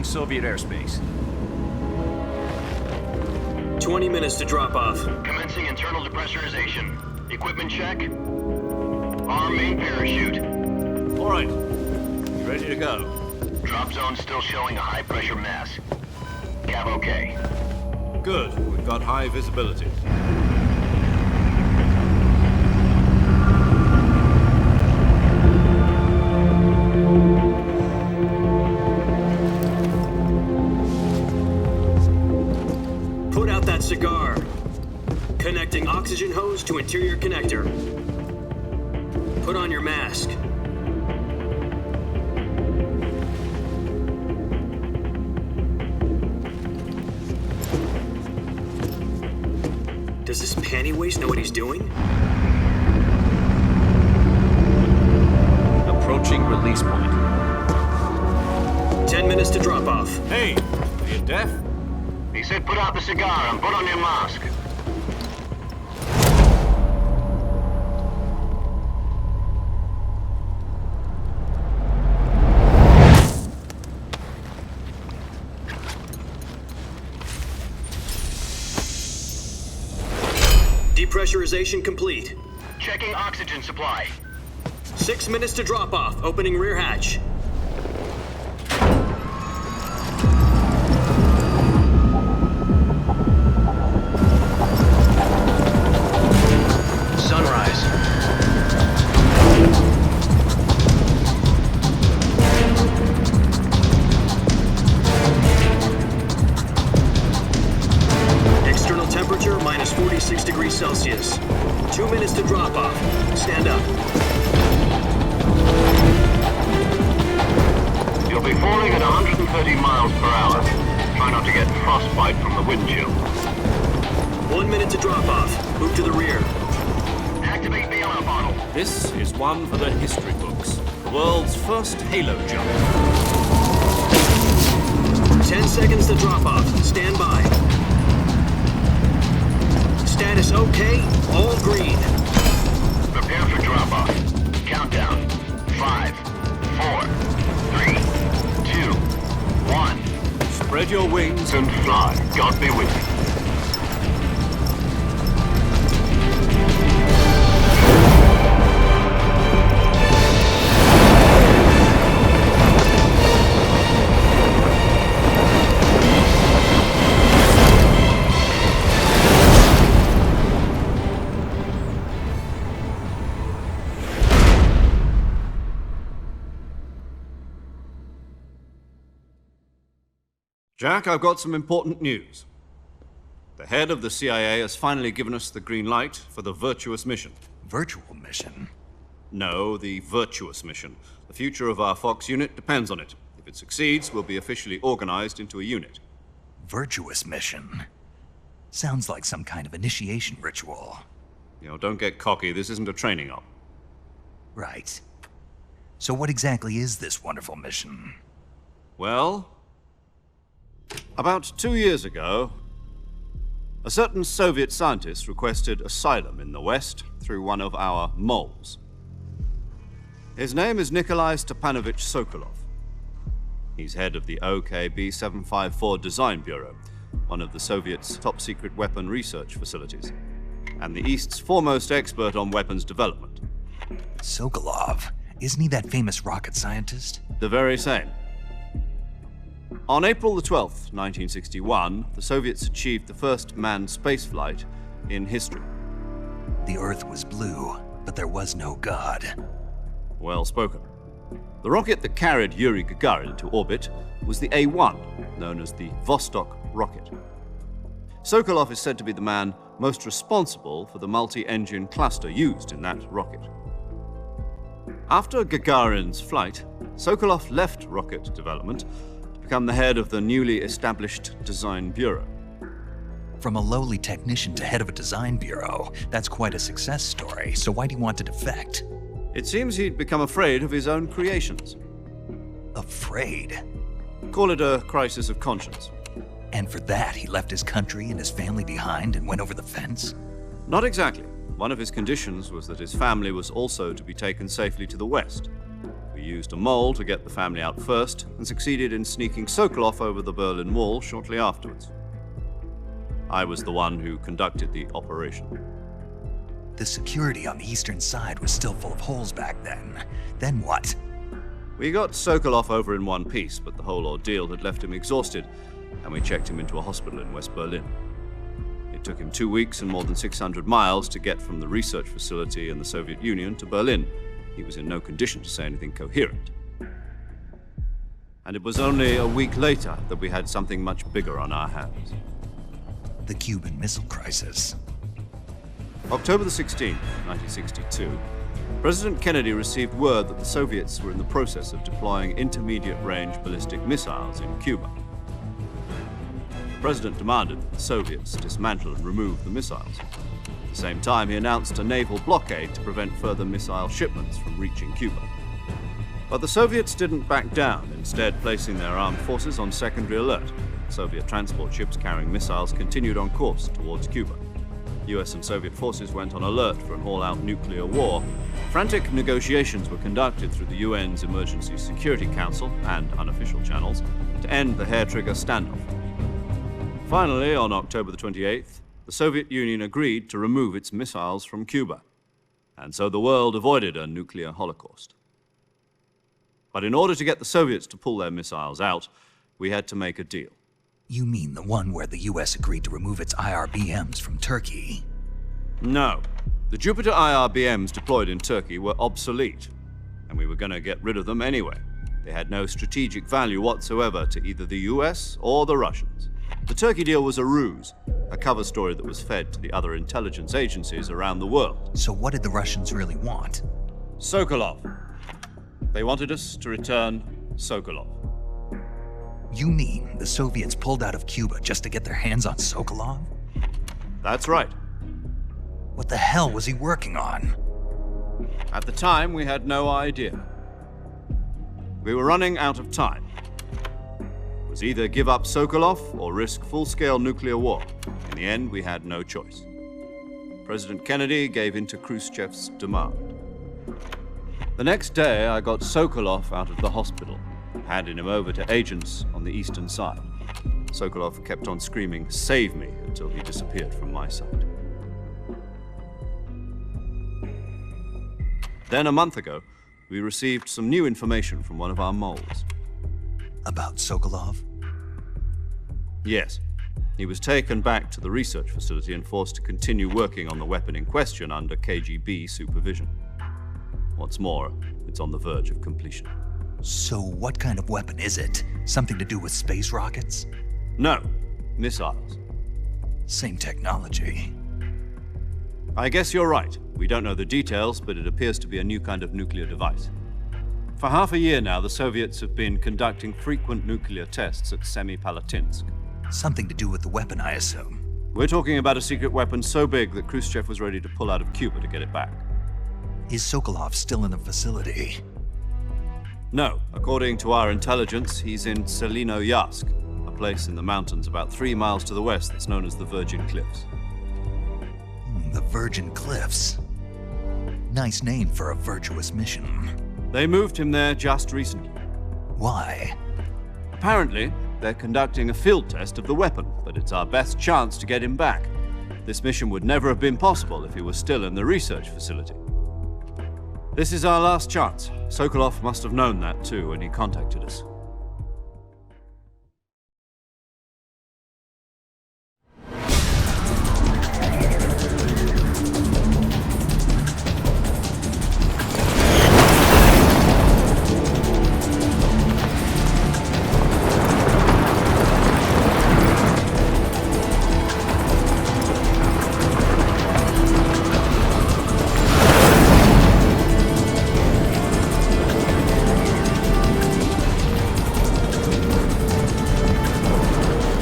Checking Soviet airspace. 20 minutes to drop off. Commencing internal depressurization. Equipment check. Arm main parachute. All right. Ready to go. Drop zone still showing a high pressure mass. Cav okay. Good. We've got high visibility. Put out that cigar. Connecting oxygen hose to interior connector. Put on your mask. Does this panty waste know what he's doing? Approaching release point. 10 minutes to drop off. Hey, are you deaf? He said put out the cigar and put on your mask. Depressurization complete. Checking oxygen supply. 6 minutes to drop off. Opening rear hatch. Sunrise. External temperature minus 46 degrees Celsius. 2 minutes to drop off. Stand up. You'll be falling at 130 miles per hour. Try not to get frostbite from the wind chill. 1 minute to drop off. Move to the rear. Activate the yellow bottle. This is one for the history books. The world's first halo jump. 10 seconds to drop off. Stand by. Status okay. All green. Prepare for drop off. Countdown. 5, 4, 3, 2, 1. Spread your wings And fly. God be with you. Jack, I've got some important news. The head of the CIA has finally given us the green light for the virtuous mission. Virtual mission? No, the virtuous mission. The future of our Fox unit depends on it. If it succeeds, we'll be officially organized into a unit. Virtuous mission? Sounds like some kind of initiation ritual. You know, don't get cocky. This isn't a training op. Right. So what exactly is this wonderful mission? Well, about 2 years ago, a certain Soviet scientist requested asylum in the West through one of our moles. His name is Nikolai Stepanovich Sokolov. He's head of the OKB 754 Design Bureau, one of the Soviets' top-secret weapon research facilities, and the East's foremost expert on weapons development. Sokolov? Isn't he that famous rocket scientist? The very same. On April the 12th, 1961, the Soviets achieved the first manned spaceflight in history. The Earth was blue, but there was no God. Well spoken. The rocket that carried Yuri Gagarin into orbit was the A-1, known as the Vostok rocket. Sokolov is said to be the man most responsible for the multi-engine cluster used in that rocket. After Gagarin's flight, Sokolov left rocket development to become the head of the newly established Design Bureau. From a lowly technician to head of a design bureau, that's quite a success story, so why'd he want to defect? It seems he'd become afraid of his own creations. Afraid? Call it a crisis of conscience. And for that, he left his country and his family behind and went over the fence? Not exactly. One of his conditions was that his family was also to be taken safely to the West. We used a mole to get the family out first and succeeded in sneaking Sokolov over the Berlin Wall shortly afterwards. I was the one who conducted the operation. The security on the eastern side was still full of holes back then. Then what? We got Sokolov over in one piece, but the whole ordeal had left him exhausted, and we checked him into a hospital in West Berlin. It took him 2 weeks and more than 600 miles to get from the research facility in the Soviet Union to Berlin. He was in no condition to say anything coherent. And it was only a week later that we had something much bigger on our hands. The Cuban Missile Crisis. October the 16th, 1962, President Kennedy received word that the Soviets were in the process of deploying intermediate-range ballistic missiles in Cuba. The President demanded that the Soviets dismantle and remove the missiles. At the same time, he announced a naval blockade to prevent further missile shipments from reaching Cuba. But the Soviets didn't back down, instead placing their armed forces on secondary alert. Soviet transport ships carrying missiles continued on course towards Cuba. US and Soviet forces went on alert for an all-out nuclear war. Frantic negotiations were conducted through the UN's Emergency Security Council and unofficial channels to end the hair-trigger standoff. Finally, on October the 28th, the Soviet Union agreed to remove its missiles from Cuba, and so the world avoided a nuclear holocaust. But in order to get the Soviets to pull their missiles out, we had to make a deal. You mean the one where the US agreed to remove its IRBMs from Turkey? No. The Jupiter IRBMs deployed in Turkey were obsolete, and we were going to get rid of them anyway. They had no strategic value whatsoever to either the US or the Russians. The Turkey deal was a ruse, a cover story that was fed to the other intelligence agencies around the world. So what did the Russians really want? Sokolov. They wanted us to return Sokolov. You mean the Soviets pulled out of Cuba just to get their hands on Sokolov? That's right. What the hell was he working on? At the time, we had no idea. We were running out of time. It was either give up Sokolov or risk full-scale nuclear war. In the end, we had no choice. President Kennedy gave in to Khrushchev's demand. The next day, I got Sokolov out of the hospital, handing him over to agents on the eastern side. Sokolov kept on screaming, "Save me," until he disappeared from my sight. Then a month ago, we received some new information from one of our moles. About Sokolov? Yes. He was taken back to the research facility and forced to continue working on the weapon in question under KGB supervision. What's more, it's on the verge of completion. So what kind of weapon is it? Something to do with space rockets? No, missiles. Same technology. I guess you're right. We don't know the details, but it appears to be a new kind of nuclear device. For half a year now, the Soviets have been conducting frequent nuclear tests at Semipalatinsk. Something to do with the weapon, I assume. We're talking about a secret weapon so big that Khrushchev was ready to pull out of Cuba to get it back. Is Sokolov still in the facility? No. According to our intelligence, he's in Selinoyarsk, a place in the mountains about 3 miles to the west that's known as the Virgin Cliffs. The Virgin Cliffs. Nice name for a virtuous mission. They moved him there just recently. Why? Apparently, they're conducting a field test of the weapon, but it's our best chance to get him back. This mission would never have been possible if he was still in the research facility. This is our last chance. Sokolov must have known that too when he contacted us.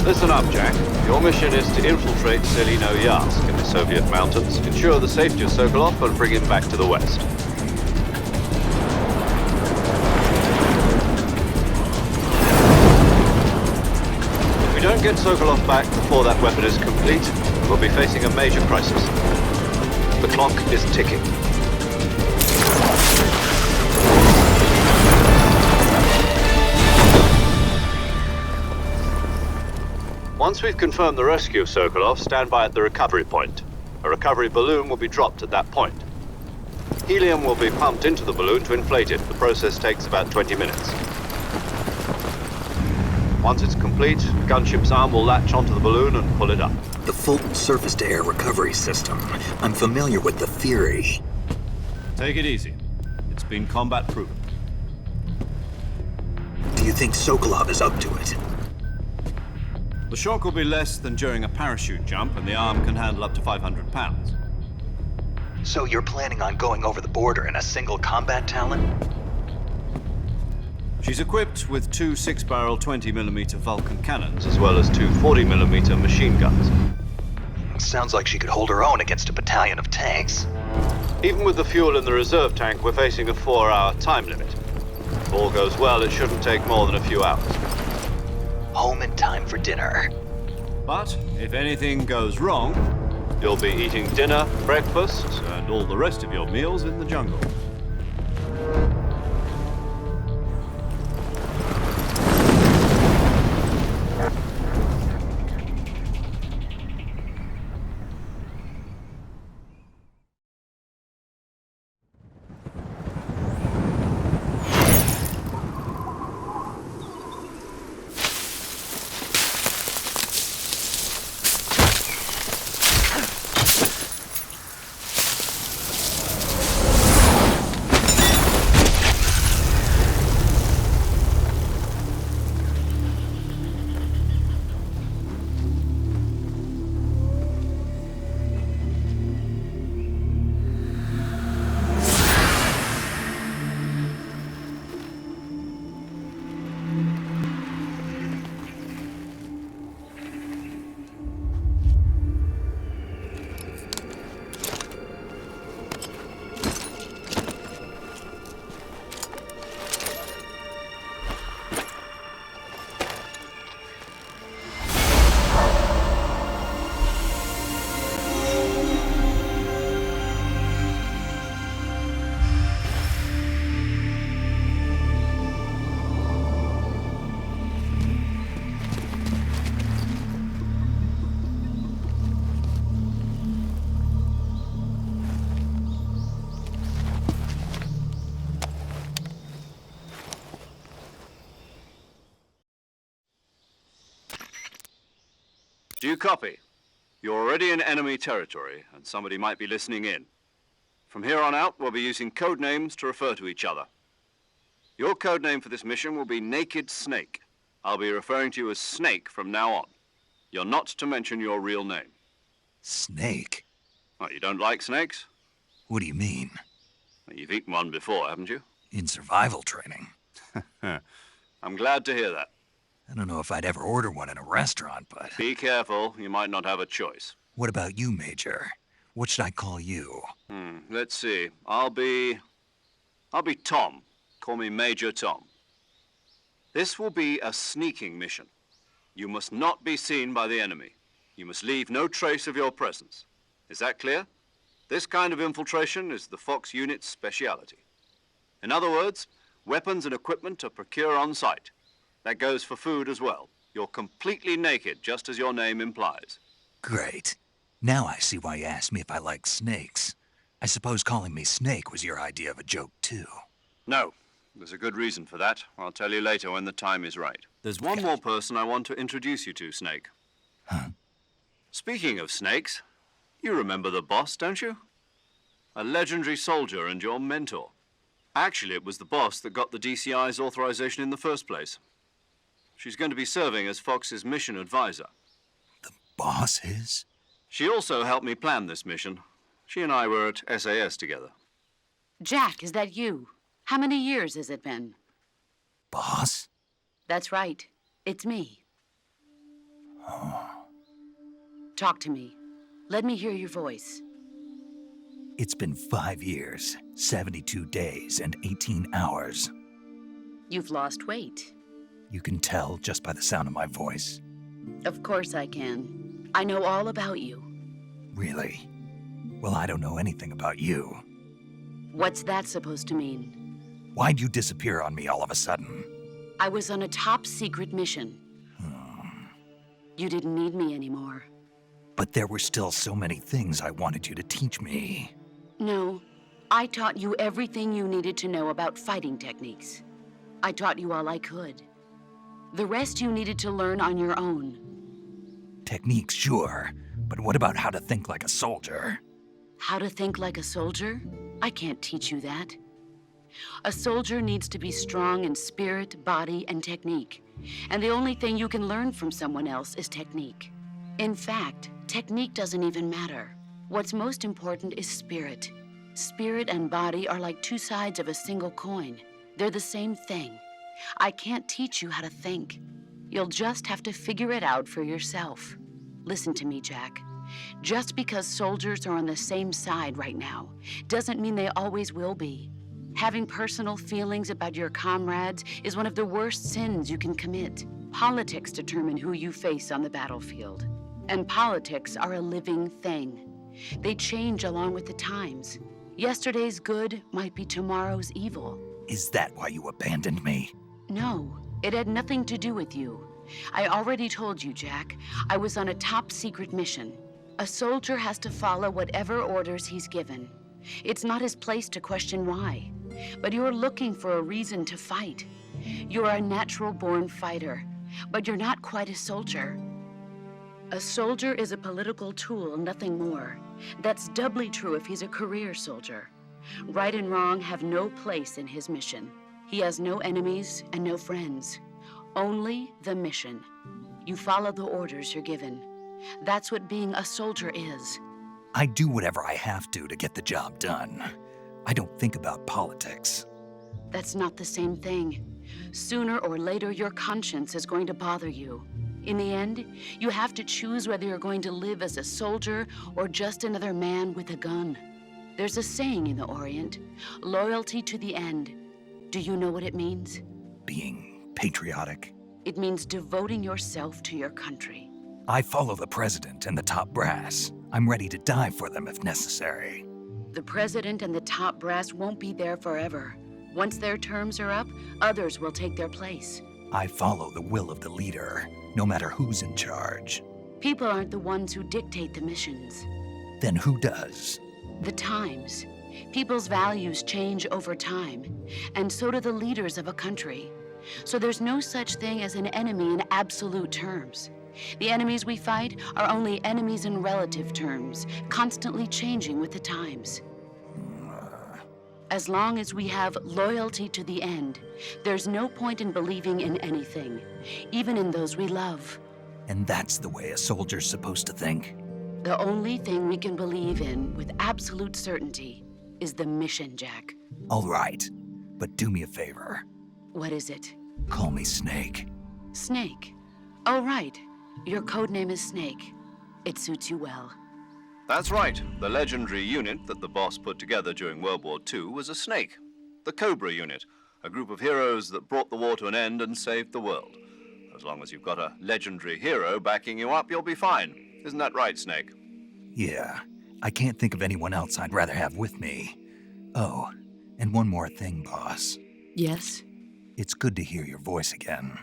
Listen up, Jack. Your mission is to infiltrate Selinoyarsk in the Soviet mountains, ensure the safety of Sokolov, and bring him back to the west. If we don't get Sokolov back before that weapon is complete, we'll be facing a major crisis. The clock is ticking. Once we've confirmed the rescue of Sokolov, stand by at the recovery point. A recovery balloon will be dropped at that point. Helium will be pumped into the balloon to inflate it. The process takes about 20 minutes. Once it's complete, gunship's arm will latch onto the balloon and pull it up. The Fulton surface-to-air recovery system. I'm familiar with the theory. Take it easy. It's been combat proven. Do you think Sokolov is up to it? The shock will be less than during a parachute jump, and the arm can handle up to 500 pounds. So you're planning on going over the border in a single combat Talon? She's equipped with two 6-barrel 20mm Vulcan cannons, as well as two 40mm machine guns. Sounds like she could hold her own against a battalion of tanks. Even with the fuel in the reserve tank, we're facing a 4-hour time limit. If all goes well, it shouldn't take more than a few hours. Home in time for dinner. But if anything goes wrong, you'll be eating dinner, breakfast, and all the rest of your meals in the jungle. Do you copy? You're already in enemy territory, and somebody might be listening in. From here on out, we'll be using code names to refer to each other. Your code name for this mission will be Naked Snake. I'll be referring to you as Snake from now on. You're not to mention your real name. Snake? What, you don't like snakes? What do you mean? Well, you've eaten one before, haven't you? In survival training. I'm glad to hear that. I don't know if I'd ever order one in a restaurant, but... Be careful, you might not have a choice. What about you, Major? What should I call you? Let's see. I'll be Tom. Call me Major Tom. This will be a sneaking mission. You must not be seen by the enemy. You must leave no trace of your presence. Is that clear? This kind of infiltration is the Fox unit's speciality. In other words, weapons and equipment are procured on site. That goes for food as well. You're completely naked, just as your name implies. Great. Now I see why you asked me if I like snakes. I suppose calling me Snake was your idea of a joke, too. No. There's a good reason for that. I'll tell you later when the time is right. There's one more person I want to introduce you to, Snake. Huh? Speaking of snakes, you remember the boss, don't you? A legendary soldier and your mentor. Actually, it was the boss that got the DCI's authorization in the first place. She's going to be serving as Fox's mission advisor. The boss is? She also helped me plan this mission. She and I were at SAS together. Jack, is that you? How many years has it been? Boss? That's right. It's me. Talk to me. Let me hear your voice. It's been 5 years, 72 days, and 18 hours. You've lost weight. You can tell just by the sound of my voice. Of course I can. I know all about you. Really? Well, I don't know anything about you. What's that supposed to mean? Why'd you disappear on me all of a sudden? I was on a top-secret mission. You didn't need me anymore. But there were still so many things I wanted you to teach me. No, I taught you everything you needed to know about fighting techniques. I taught you all I could. The rest you needed to learn on your own. Techniques, sure, but what about how to think like a soldier? How to think like a soldier? I can't teach you that. A soldier needs to be strong in spirit, body, and technique. And the only thing you can learn from someone else is technique. In fact, technique doesn't even matter. What's most important is spirit. Spirit and body are like two sides of a single coin. They're the same thing. I can't teach you how to think. You'll just have to figure it out for yourself. Listen to me, Jack. Just because soldiers are on the same side right now doesn't mean they always will be. Having personal feelings about your comrades is one of the worst sins you can commit. Politics determine who you face on the battlefield. And politics are a living thing. They change along with the times. Yesterday's good might be tomorrow's evil. Is that why you abandoned me? No, it had nothing to do with you. I already told you, Jack. I was on a top-secret mission. A soldier has to follow whatever orders he's given. It's not his place to question why. But you're looking for a reason to fight. You're a natural-born fighter, but you're not quite a soldier. A soldier is a political tool, nothing more. That's doubly true if he's a career soldier. Right and wrong have no place in his mission. He has no enemies and no friends. Only the mission. You follow the orders you're given. That's what being a soldier is. I do whatever I have to get the job done. I don't think about politics. That's not the same thing. Sooner or later, your conscience is going to bother you. In the end, you have to choose whether you're going to live as a soldier or just another man with a gun. There's a saying in the Orient, loyalty to the end. Do you know what it means? Being patriotic. It means devoting yourself to your country. I follow the president and the top brass. I'm ready to die for them if necessary. The president and the top brass won't be there forever. Once their terms are up, others will take their place. I follow the will of the leader, no matter who's in charge. People aren't the ones who dictate the missions. Then who does? The times. People's values change over time, and so do the leaders of a country. So there's no such thing as an enemy in absolute terms. The enemies we fight are only enemies in relative terms, constantly changing with the times. As long as we have loyalty to the end, there's no point in believing in anything, even in those we love. And that's the way a soldier's supposed to think? The only thing we can believe in with absolute certainty is the mission, Jack. All right, but do me a favor. What is it? Call me Snake. Snake. Oh, right. Your code name is Snake. It suits you well. That's right. The legendary unit that the boss put together during World War II was a snake. The Cobra unit, a group of heroes that brought the war to an end and saved the world. As long as you've got a legendary hero backing you up, you'll be fine. Isn't that right, Snake? Yeah, I can't think of anyone else I'd rather have with me. Oh, and one more thing, boss. Yes? It's good to hear your voice again.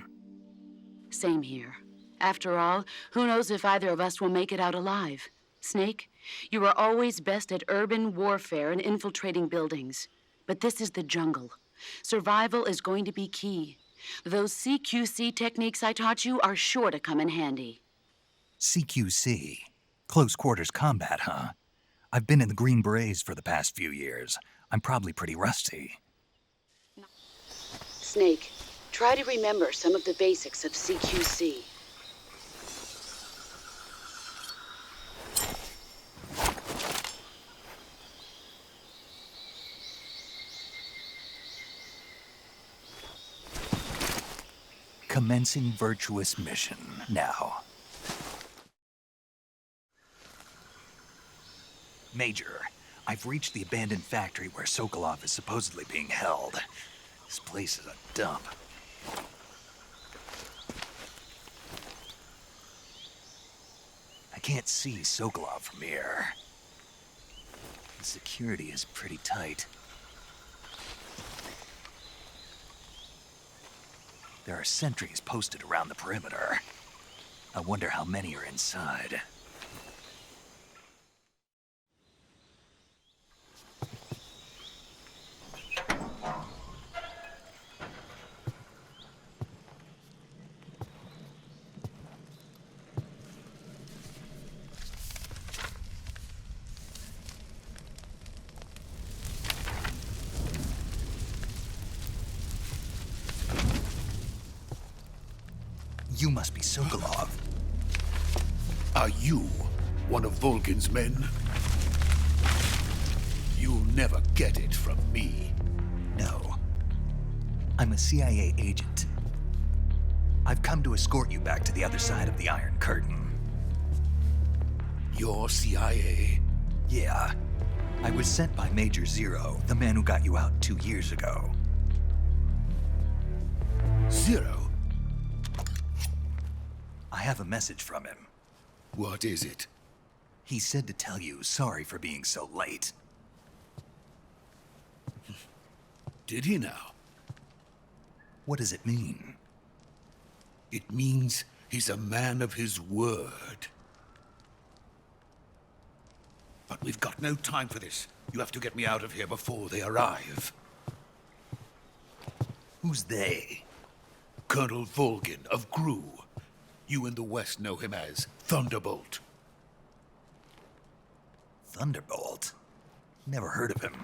Same here. After all, who knows if either of us will make it out alive? Snake, you are always best at urban warfare and infiltrating buildings. But this is the jungle. Survival is going to be key. Those CQC techniques I taught you are sure to come in handy. CQC? Close quarters combat, huh? I've been in the Green Berets for the past few years. I'm probably pretty rusty. Snake, try to remember some of the basics of CQC. Commencing virtuous mission now. Major, I've reached the abandoned factory where Sokolov is supposedly being held. This place is a dump. I can't see Sokolov from here. The security is pretty tight. There are sentries posted around the perimeter. I wonder how many are inside. You must be Sokolov. Are you one of Volgin's men? You'll never get it from me. No. I'm a CIA agent. I've come to escort you back to the other side of the Iron Curtain. You're CIA? Yeah. I was sent by Major Zero, the man who got you out 2 years ago. Zero? I have a message from him. What is it? He said to tell you sorry for being so late. Did he now? What does it mean? It means he's a man of his word. But we've got no time for this. You have to get me out of here before they arrive. Who's they? Colonel Volgin of GRU. You in the West know him as Thunderbolt. Thunderbolt? Never heard of him.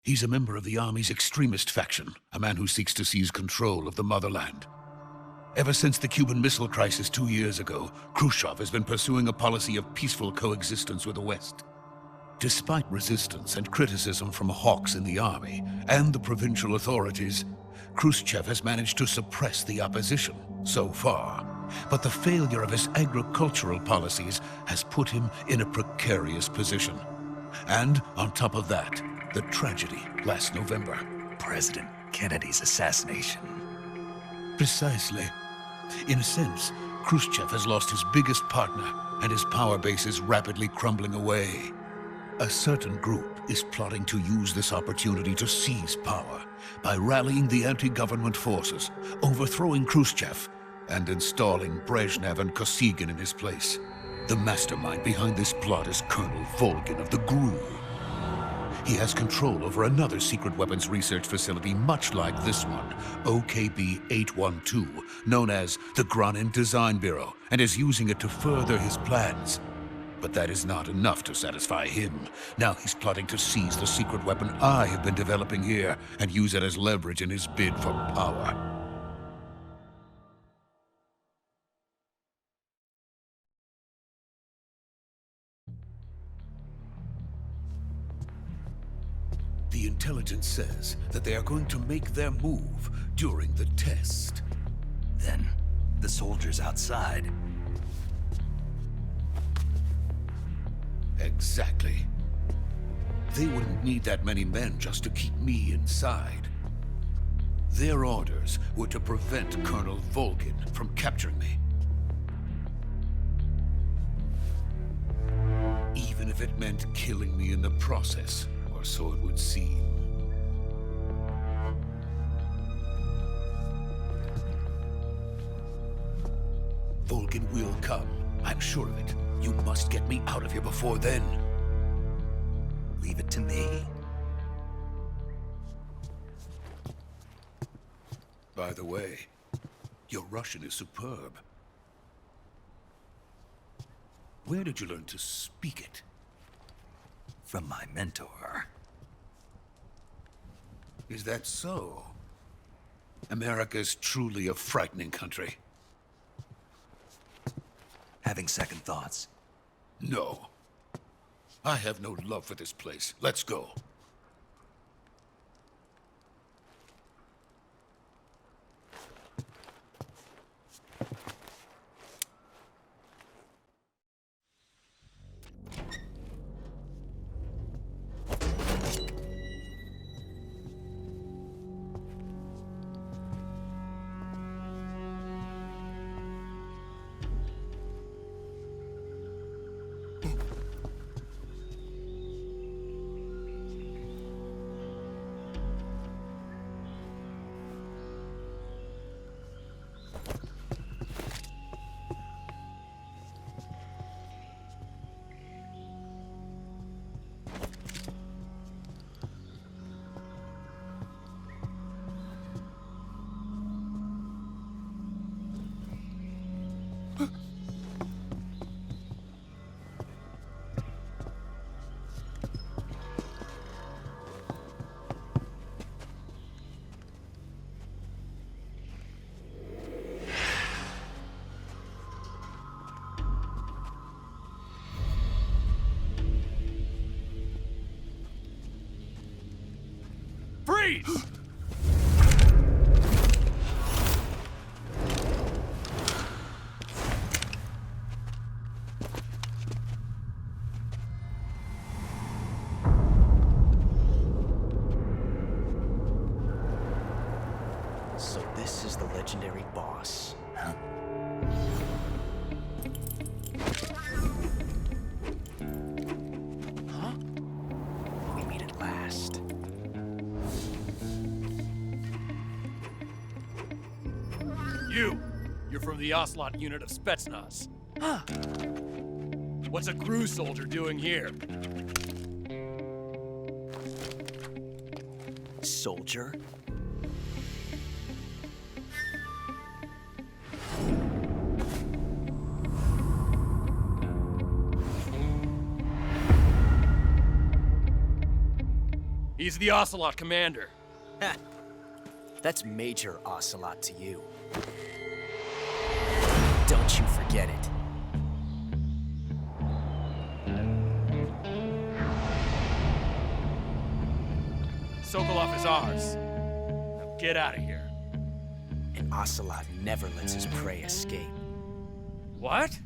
He's a member of the Army's extremist faction, a man who seeks to seize control of the motherland. Ever since the Cuban Missile Crisis 2 years ago, Khrushchev has been pursuing a policy of peaceful coexistence with the West. Despite resistance and criticism from hawks in the army and the provincial authorities, Khrushchev has managed to suppress the opposition so far. But the failure of his agricultural policies has put him in a precarious position. And on top of that, the tragedy last November. President Kennedy's assassination. Precisely. In a sense, Khrushchev has lost his biggest partner, and his power base is rapidly crumbling away. A certain group is plotting to use this opportunity to seize power by rallying the anti-government forces, overthrowing Khrushchev, and installing Brezhnev and Kosygin in his place. The mastermind behind this plot is Colonel Volgin of the GRU. He has control over another secret weapons research facility much like this one, OKB-812, known as the Granin Design Bureau, and is using it to further his plans. But that is not enough to satisfy him. Now he's plotting to seize the secret weapon I have been developing here and use it as leverage in his bid for power. The intelligence says that they are going to make their move during the test. Then, the soldiers outside. Exactly. They wouldn't need that many men just to keep me inside. Their orders were to prevent Colonel Volgin from capturing me. Even if it meant killing me in the process, or so it would seem. Volgin will come. I'm sure of it. You must get me out of here before then. Leave it to me. By the way, your Russian is superb. Where did you learn to speak it? From my mentor. Is that so? America's truly a frightening country. Having second thoughts. No. I have no love for this place. Let's go. Freeze! So this is the legendary boss. Huh? Huh? We meet at last. You're from the Ocelot unit of Spetsnaz. What's a crew soldier doing here? Soldier? He's the Ocelot commander. Ha! That's Major Ocelot to you. Don't you forget it. Sokolov is ours. Now get out of here. And Ocelot never lets his prey escape. What?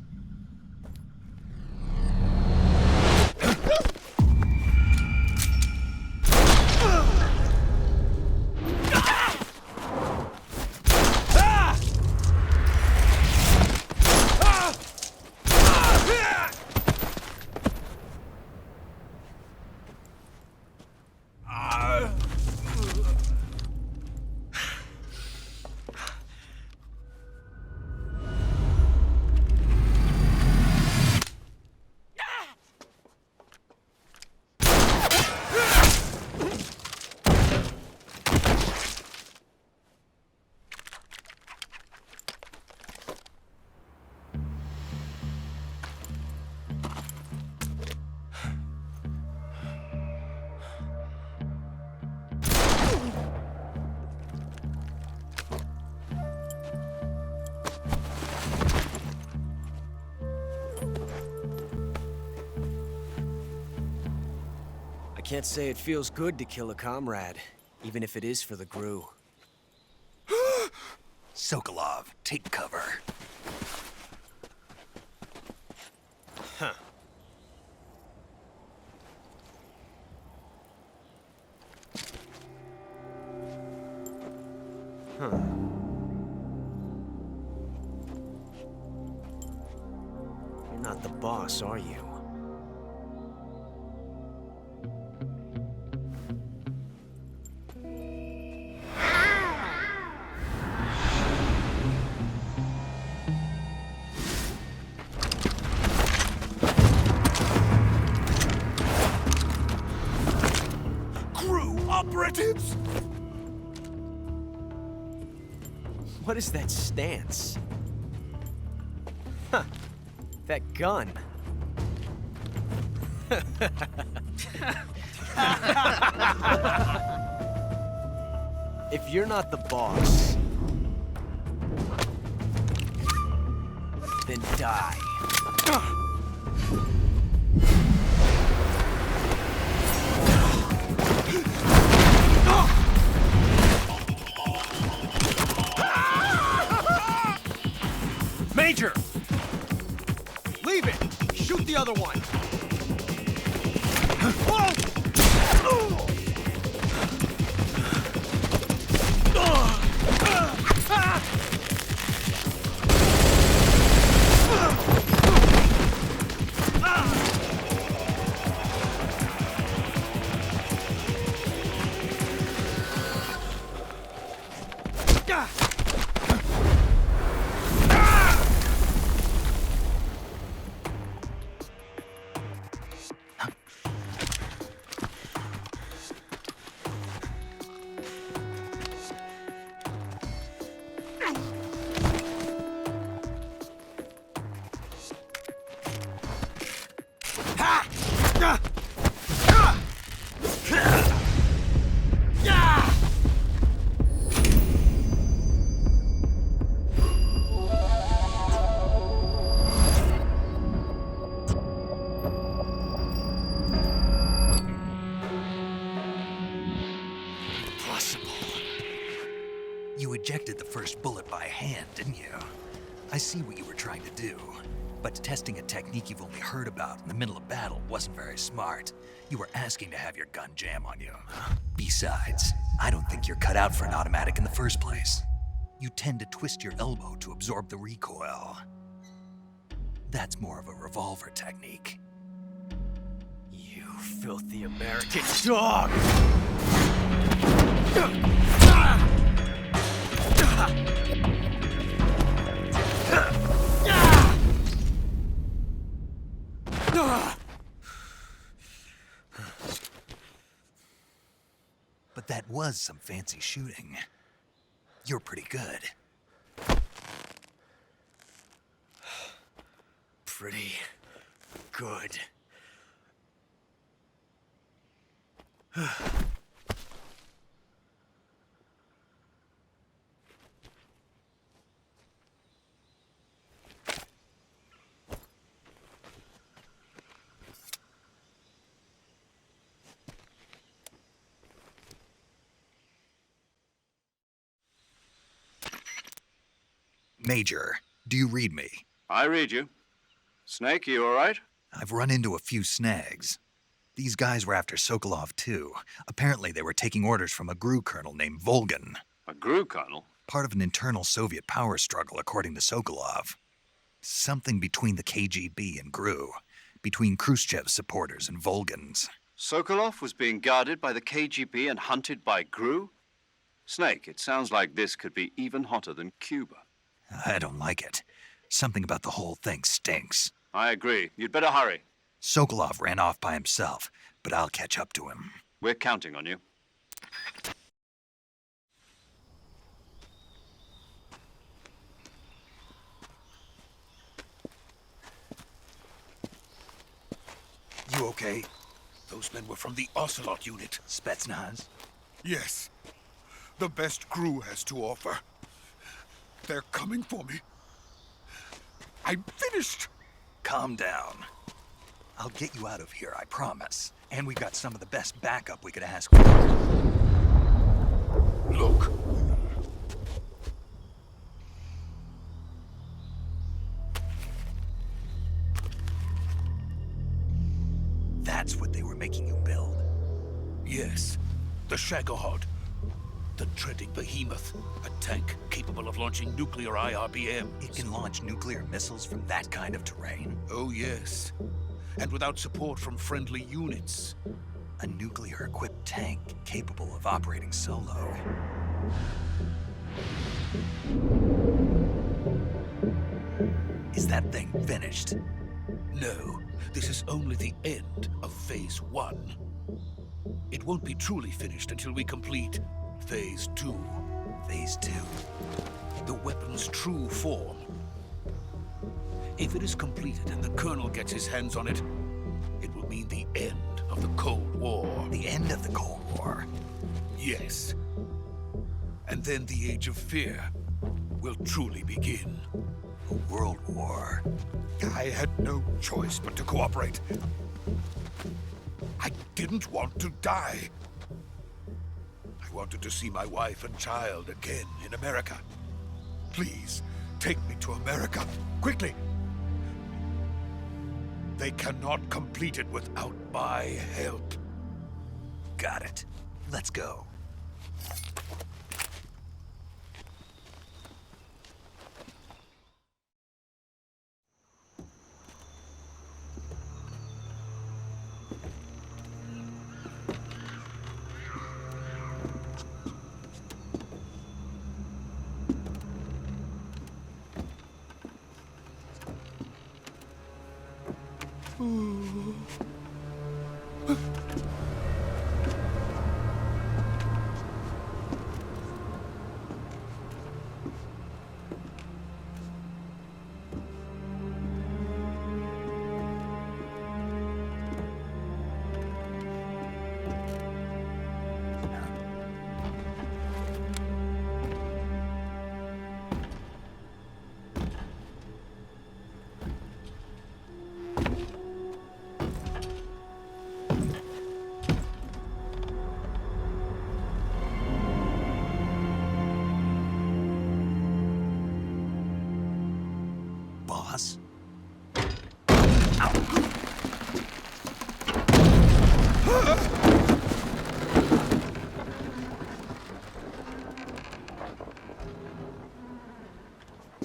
I can't say it feels good to kill a comrade, even if it is for the GRU. Sokolov, take cover. Huh. Huh. You're not the boss, are you? Operatives! What is that stance? Huh. That gun. If you're not the boss, then die. Major! Leave it! Shoot the other one! I see what you were trying to do, but testing a technique you've only heard about in the middle of battle wasn't very smart. You were asking to have your gun jam on you. Besides, I don't think you're cut out for an automatic in the first place. You tend to twist your elbow to absorb the recoil. That's more of a revolver technique. You filthy American dog! But that was some fancy shooting. You're pretty good. Pretty good. Major, do you read me? I read you. Snake, you all right? I've run into a few snags. These guys were after Sokolov, too. Apparently they were taking orders from a GRU colonel named Volgan. A GRU colonel? Part of an internal Soviet power struggle, according to Sokolov. Something between the KGB and GRU. Between Khrushchev's supporters and Volgan's. Sokolov was being guarded by the KGB and hunted by GRU? Snake, it sounds like this could be even hotter than Cuba. I don't like it. Something about the whole thing stinks. I agree. You'd better hurry. Sokolov ran off by himself, but I'll catch up to him. We're counting on you. You okay? Those men were from the Ocelot unit. Spetsnaz? Yes. The best GRU has to offer. They're coming for me. I'm finished. Calm down. I'll get you out of here, I promise. And we've got some of the best backup we could ask for. Look. That's what they were making you build? Yes. The Shagohod. The treading behemoth. A tank capable of launching nuclear IRBMs. It can launch nuclear missiles from that kind of terrain? Oh, yes. And without support from friendly units. A nuclear-equipped tank capable of operating solo. Is that thing finished? No, this is only the end of Phase 1. It won't be truly finished until we complete Phase 2. Phase 2? The weapon's true form. If it is completed and the Colonel gets his hands on it, it will mean the end of the Cold War. The end of the Cold War? Yes. And then the Age of Fear will truly begin. A world war? I had no choice but to cooperate. I didn't want to die. I wanted to see my wife and child again in America. Please, take me to America, quickly. They cannot complete it without my help. Got it. Let's go. boss.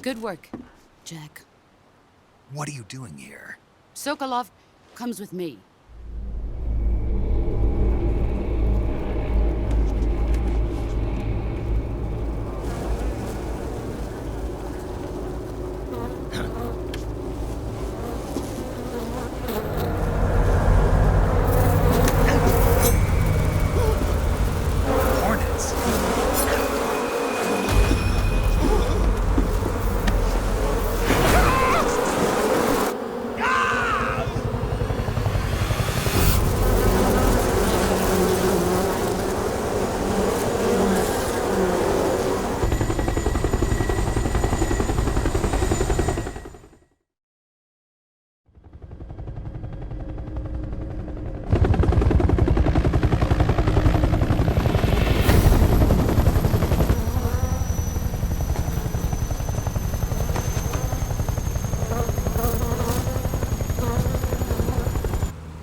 Good work, Jack. What are you doing here? Sokolov comes with me. Hornets.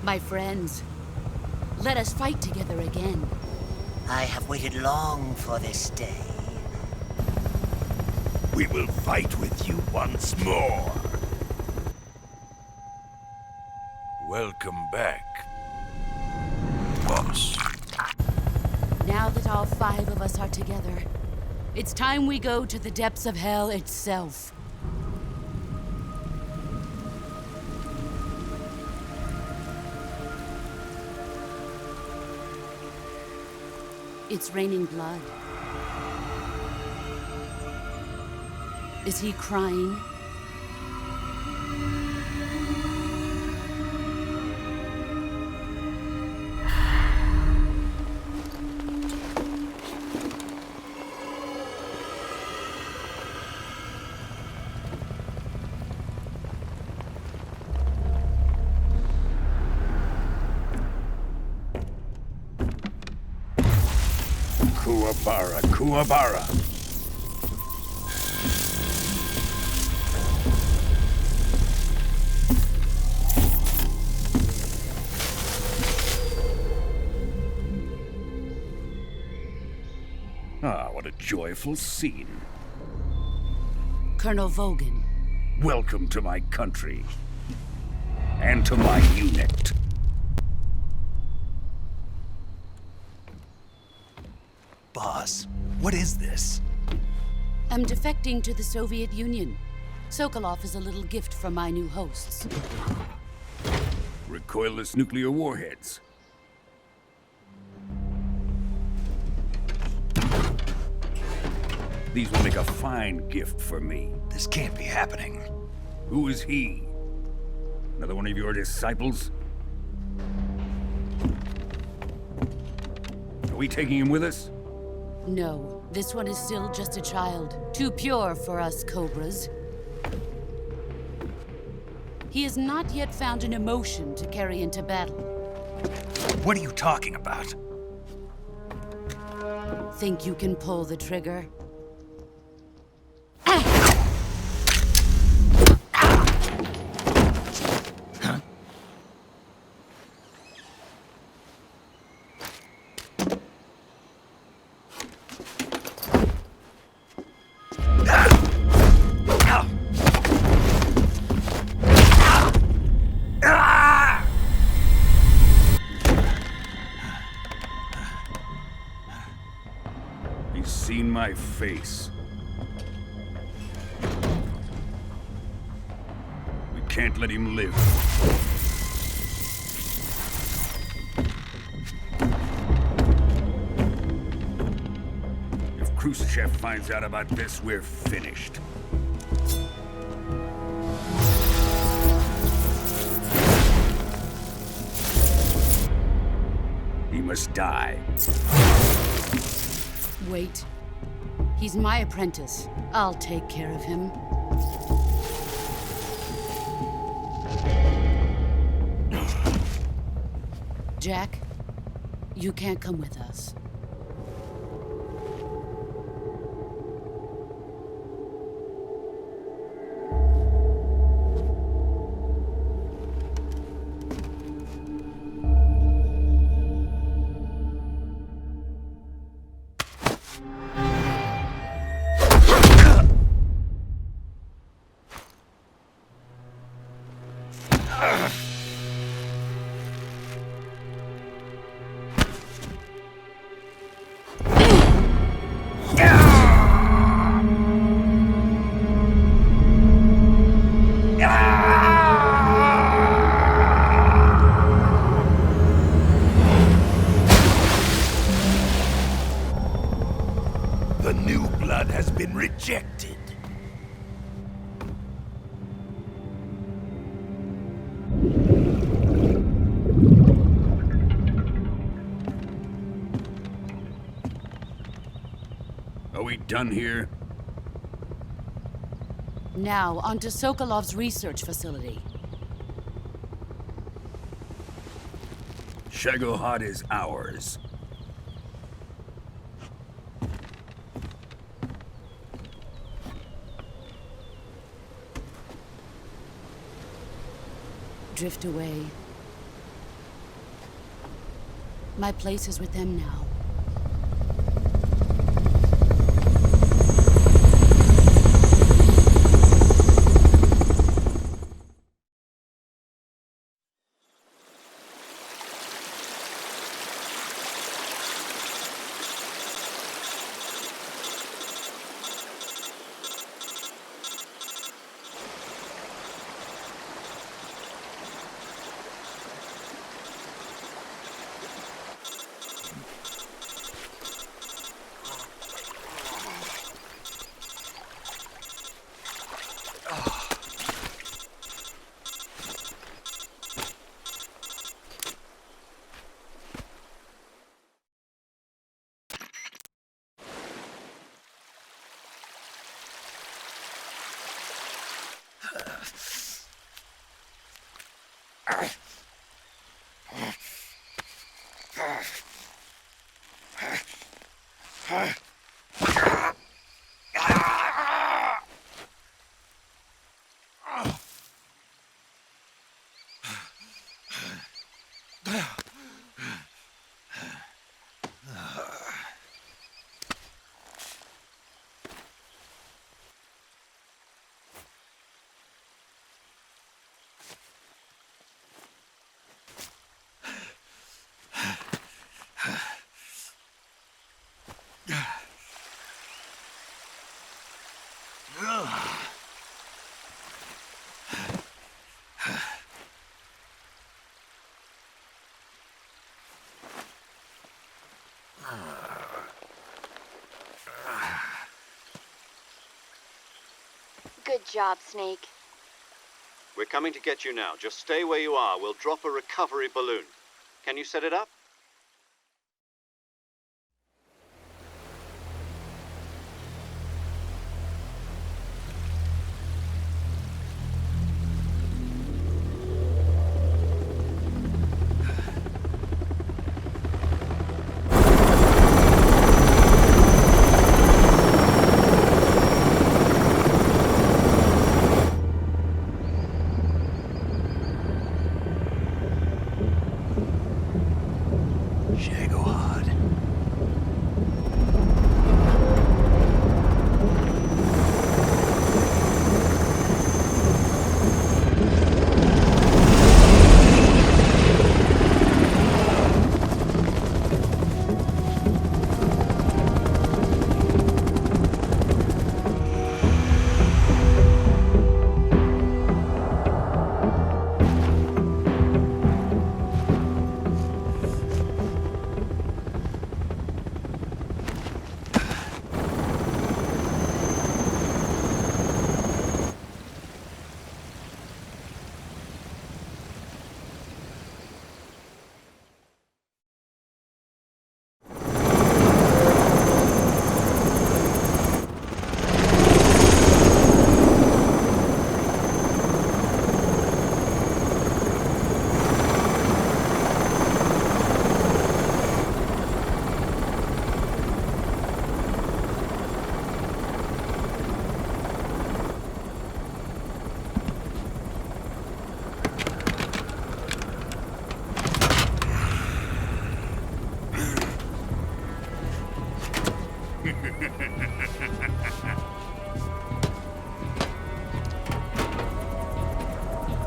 My friends, let us fight together again. I have waited long for this day. We will fight with you once more. Welcome back, boss. Now that all 5 of us are together, it's time we go to the depths of hell itself. It's raining blood. Is he crying? Kuwabara, Kuwabara. Ah, what a joyful scene. Colonel Vogan. Welcome to my country. And to my unit. Boss, what is this? I'm defecting to the Soviet Union. Sokolov is a little gift from my new hosts. Recoilless nuclear warheads. These will make a fine gift for me. This can't be happening. Who is he? Another one of your disciples? Are we taking him with us? No, this one is still just a child. Too pure for us Cobras. He has not yet found an emotion to carry into battle. What are you talking about? Think you can pull the trigger? He's seen my face. We can't let him live. If Khrushchev finds out about this, we're finished. He must die. Wait. He's my apprentice. I'll take care of him. Jack, you can't come with us. done here? Now, onto Sokolov's research facility. Shagohod is ours. Drift away. My place is with them now. Good job, Snake. We're coming to get you now. Just stay where you are. We'll drop a recovery balloon. Can you set it up?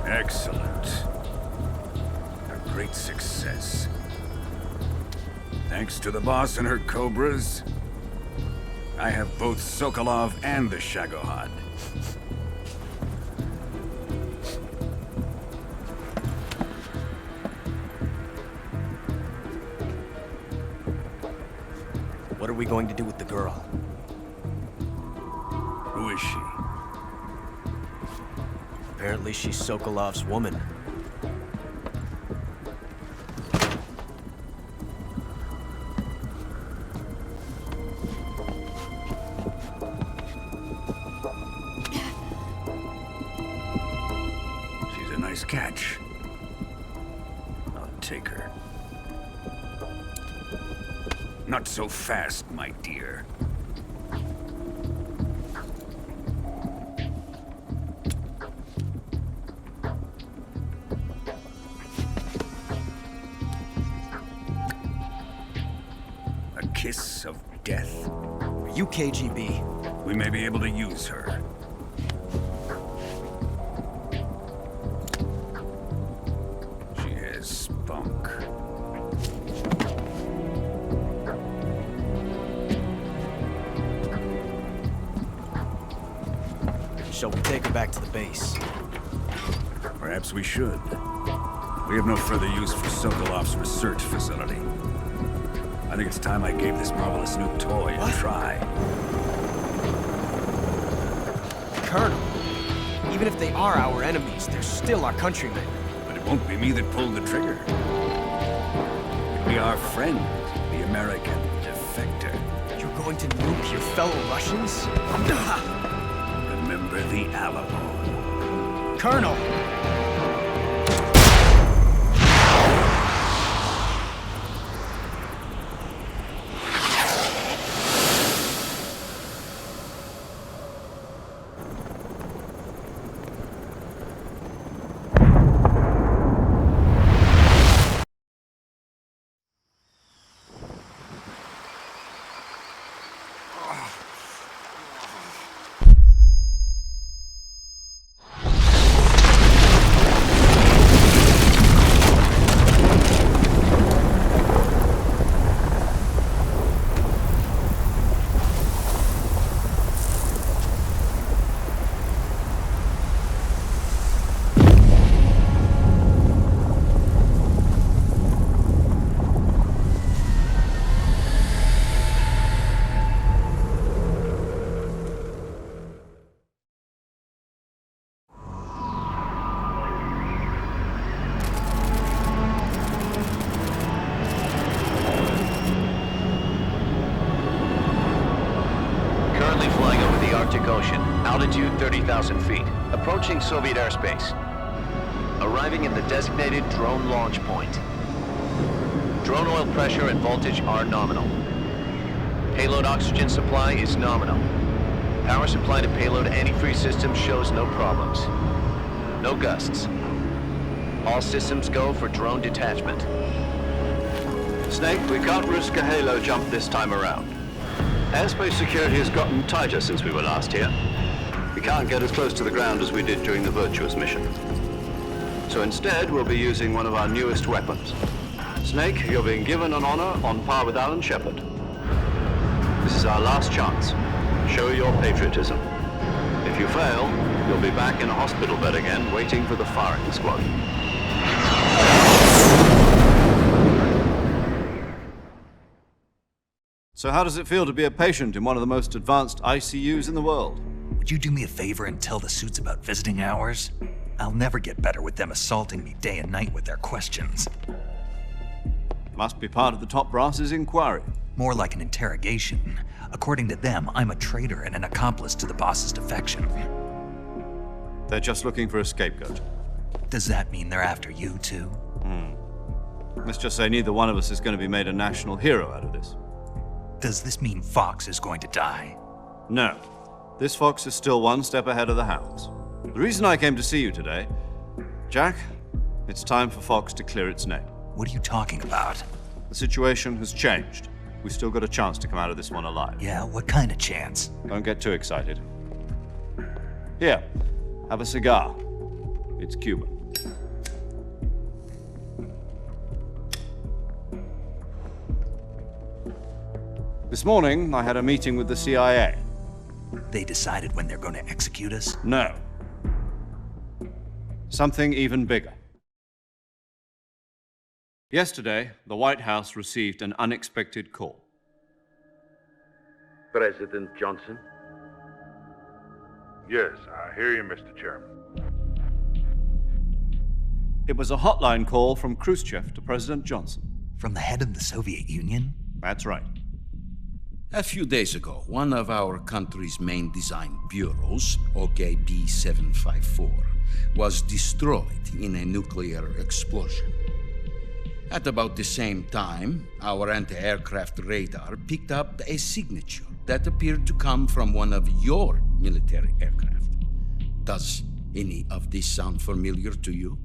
Excellent. A great success. Thanks to the boss and her cobras, I have both Sokolov and the Shagohod. What are we going to do with the girl? Who is she? Apparently she's Sokolov's woman. Nice catch. I'll take her. Not so fast, my dear. A kiss of death. You KGB. We may be able to use her. She has spunk. Shall we take her back to the base? Perhaps we should. We have no further use for Sokolov's research facility. I think it's time I gave this marvelous new toy a try. Colonel, even if they are our enemies, they're still our countrymen. But it won't be me that pulled the trigger. It'll be our friend, the American defector. You're going to nuke your fellow Russians? Remember the Alamo. Colonel! Ocean, altitude 30,000 feet, approaching Soviet airspace. Arriving in the designated drone launch point. Drone oil pressure and voltage are nominal. Payload oxygen supply is nominal. Power supply to payload antifreeze system shows no problems. No gusts. All systems go for drone detachment. Snake, we can't risk a halo jump this time around. Airspace security has gotten tighter since we were last here. We can't get as close to the ground as we did during the Virtuous mission. So instead, we'll be using one of our newest weapons. Snake, you're being given an honor on par with Alan Shepard. This is our last chance. Show your patriotism. If you fail, you'll be back in a hospital bed again, waiting for the firing squad. So how does it feel to be a patient in one of the most advanced ICUs in the world? Would you do me a favor and tell the suits about visiting hours? I'll never get better with them assaulting me day and night with their questions. Must be part of the top brass's inquiry. More like an interrogation. According to them, I'm a traitor and an accomplice to the boss's defection. They're just looking for a scapegoat. Does that mean they're after you, too? Let's just say neither one of us is going to be made a national hero out of this. Does this mean Fox is going to die? No. This fox is still one step ahead of the hounds. The reason I came to see you today, Jack, it's time for Fox to clear its name. What are you talking about? The situation has changed. We've still got a chance to come out of this one alive. Yeah, what kind of chance? Don't get too excited. Here, have a cigar. It's Cuban. This morning, I had a meeting with the CIA. They decided when they're going to execute us? No. Something even bigger. Yesterday, the White House received an unexpected call. President Johnson? Yes, I hear you, Mr. Chairman. It was a hotline call from Khrushchev to President Johnson. From the head of the Soviet Union? That's right. A few days ago, one of our country's main design bureaus, OKB 754, was destroyed in a nuclear explosion. At about the same time, our anti-aircraft radar picked up a signature that appeared to come from one of your military aircraft. Does any of this sound familiar to you?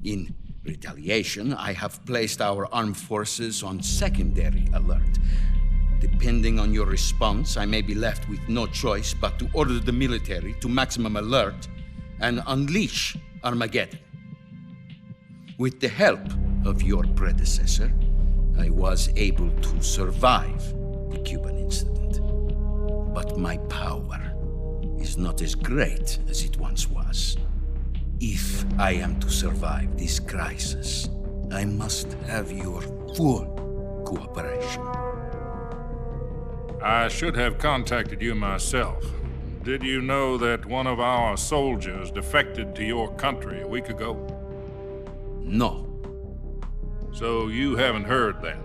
In retaliation, I have placed our armed forces on secondary alert. Depending on your response, I may be left with no choice but to order the military to maximum alert and unleash Armageddon. With the help of your predecessor, I was able to survive the Cuban incident. But my power is not as great as it once was. If I am to survive this crisis, I must have your full cooperation. I should have contacted you myself. Did you know that one of our soldiers defected to your country a week ago? No. So you haven't heard then?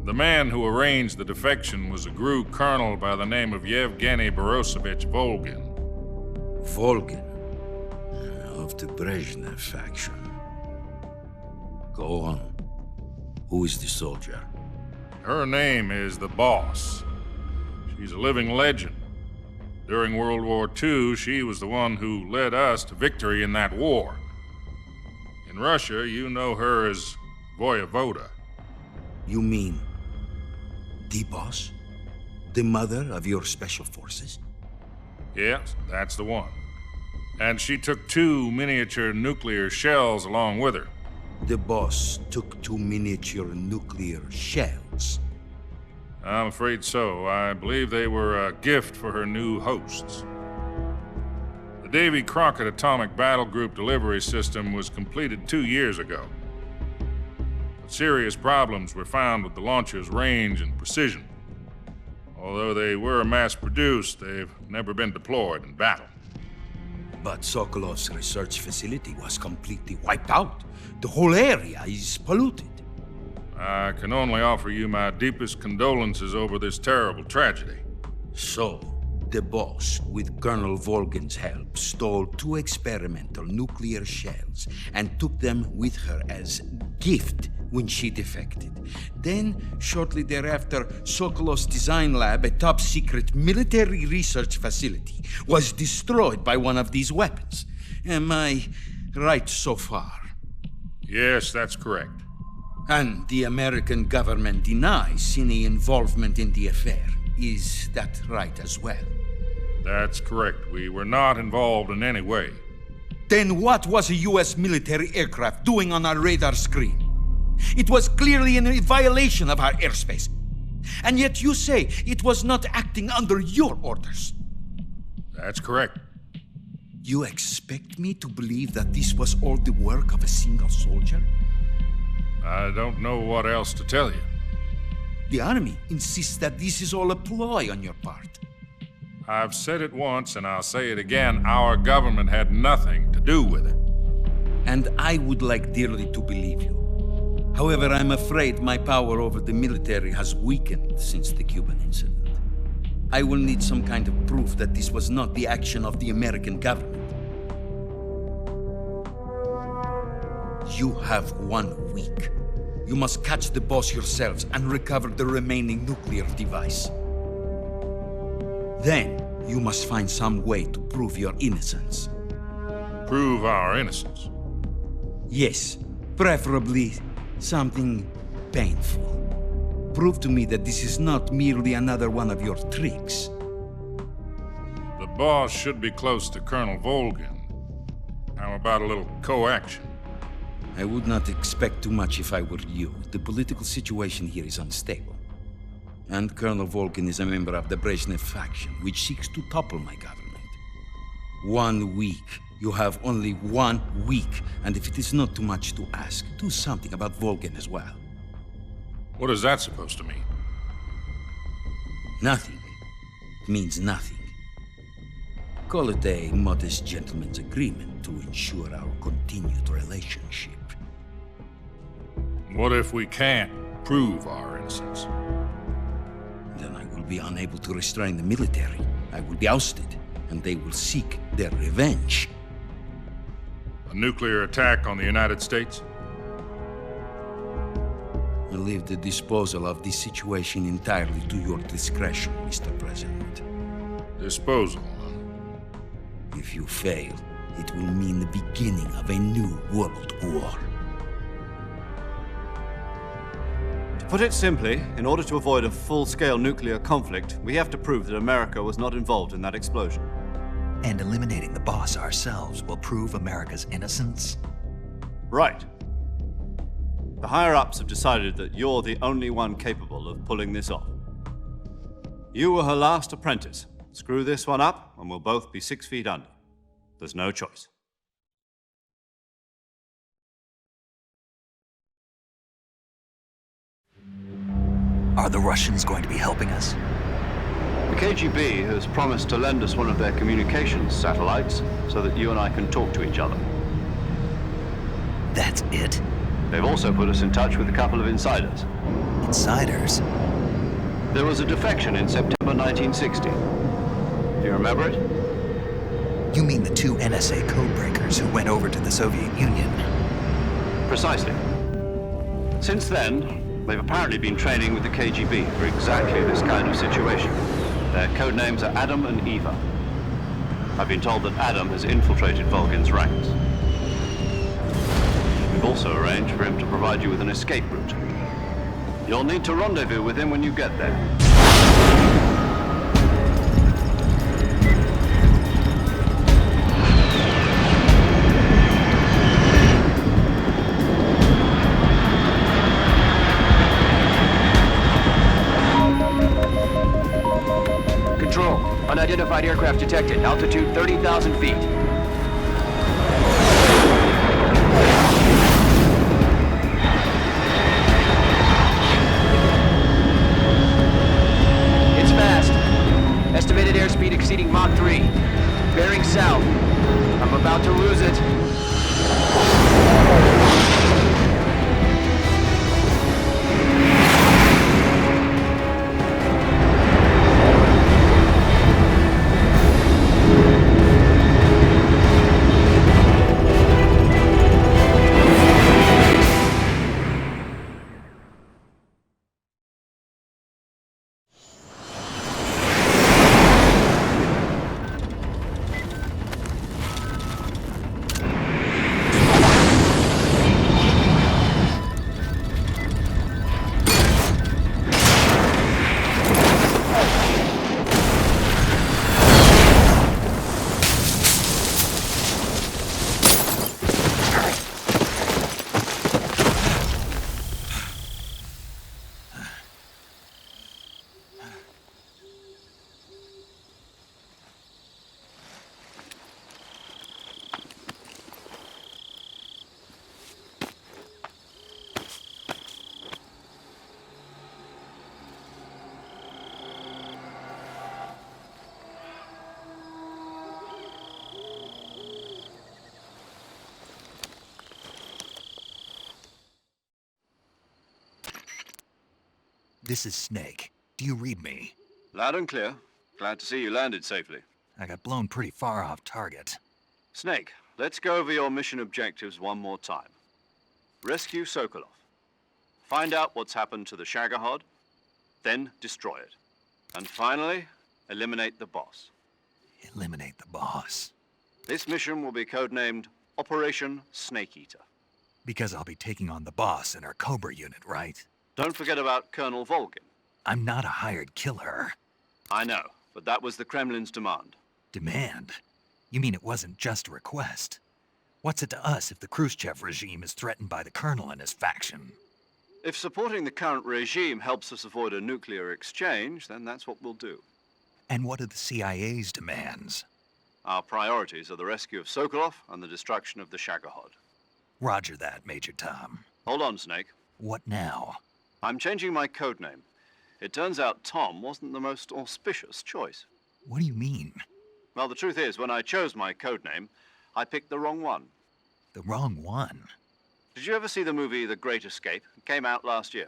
The man who arranged the defection was a GRU colonel by the name of Yevgeny Borosovich Volgin. Volgin? Of the Brezhnev faction. Go on. Who is the soldier? Her name is the Boss. She's a living legend. During World War II, she was the one who led us to victory in that war. In Russia, you know her as Voyevoda. You mean the Boss? The mother of your special forces? Yes, that's the one. And she took 2 miniature nuclear shells along with her. The Boss took 2 miniature nuclear shells? I'm afraid so. I believe they were a gift for her new hosts. The Davy Crockett Atomic Battle Group delivery system was completed 2 years ago. But serious problems were found with the launcher's range and precision. Although they were mass-produced, they've never been deployed in battle. But Sokolov's research facility was completely wiped out. The whole area is polluted. I can only offer you my deepest condolences over this terrible tragedy. So, the Boss, with Colonel Volgin's help, stole 2 experimental nuclear shells and took them with her as gift when she defected. Then, shortly thereafter, Sokolov's design lab, a top-secret military research facility, was destroyed by one of these weapons. Am I right so far? Yes, that's correct. And the American government denies any involvement in the affair. Is that right as well? That's correct. We were not involved in any way. Then what was a U.S. military aircraft doing on our radar screen? It was clearly in violation of our airspace. And yet you say it was not acting under your orders. That's correct. You expect me to believe that this was all the work of a single soldier? I don't know what else to tell you. The Army insists that this is all a ploy on your part. I've said it once and I'll say it again. Our government had nothing to do with it. And I would like dearly to believe you. However, I'm afraid my power over the military has weakened since the Cuban incident. I will need some kind of proof that this was not the action of the American government. You have 1 week. You must catch the Boss yourselves and recover the remaining nuclear device. Then, you must find some way to prove your innocence. Prove our innocence? Yes, preferably something painful. Prove to me that this is not merely another one of your tricks. The Boss should be close to Colonel Volgin. How about a little coaction? I would not expect too much if I were you. The political situation here is unstable. And Colonel Volgin is a member of the Brezhnev faction, which seeks to topple my government. 1 week. You have only 1 week. And if it is not too much to ask, do something about Volgin as well. What is that supposed to mean? Nothing. It means nothing. Call it a modest gentleman's agreement to ensure our continued relationship. What if we can't prove our innocence? Then I will be unable to restrain the military. I will be ousted. and they will seek their revenge. A nuclear attack on the United States? I leave the disposal of this situation entirely to your discretion, Mr. President. Disposal? If you fail, it will mean the beginning of a new world war. To put it simply, in order to avoid a full-scale nuclear conflict, we have to prove that America was not involved in that explosion. And eliminating the boss ourselves will prove America's innocence? Right. The higher-ups have decided that you're the only one capable of pulling this off. You were her last apprentice. Screw this one up, and we'll both be 6 feet under. There's no choice. Are the Russians going to be helping us? The KGB has promised to lend us one of their communications satellites so that you and I can talk to each other. That's it? They've also put us in touch with a couple of insiders. Insiders? There was a defection in September 1960. Do you remember it? You mean the 2 NSA codebreakers who went over to the Soviet Union? Precisely. Since then, they've apparently been training with the KGB for exactly this kind of situation. Their code names are Adam and Eva. I've been told that Adam has infiltrated Volgin's ranks. We've also arranged for him to provide you with an escape route. You'll need to rendezvous with him when you get there. Control, unidentified aircraft detected. Altitude 30,000 feet. It's fast. Estimated airspeed exceeding Mach 3. Bearing south. I'm about to lose it. This is Snake. Do you read me? Loud and clear. Glad to see you landed safely. I got blown pretty far off target. Snake, let's go over your mission objectives one more time. Rescue Sokolov. Find out what's happened to the Zyacard, then destroy it. And finally, eliminate the boss. Eliminate the boss? This mission will be codenamed Operation Snake Eater. Because I'll be taking on the boss in our Cobra unit, right? Don't forget about Colonel Volgin. I'm not a hired killer. I know, but that was the Kremlin's demand. Demand? You mean it wasn't just a request? What's it to us if the Khrushchev regime is threatened by the Colonel and his faction? If supporting the current regime helps us avoid a nuclear exchange, then that's what we'll do. And what are the CIA's demands? Our priorities are the rescue of Sokolov and the destruction of the Zyacard. Roger that, Major Tom. Hold on, Snake. What now? I'm changing my codename. It turns out Tom wasn't the most auspicious choice. What do you mean? Well, the truth is, when I chose my codename, I picked the wrong one. The wrong one? Did you ever see the movie The Great Escape? It came out last year.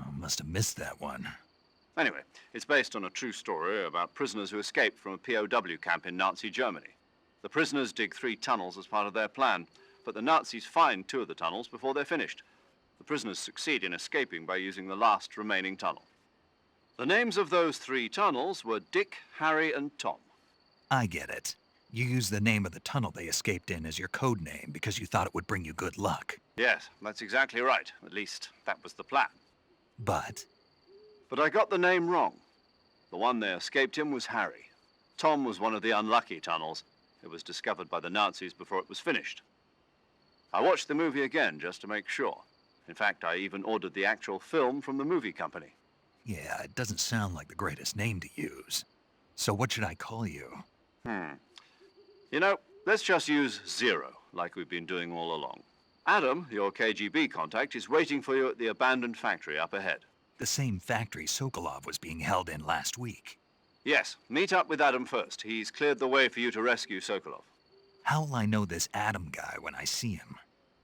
Oh, must have missed that one. Anyway, it's based on a true story about prisoners who escaped from a POW camp in Nazi Germany. The prisoners dig 3 tunnels as part of their plan, but the Nazis find 2 of the tunnels before they're finished. The prisoners succeed in escaping by using the last remaining tunnel. The names of those 3 tunnels were Dick, Harry, and Tom. I get it. You used the name of the tunnel they escaped in as your code name because you thought it would bring you good luck. Yes, that's exactly right. At least, that was the plan. But I got the name wrong. The one they escaped in was Harry. Tom was one of the unlucky tunnels. It was discovered by the Nazis before it was finished. I watched the movie again just to make sure. In fact, I even ordered the actual film from the movie company. yeah, it doesn't sound like the greatest name to use. So what should I call you? You know, let's just use Zero, like we've been doing all along. Adam, your KGB contact, is waiting for you at the abandoned factory up ahead. The same factory Sokolov was being held in last week. Yes, meet up with Adam first. He's cleared the way for you to rescue Sokolov. How will I know this Adam guy when I see him?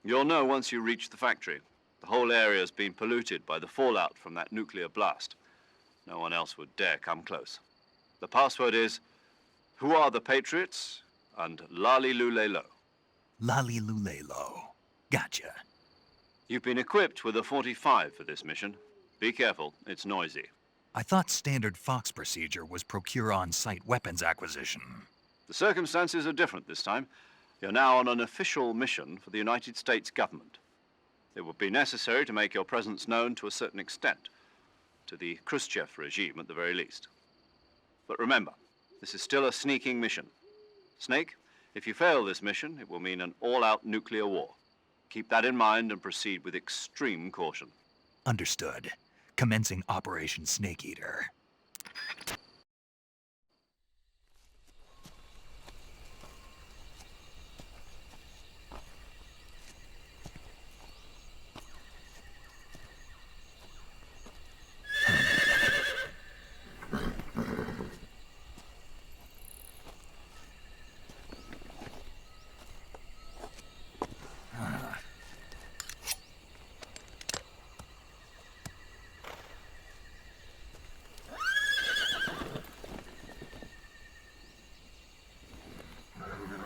You'll know once you reach the factory. The whole area's been polluted by the fallout from that nuclear blast. No one else would dare come close. The password is, "Who are the Patriots?" and "Lali Lule Lo." Lali Lule Lo. Gotcha. You've been equipped with a 45 for this mission. Be careful, it's noisy. I thought standard Fox procedure was procure on-site weapons acquisition. The circumstances are different this time. You're now on an official mission for the United States government. It would be necessary to make your presence known to a certain extent, to the Khrushchev regime at the very least. But remember, this is still a sneaking mission. Snake, if you fail this mission, it will mean an all-out nuclear war. Keep that in mind and proceed with extreme caution. Understood. Commencing Operation Snake Eater.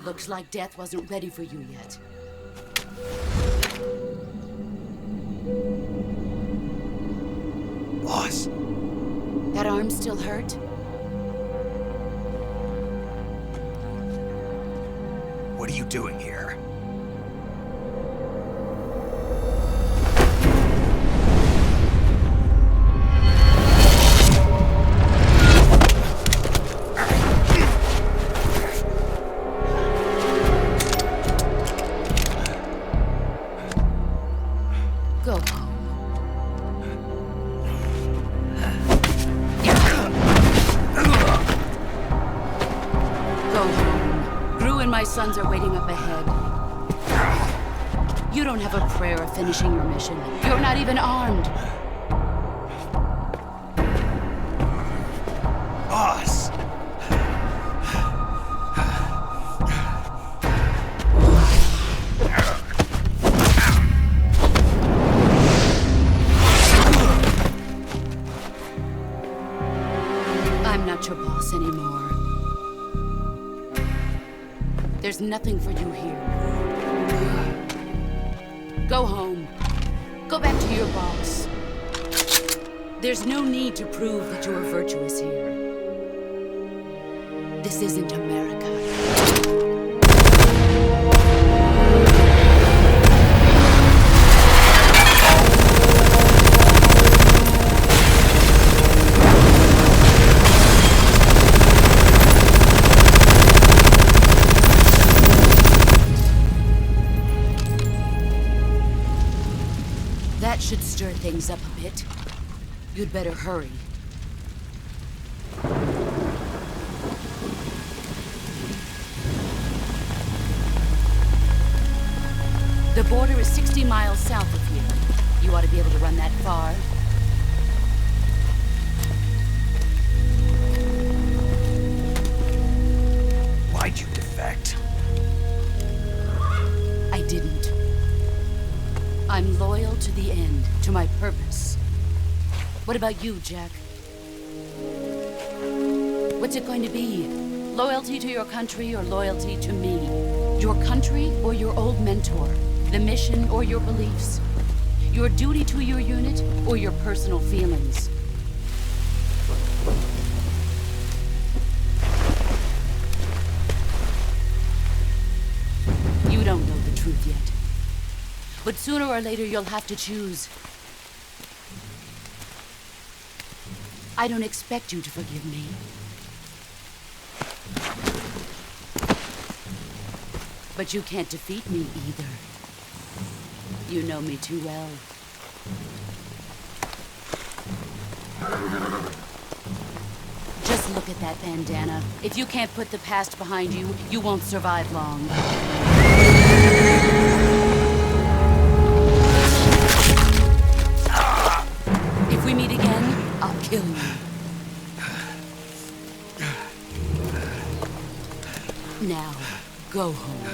Looks like death wasn't ready for you yet. Boss. That arm still hurt? What are you doing here? Go home. Go home. Gru and my sons are waiting up ahead. You don't have a prayer of finishing your mission. You're not even armed. Boss! I'm not your boss anymore. There's nothing for you here. Go home. Go back to your boss. There's no need to prove that you are virtuous here. This isn't America. That should stir things up a bit. You'd better hurry. The border is 60 miles south of here. You ought to be able to run that far. Why'd you defect? I didn't. I'm loyal to the end, to my purpose. What about you, Jack? What's it going to be? Loyalty to your country or loyalty to me? Your country or your old mentor? The mission or your beliefs? Your duty to your unit or your personal feelings? You don't know the truth yet. But sooner or later you'll have to choose. I don't expect you to forgive me. But you can't defeat me either. You know me too well. Just look at that bandana. If you can't put the past behind you, you won't survive long. If we meet again, I'll kill you. Now, go home.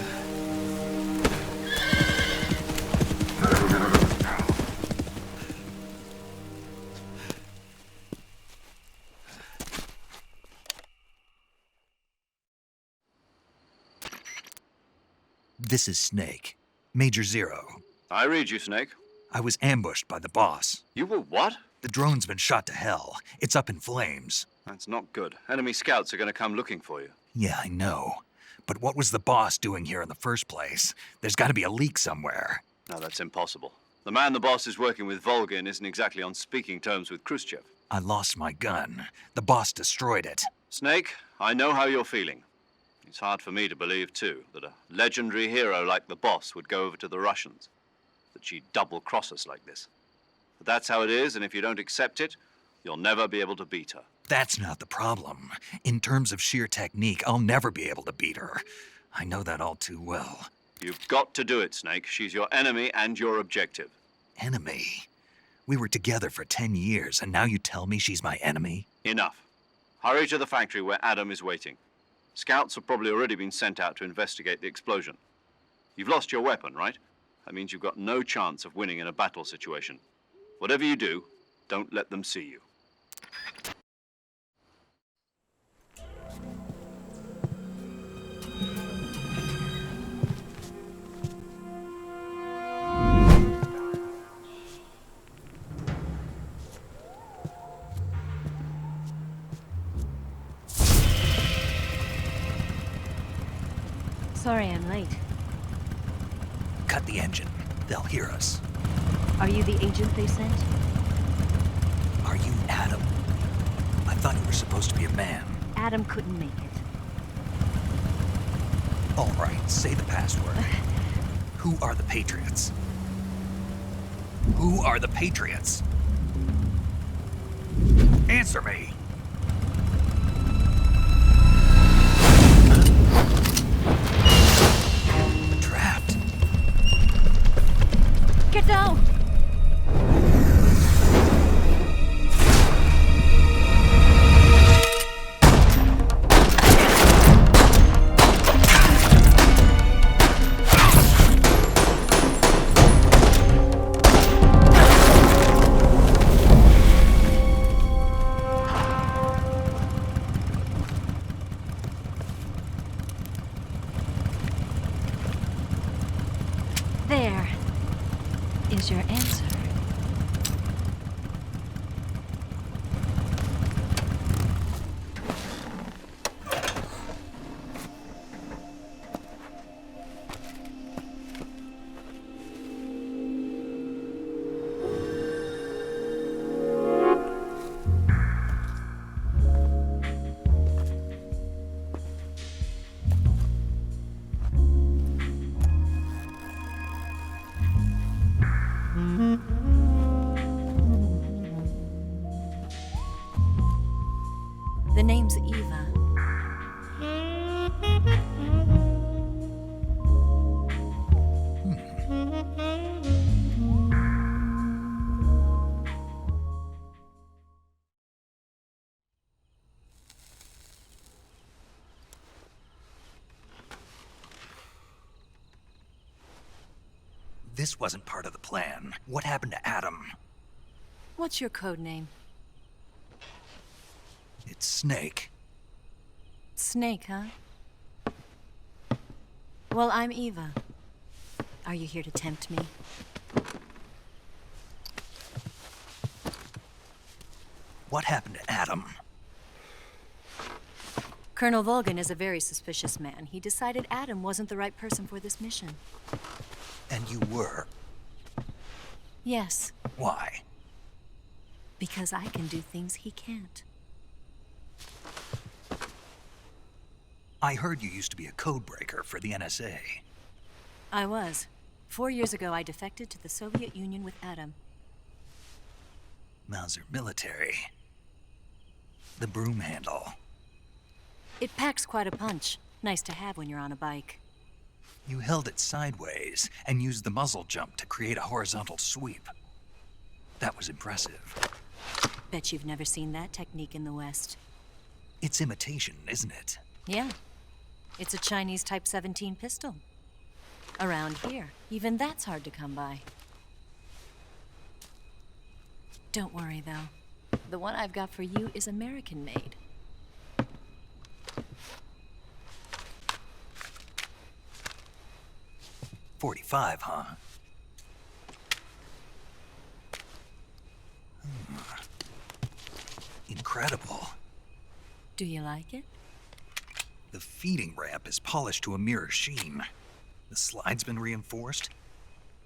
This is Snake. Major Zero. I read you, Snake. I was ambushed by the boss. You were what? The drone's been shot to hell. It's up in flames. That's not good. Enemy scouts are going to come looking for you. Yeah, I know. But what was the boss doing here in the first place? There's got to be a leak somewhere. No, that's impossible. The man the boss is working with, Volgin, isn't exactly on speaking terms with Khrushchev. I lost my gun. The boss destroyed it. Snake, I know how you're feeling. It's hard for me to believe, too, that a legendary hero like the boss would go over to the Russians. That she'd double-cross us like this. But that's how it is, and if you don't accept it, you'll never be able to beat her. That's not the problem. In terms of sheer technique, I'll never be able to beat her. I know that all too well. You've got to do it, Snake. She's your enemy and your objective. Enemy? We were together for 10 years, and now you tell me she's my enemy? Enough. Hurry to the factory where Adam is waiting. Scouts have probably already been sent out to investigate the explosion. You've lost your weapon, right? That means you've got no chance of winning in a battle situation. Whatever you do, don't let them see you. Sorry I'm late. Cut the engine. They'll hear us. Are you the agent they sent? Are you Adam? I thought you were supposed to be a man. Adam couldn't make it. All right, say the password. Who are the Patriots? Who are the Patriots? Answer me! Trapped. Get down! There is your answer. The name's Eva. This wasn't part of the plan. What happened to Adam? What's your code name? It's Snake. Snake, huh? Well, I'm Eva. Are you here to tempt me? What happened to Adam? Colonel Volgan is a very suspicious man. He decided Adam wasn't the right person for this mission. And you were? Yes. Why? Because I can do things he can't. I heard you used to be a codebreaker for the NSA. I was. 4 years ago, I defected to the Soviet Union with Adam. Mauser military. The broom handle. It packs quite a punch. Nice to have when you're on a bike. You held it sideways and used the muzzle jump to create a horizontal sweep. That was impressive. Bet you've never seen that technique in the West. It's imitation, isn't it? Yeah. It's a Chinese Type 17 pistol. Around here, even that's hard to come by. Don't worry, though. The one I've got for you is American-made. .45, huh? Incredible. Do you like it? The feeding ramp is polished to a mirror sheen. The slide's been reinforced,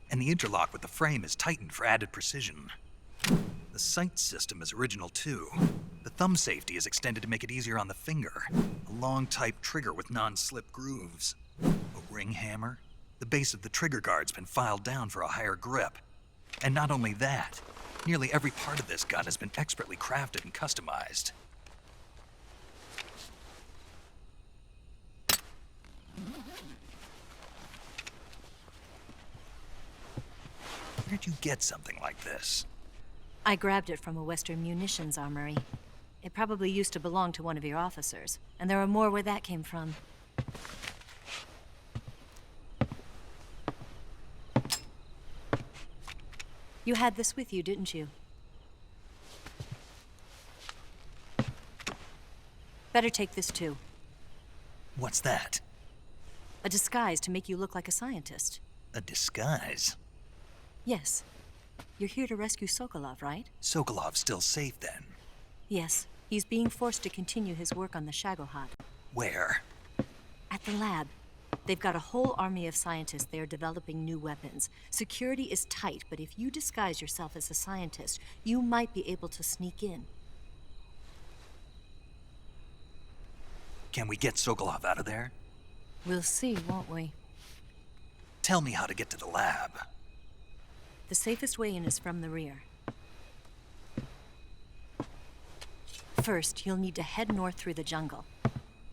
and the interlock with the frame is tightened for added precision. The sight system is original too. The thumb safety is extended to make it easier on the finger. A long type trigger with non-slip grooves. A ring hammer. The base of the trigger guard's been filed down for a higher grip. And not only that, nearly every part of this gun has been expertly crafted and customized. Where'd you get something like this? I grabbed it from a Western munitions armory. It probably used to belong to one of your officers, and there are more where that came from. You had this with you, didn't you? Better take this too. What's that? A disguise to make you look like a scientist. A disguise? Yes. You're here to rescue Sokolov, right? Sokolov's still safe then? Yes. He's being forced to continue his work on the Shagohod. Where? At the lab. They've got a whole army of scientists there developing new weapons. Security is tight, but if you disguise yourself as a scientist, you might be able to sneak in. Can we get Sokolov out of there? We'll see, won't we? Tell me how to get to the lab. The safest way in is from the rear. First, you'll need to head north through the jungle.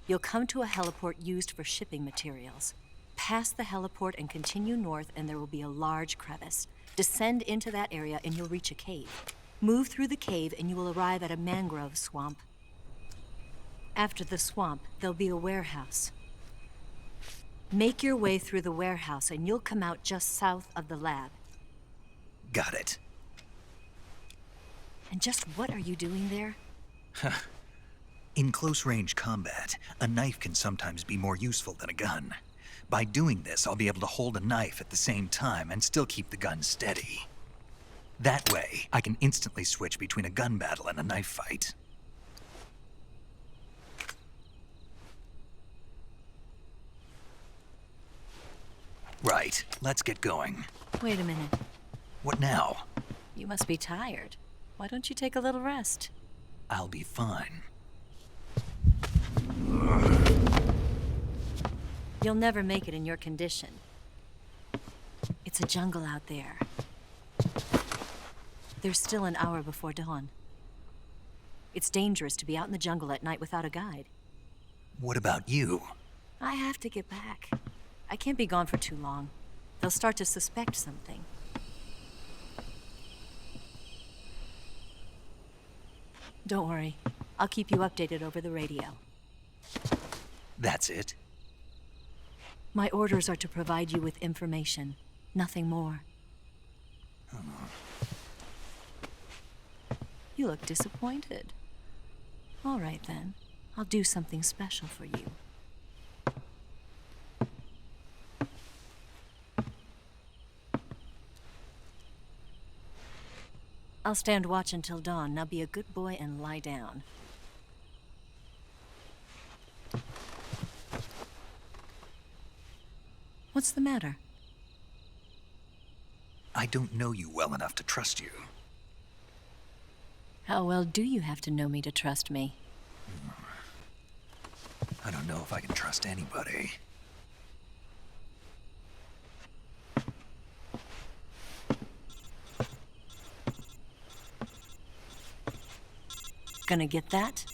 You'll come to a heliport used for shipping materials. Pass the heliport and continue north, and there will be a large crevice. Descend into that area and you'll reach a cave. Move through the cave and you will arrive at a mangrove swamp. After the swamp, there'll be a warehouse. Make your way through the warehouse and you'll come out just south of the lab. Got it. And just what are you doing there? In close-range combat, a knife can sometimes be more useful than a gun. By doing this, I'll be able to hold a knife at the same time and still keep the gun steady. That way, I can instantly switch between a gun battle and a knife fight. Right, let's get going. Wait a minute. What now? You must be tired. Why don't you take a little rest? I'll be fine. You'll never make it in your condition. It's a jungle out there. There's still an hour before dawn. It's dangerous to be out in the jungle at night without a guide. What about you? I have to get back. I can't be gone for too long. They'll start to suspect something. Don't worry. I'll keep you updated over the radio. That's it? My orders are to provide you with information. Nothing more. You look disappointed. All right, then. I'll do something special for you. I'll stand watch until dawn. Now be a good boy and lie down. What's the matter? I don't know you well enough to trust you. How well do you have to know me to trust me? I don't know if I can trust anybody. Gonna get that?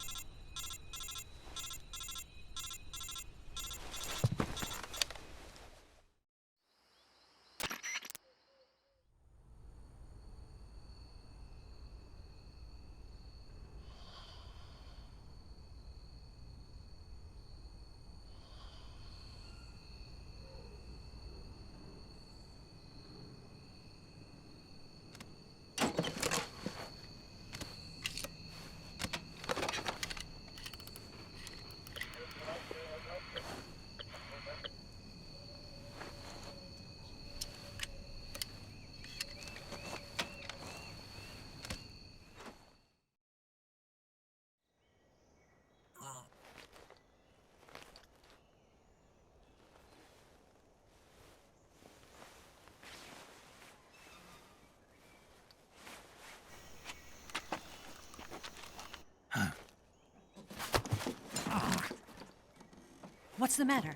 What's the matter?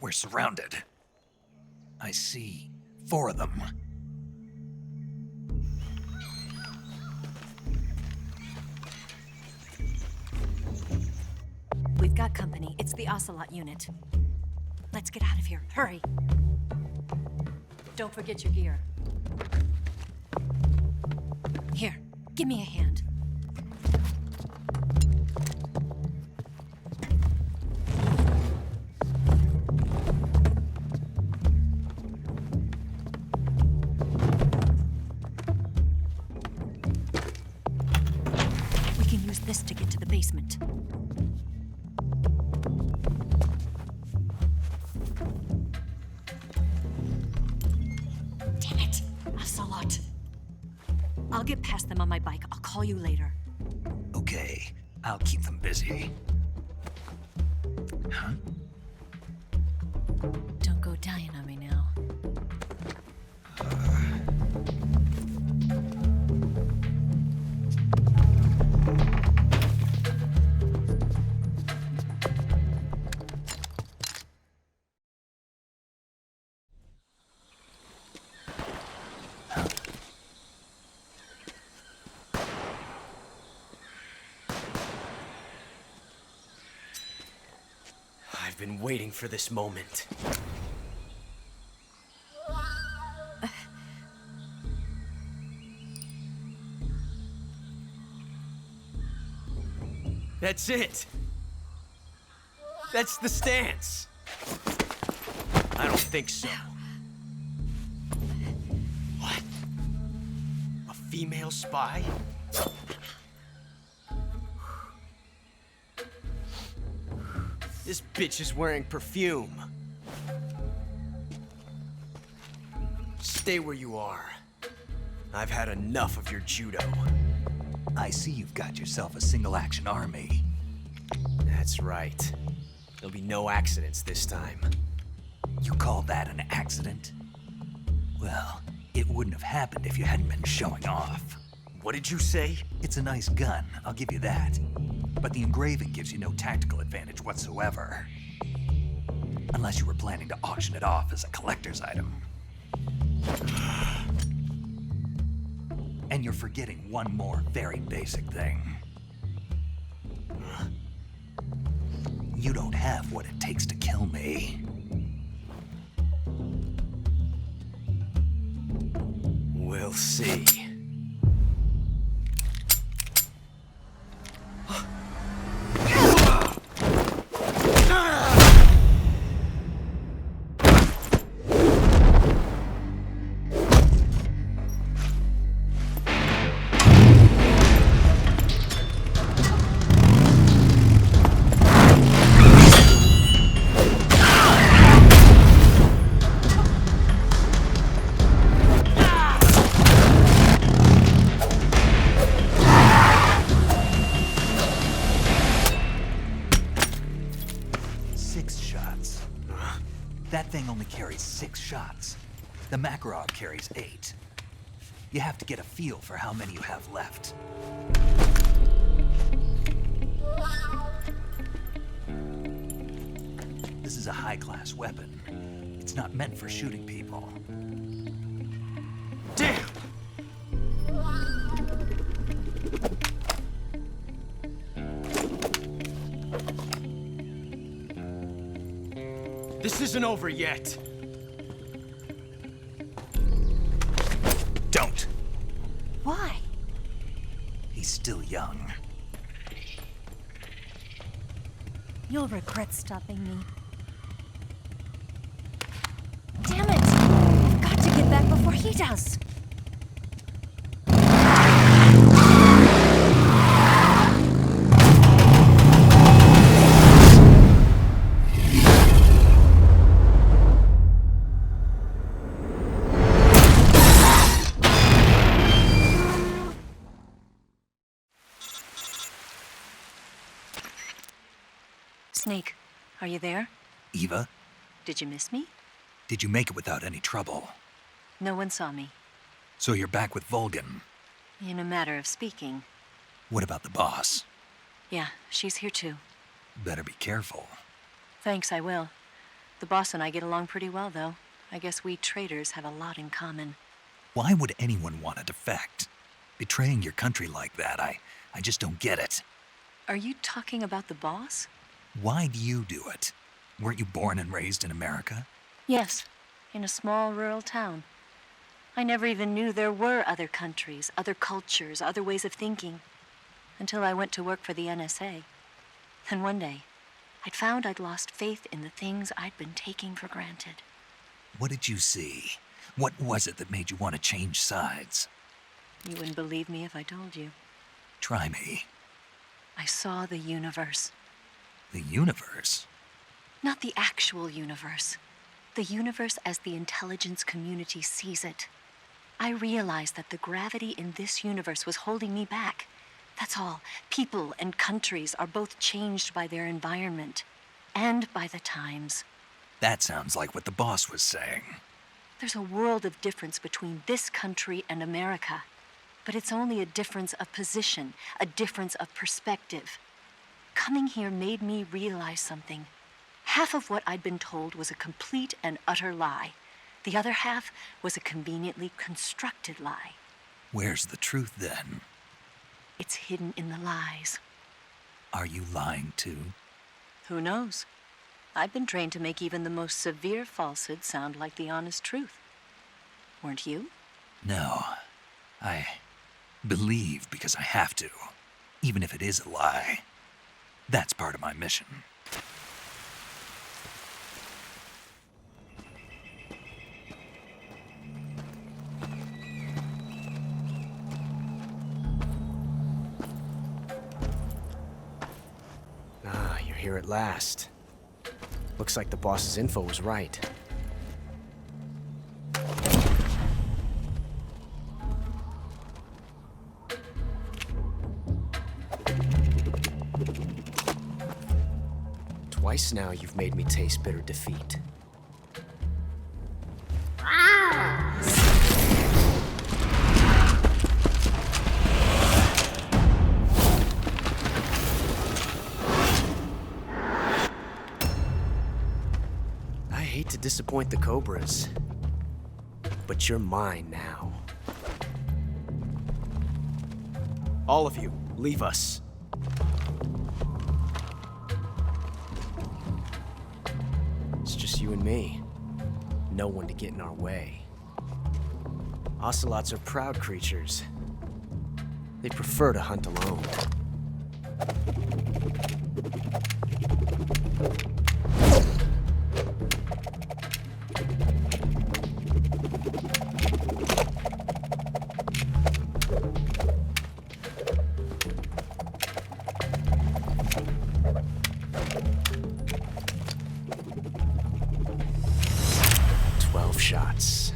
We're surrounded. I see 4 of them. We've got company. It's the Ocelot unit. Let's get out of here. Hurry. Don't forget your gear. Here, give me a hand. We can use this to get to the basement. I'll get past them on my bike. I'll call you later. Okay, I'll keep them busy. Huh? Don't go dying on me now. I've been waiting for this moment. That's it. That's the stance. I don't think so. What? A female spy? This bitch is wearing perfume. Stay where you are. I've had enough of your judo. I see you've got yourself a single-action army. That's right. There'll be no accidents this time. You call that an accident? Well, it wouldn't have happened if you hadn't been showing off. What did you say? It's a nice gun, I'll give you that. But the engraving gives you no tactical advantage whatsoever. Unless you were planning to auction it off as a collector's item. And you're forgetting one more very basic thing. You don't have what it takes to kill me. We'll see. It's 6 shots. The Makarov carries 8. You have to get a feel for how many you have left. This is a high-class weapon. It's not meant for shooting people. Damn! This isn't over yet. Don't. Why? He's still young. You'll regret stopping me. Damn it! I've got to get back before he does. Snake, are you there? Eva, Did you miss me? did you make it without any trouble? No one saw me. So you're back with Volgan. In a matter of speaking. What about the boss? Yeah, she's here too. Better be careful. Thanks, I will. The boss and I get along pretty well, though. I guess we traitors have a lot in common. Why would anyone want to defect? Betraying your country like that, I just don't get it. Are you talking about the boss? Why do you do it? Weren't you born and raised in America? Yes, in a small rural town. I never even knew there were other countries, other cultures, other ways of thinking, until I went to work for the NSA. Then one day, I'd found I'd lost faith in the things I'd been taking for granted. What did you see? What was it that made you want to change sides? You wouldn't believe me if I told you. Try me. I saw the universe. The universe? Not the actual universe. The universe as the intelligence community sees it. I realized that the gravity in this universe was holding me back. That's all. People and countries are both changed by their environment and by the times. That sounds like what the boss was saying. There's a world of difference between this country and America. But it's only a difference of position, a difference of perspective. Coming here made me realize something. Half of what I'd been told was a complete and utter lie. The other half was a conveniently constructed lie. Where's the truth then? It's hidden in the lies. Are you lying too? Who knows? I've been trained to make even the most severe falsehood sound like the honest truth. Weren't you? No. I believe because I have to, even if it is a lie. That's part of my mission. Ah, you're here at last. Looks like the boss's info was right. Twice now you've made me taste bitter defeat. I hate to disappoint the Cobras, but you're mine now. All of you, leave us. It's just you and me. No one to get in our way. Ocelots are proud creatures. They prefer to hunt alone. Shots.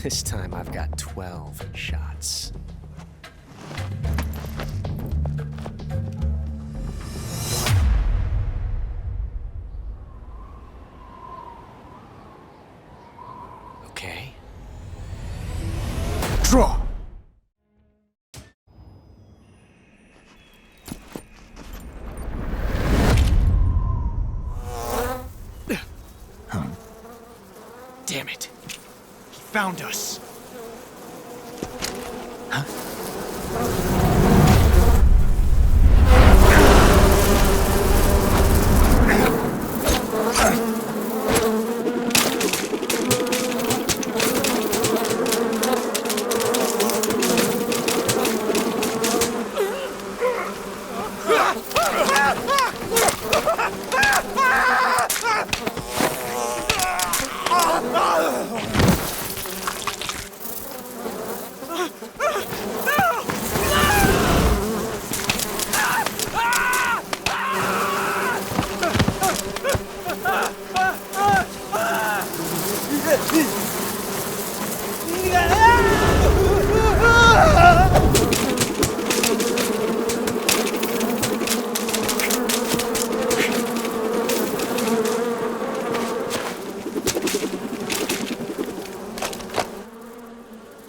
This time I've got 12 shots. Okay. Draw! Damn it. He found us. Huh?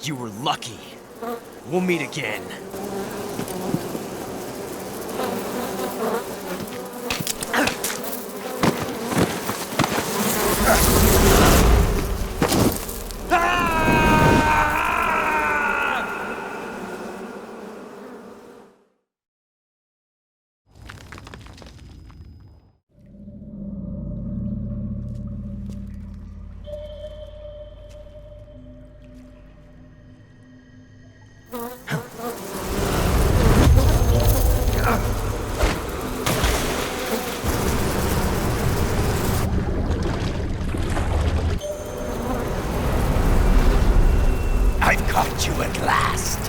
You were lucky. We'll meet again. I've caught you at last.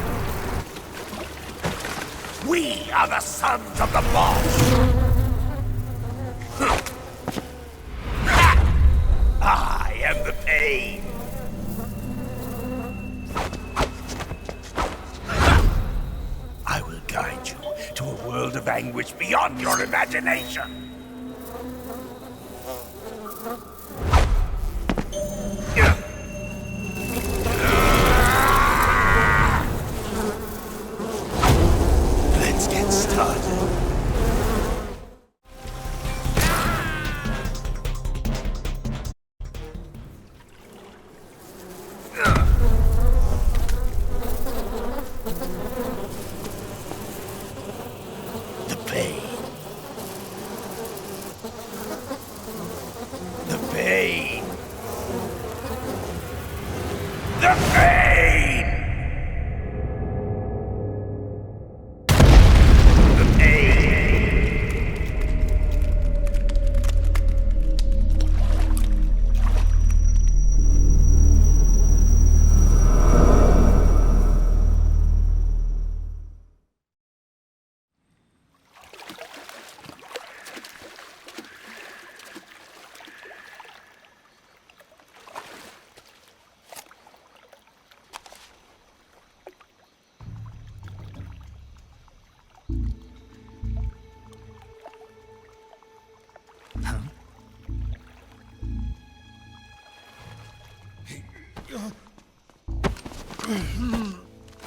We are the sons of the boss. I am the pain. I will guide you to a world of anguish beyond your imagination. Let's get started. The pain. The pain. The pain. The pain.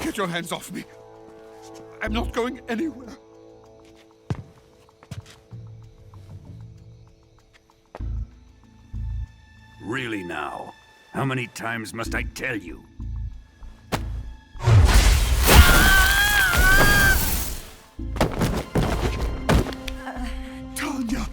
Get your hands off me. I'm not going anywhere. Really now? How many times must I tell you? Tanya!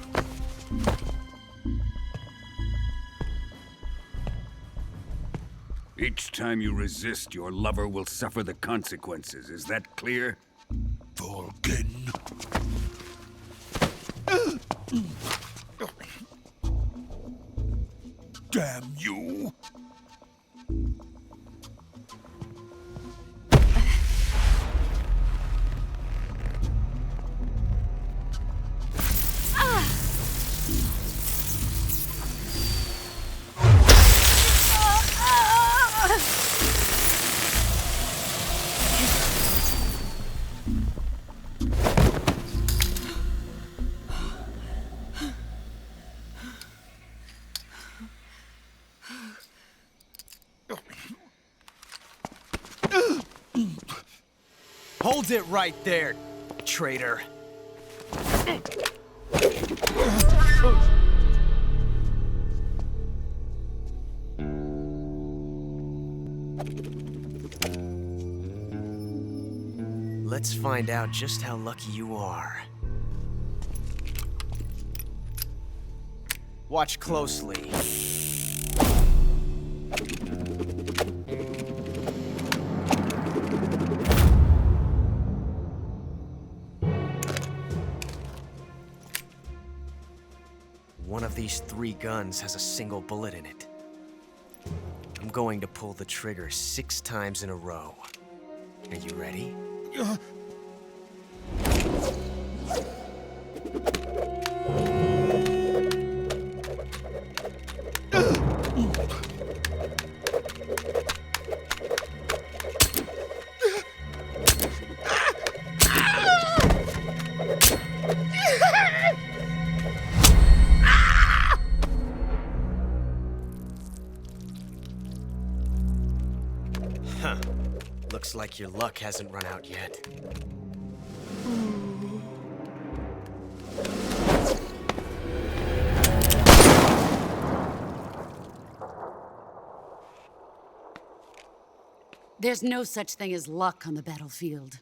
Each time you resist, your lover will suffer the consequences. Is that clear? Vulcan. Damn you! Hold it right there, traitor. Let's find out just how lucky you are. Watch closely. One of these 3 guns has a single bullet in it. I'm going to pull the trigger 6 times in a row. Are you ready? Huh. Looks like your luck hasn't run out yet. There's no such thing as luck on the battlefield.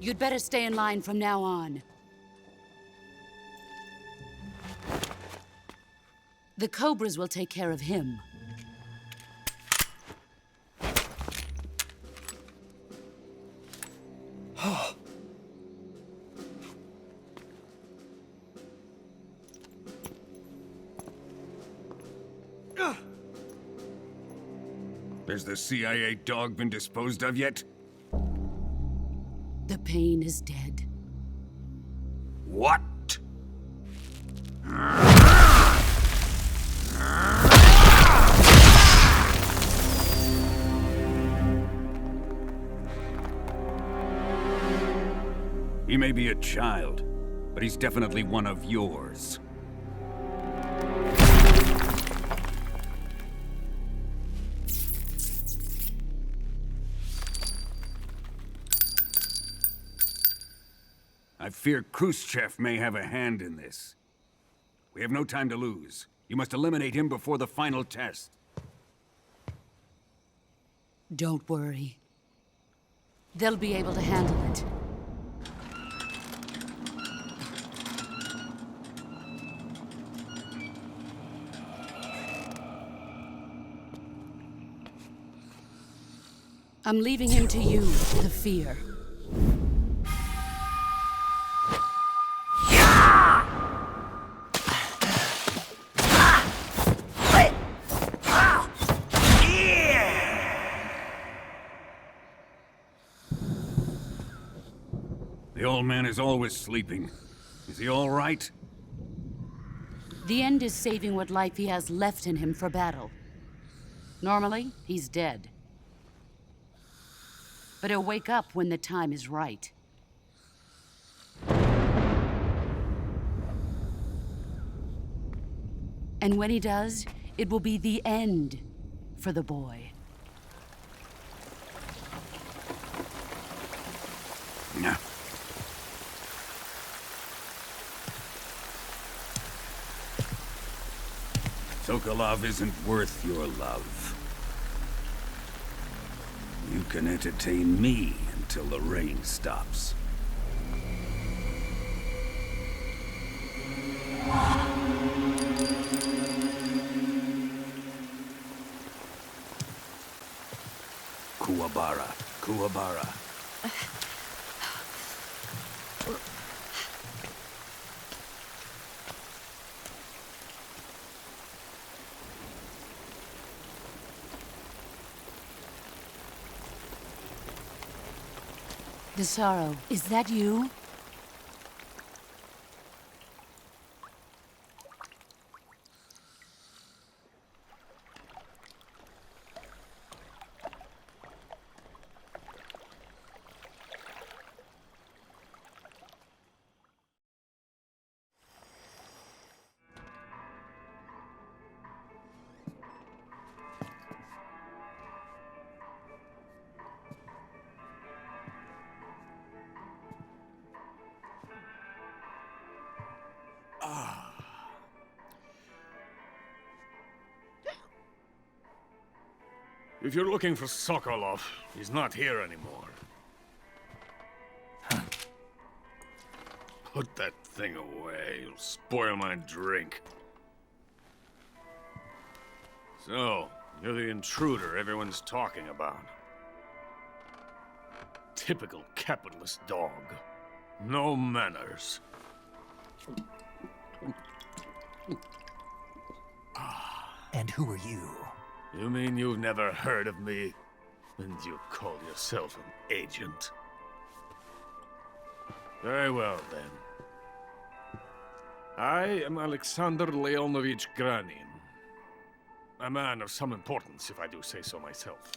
You'd better stay in line from now on. The Cobras will take care of him. Has the CIA dog been disposed of yet? The pain is dead. What? He may be a child, but he's definitely one of yours. I fear Khrushchev may have a hand in this. We have no time to lose. You must eliminate him before the final test. Don't worry. They'll be able to handle it. I'm leaving him to you, the fear. The old man is always sleeping. Is he all right? The end is saving what life he has left in him for battle. Normally, he's dead. But he'll wake up when the time is right. And when he does, it will be the end for the boy. No. Sokolov isn't worth your love. You can entertain me until the rain stops. Kuwabara, Kuwabara. The sorrow, is that you? If you're looking for Sokolov, he's not here anymore. Put that thing away. You'll spoil my drink. So, you're the intruder everyone's talking about. Typical capitalist dog. No manners. And who are you? You mean you've never heard of me? And you call yourself an agent? Very well, then. I am Alexander Leonovich Granin. A man of some importance, if I do say so myself.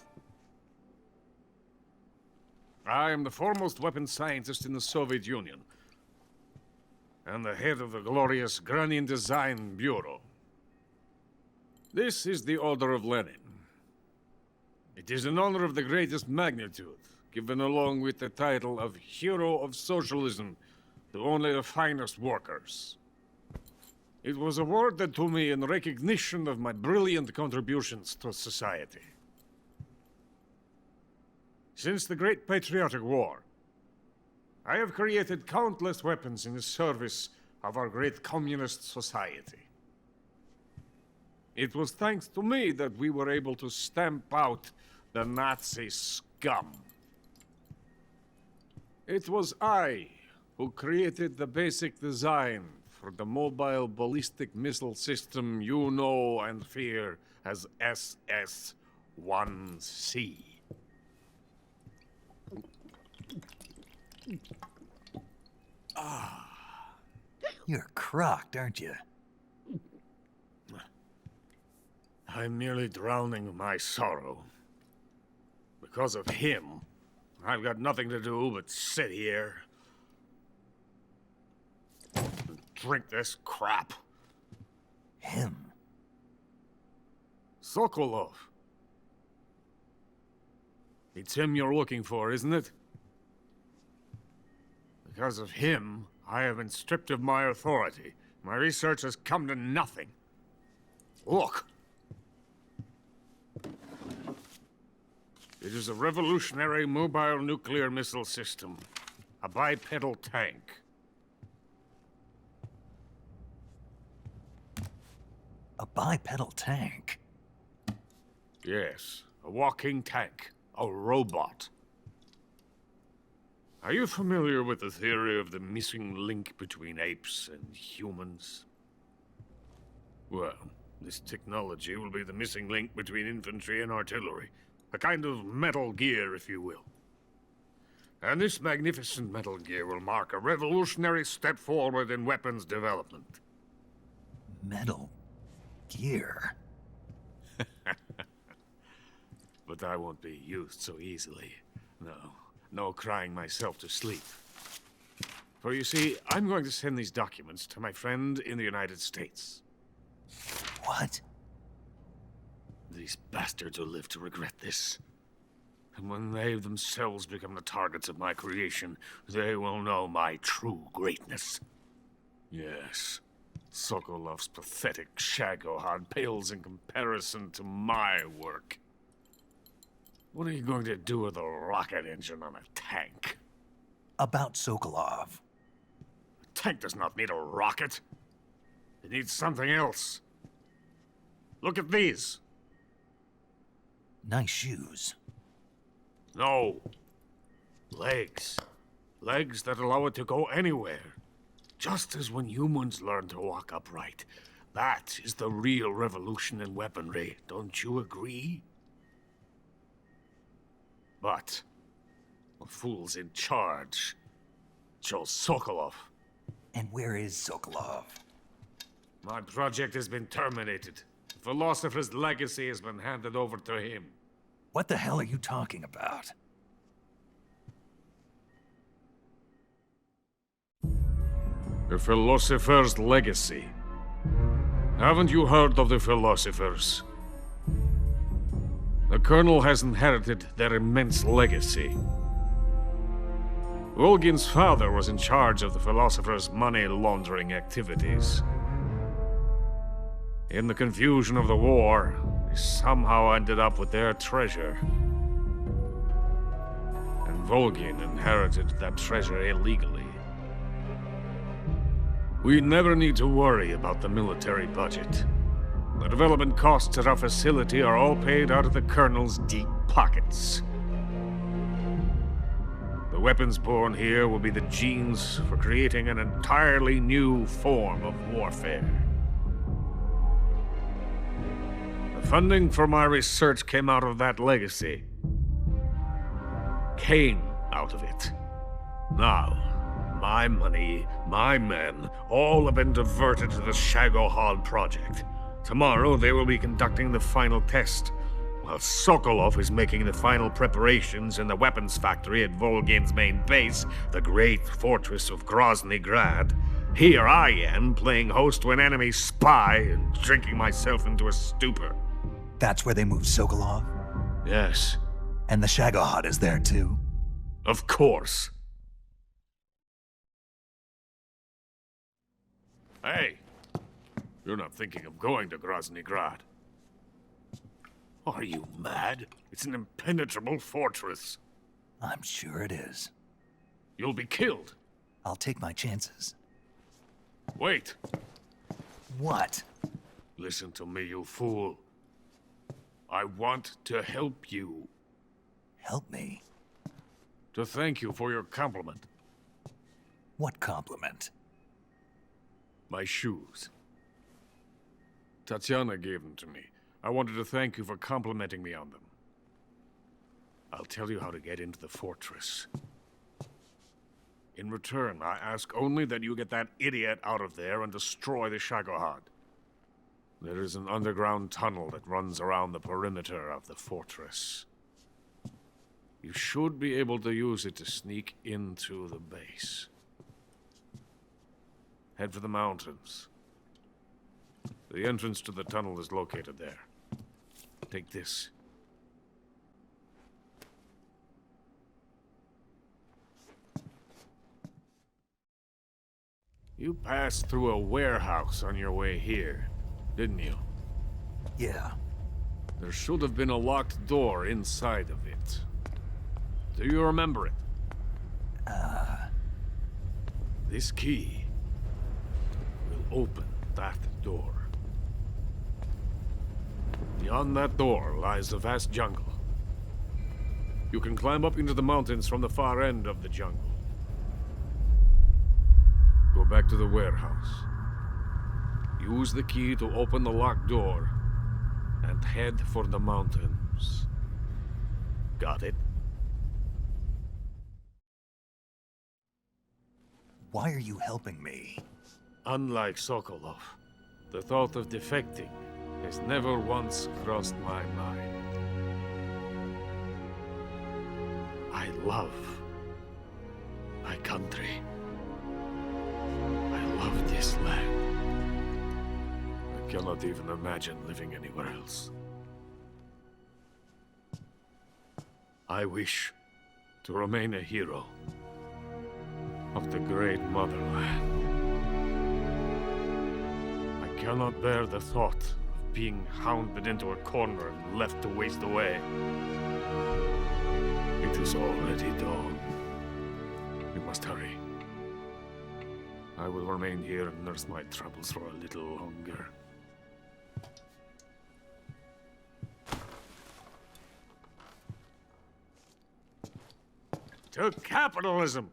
I am the foremost weapons scientist in the Soviet Union, and the head of the glorious Granin Design Bureau. This is the Order of Lenin. It is an honor of the greatest magnitude, given along with the title of Hero of Socialism to only the finest workers. It was awarded to me in recognition of my brilliant contributions to society. Since the Great Patriotic War, I have created countless weapons in the service of our great communist society. It was thanks to me that we were able to stamp out the Nazi scum. It was I who created the basic design for the mobile ballistic missile system you know and fear as SS-1C. You're crocked, aren't you? I'm merely drowning my sorrow. Because of him, I've got nothing to do but sit here and drink this crap. Him? Sokolov. It's him you're looking for, isn't it? Because of him, I have been stripped of my authority. My research has come to nothing. Look. It is a revolutionary mobile nuclear missile system. A bipedal tank. A bipedal tank? Yes, a walking tank. A robot. Are you familiar with the theory of the missing link between apes and humans? Well, this technology will be the missing link between infantry and artillery. A kind of Metal Gear, if you will. And this magnificent Metal Gear will mark a revolutionary step forward in weapons development. Metal Gear? But I won't be used so easily. No crying myself to sleep. For you see, I'm going to send these documents to my friend in the United States. What? These bastards will live to regret this. And when they themselves become the targets of my creation, they will know my true greatness. Yes, Sokolov's pathetic shagohod pales in comparison to my work. What are you going to do with a rocket engine on a tank? About Sokolov. A tank does not need a rocket. It needs something else. Look at these. Nice shoes. No. Legs. Legs that allow it to go anywhere. Just as when humans learn to walk upright. That is the real revolution in weaponry. Don't you agree? But the fool's in charge. Joe Sokolov. And where is Sokolov? My project has been terminated. The philosopher's legacy has been handed over to him. What the hell are you talking about? The philosopher's legacy. Haven't you heard of the philosophers? The Colonel has inherited their immense legacy. Volgin's father was in charge of the philosopher's money laundering activities. In the confusion of the war, They somehow ended up with their treasure. And Volgin inherited that treasure illegally. We never need to worry about the military budget. The development costs at our facility are all paid out of the Colonel's deep pockets. The weapons born here will be the genes for creating an entirely new form of warfare. The funding for my research came out of that legacy. Came out of it. Now, my money, my men, all have been diverted to the Shagohod project. Tomorrow they will be conducting the final test, while Sokolov is making the final preparations in the weapons factory at Volgin's main base, the great fortress of Grozny Grad. Here I am, playing host to an enemy spy and drinking myself into a stupor. That's where they moved Sokolov? Yes. And the Shagohod is there too? Of course. Hey, you're not thinking of going to Grozny Grad. Are you mad? It's an impenetrable fortress. I'm sure it is. You'll be killed. I'll take my chances. Wait. What? Listen to me, you fool. I want to help you. Help me? To thank you for your compliment. What compliment? My shoes. Tatiana gave them to me. I wanted to thank you for complimenting me on them. I'll tell you how to get into the fortress. In return, I ask only that you get that idiot out of there and destroy the Shagohod. There is an underground tunnel that runs around the perimeter of the fortress. You should be able to use it to sneak into the base. Head for the mountains. The entrance to the tunnel is located there. Take this. You passed through a warehouse on your way here, didn't you? Yeah. There should have been a locked door inside of it. Do you remember it? This key will open that door. Beyond that door lies the vast jungle. You can climb up into the mountains from the far end of the jungle. Go back to the warehouse. Use the key to open the locked door and head for the mountains. Got it? Why are you helping me? Unlike Sokolov, the thought of defecting has never once crossed my mind. I love my country. I love this land. I cannot even imagine living anywhere else. I wish to remain a hero of the great motherland. I cannot bear the thought of being hounded into a corner and left to waste away. It is already dawn. We must hurry. I will remain here and nurse my troubles for a little longer. To capitalism!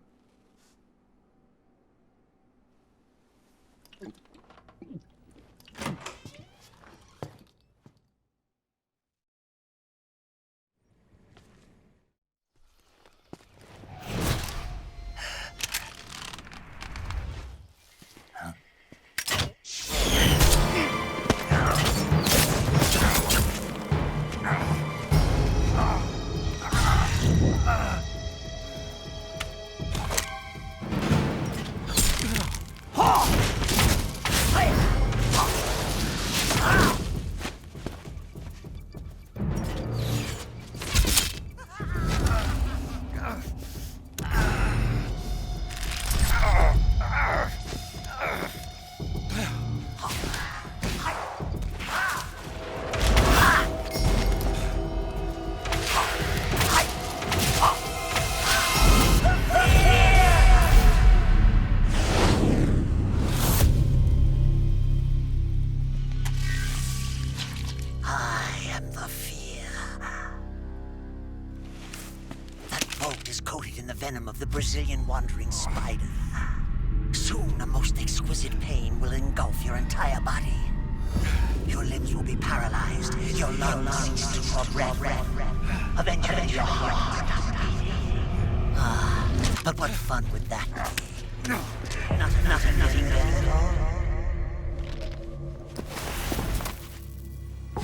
is coated in the venom of the Brazilian wandering spider. Soon, a most exquisite pain will engulf your entire body. Your limbs will be paralyzed, your lungs cease to draw breath. Eventually, your heart will stop beating. But what fun would that be? Not getting there at all.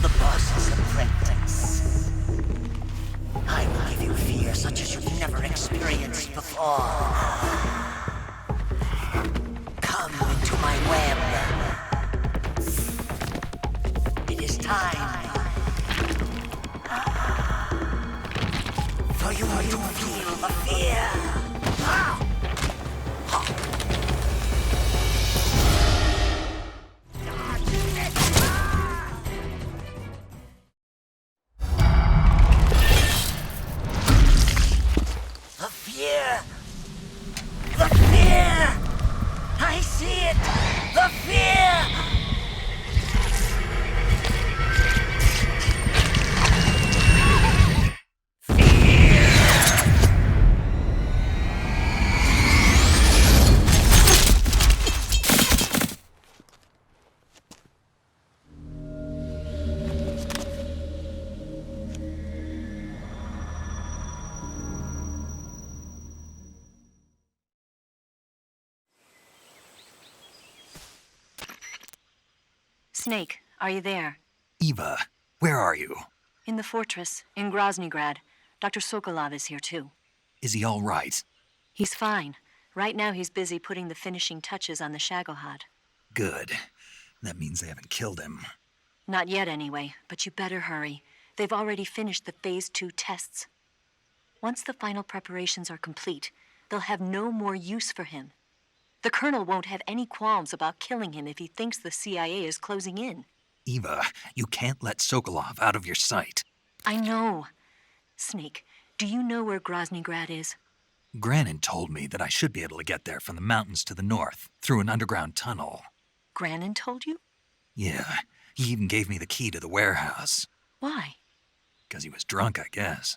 The boss's apprentice. I will give you fear such as you've never experienced before. Come into my web. It is time for you to feel the fear. The fear! I see it! The fear! Snake, are you there? Eva, where are you? In the fortress, in Groznygrad. Dr. Sokolov is here, too. Is he all right? He's fine. Right now, he's busy putting the finishing touches on the Shagohod. Good. That means they haven't killed him. Not yet, anyway, but you better hurry. They've already finished the Phase 2 tests. Once the final preparations are complete, they'll have no more use for him. The Colonel won't have any qualms about killing him if he thinks the CIA is closing in. Eva, you can't let Sokolov out of your sight. I know. Snake, do you know where Groznygrad is? Granin told me that I should be able to get there from the mountains to the north, through an underground tunnel. Granin told you? Yeah, he even gave me the key to the warehouse. Why? Because he was drunk, I guess.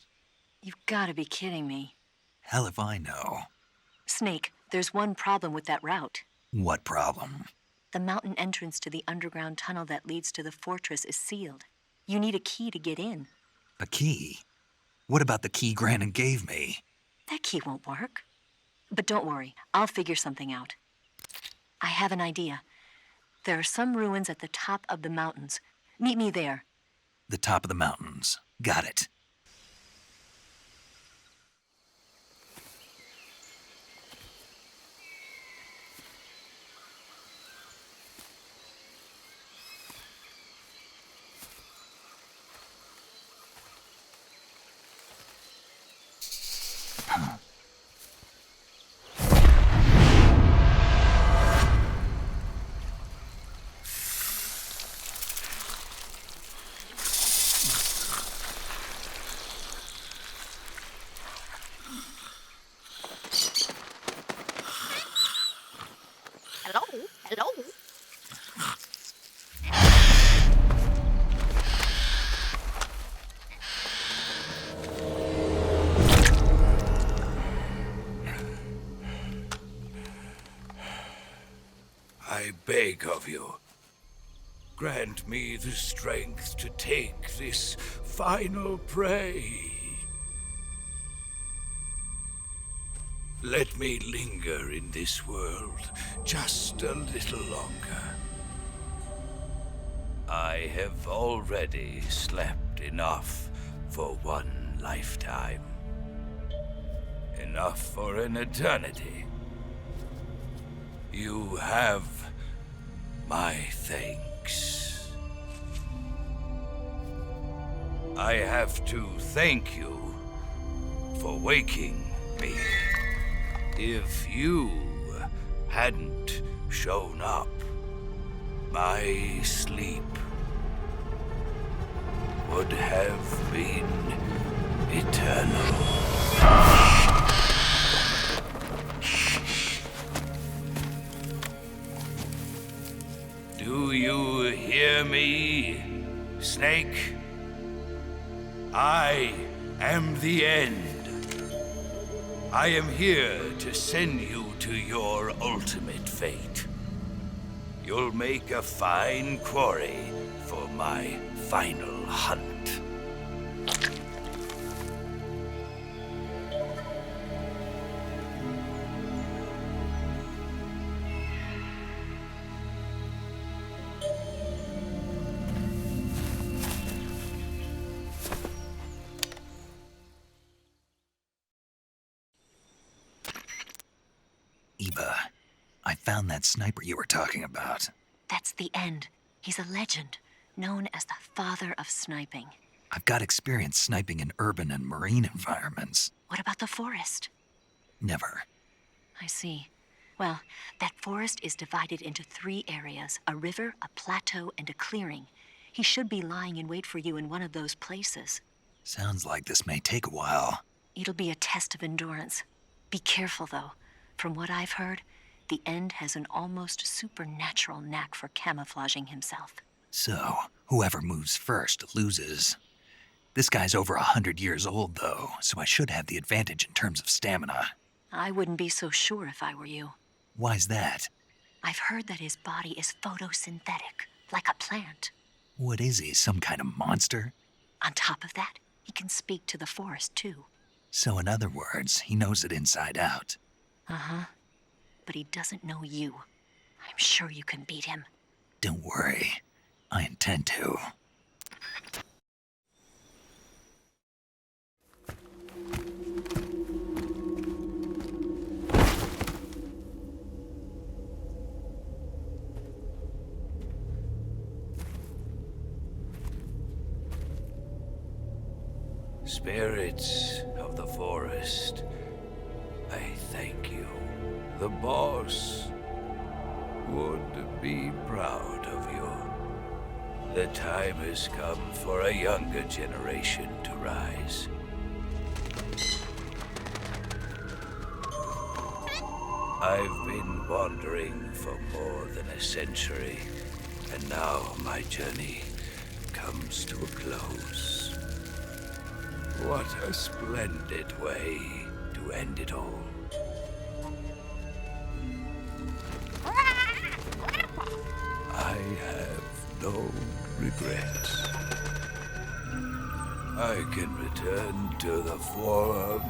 You've got to be kidding me. Hell if I know. Snake, there's one problem with that route. What problem? The mountain entrance to the underground tunnel that leads to the fortress is sealed. You need a key to get in. A key? What about the key Granin gave me? That key won't work. But don't worry, I'll figure something out. I have an idea. There are some ruins at the top of the mountains. Meet me there. The top of the mountains. Got it. Hello? I beg of you, grant me the strength to take this final prey. Let me linger in this world just a little longer. I have already slept enough for one lifetime. Enough for an eternity. You have my thanks. I have to thank you for waking me. If you hadn't shown up, my sleep would have been eternal. Do you hear me, Snake? I am the end. I am here to send you to your ultimate fate. You'll make a fine quarry for my final hunt. Eva, I found that sniper you were talking about. That's the end. He's a legend, known as the father of sniping. I've got experience sniping in urban and marine environments. What about the forest? Never. I see. Well, that forest is divided into 3 areas, a river, a plateau, and a clearing. He should be lying in wait for you in one of those places. Sounds like this may take a while. It'll be a test of endurance. Be careful, though. From what I've heard, the End has an almost supernatural knack for camouflaging himself. So, whoever moves first loses. This guy's over 100 years old, though, so I should have the advantage in terms of stamina. I wouldn't be so sure if I were you. Why's that? I've heard that his body is photosynthetic, like a plant. What is he, some kind of monster? On top of that, he can speak to the forest, too. So in other words, he knows it inside out. Uh-huh. But he doesn't know you. I'm sure you can beat him. Don't worry. I intend to. Spirits of the forest, I thank you. The boss would be proud of you. The time has come for a younger generation to rise. I've been wandering for more than a century, and now my journey comes to a close. What a splendid way to end it all. I have no regrets. I can return to the forum.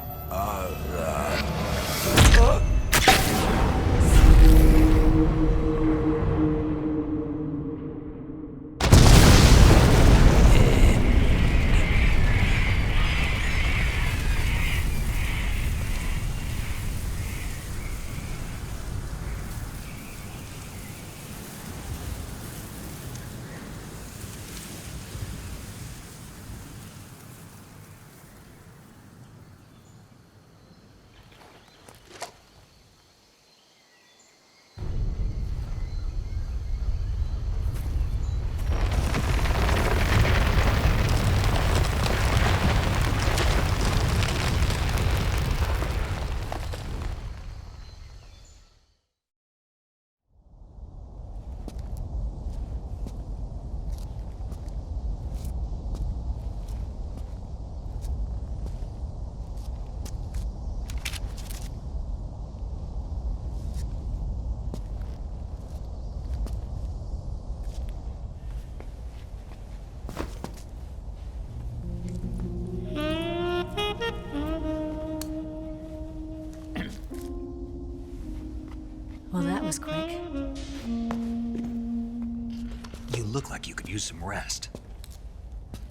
Well, that was quick. You look like you could use some rest.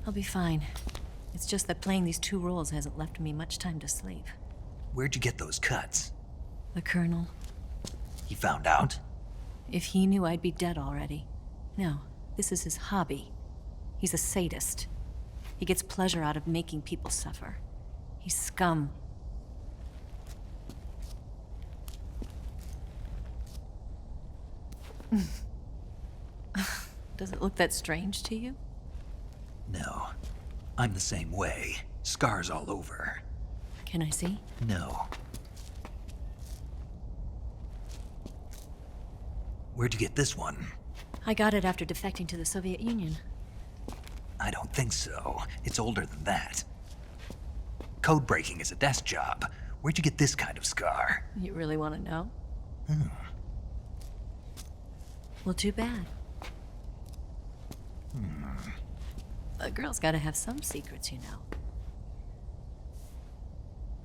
I'll be fine. It's just that playing these 2 roles hasn't left me much time to sleep. Where'd you get those cuts? The Colonel. He found out? If he knew, I'd be dead already. No, this is his hobby. He's a sadist. He gets pleasure out of making people suffer. He's scum. Does it look that strange to you? No. I'm the same way. Scars all over. Can I see? No. Where'd you get this one? I got it after defecting to the Soviet Union. I don't think so. It's older than that. Code breaking is a desk job. Where'd you get this kind of scar? You really want to know? Well, too bad. A girl's gotta have some secrets, you know.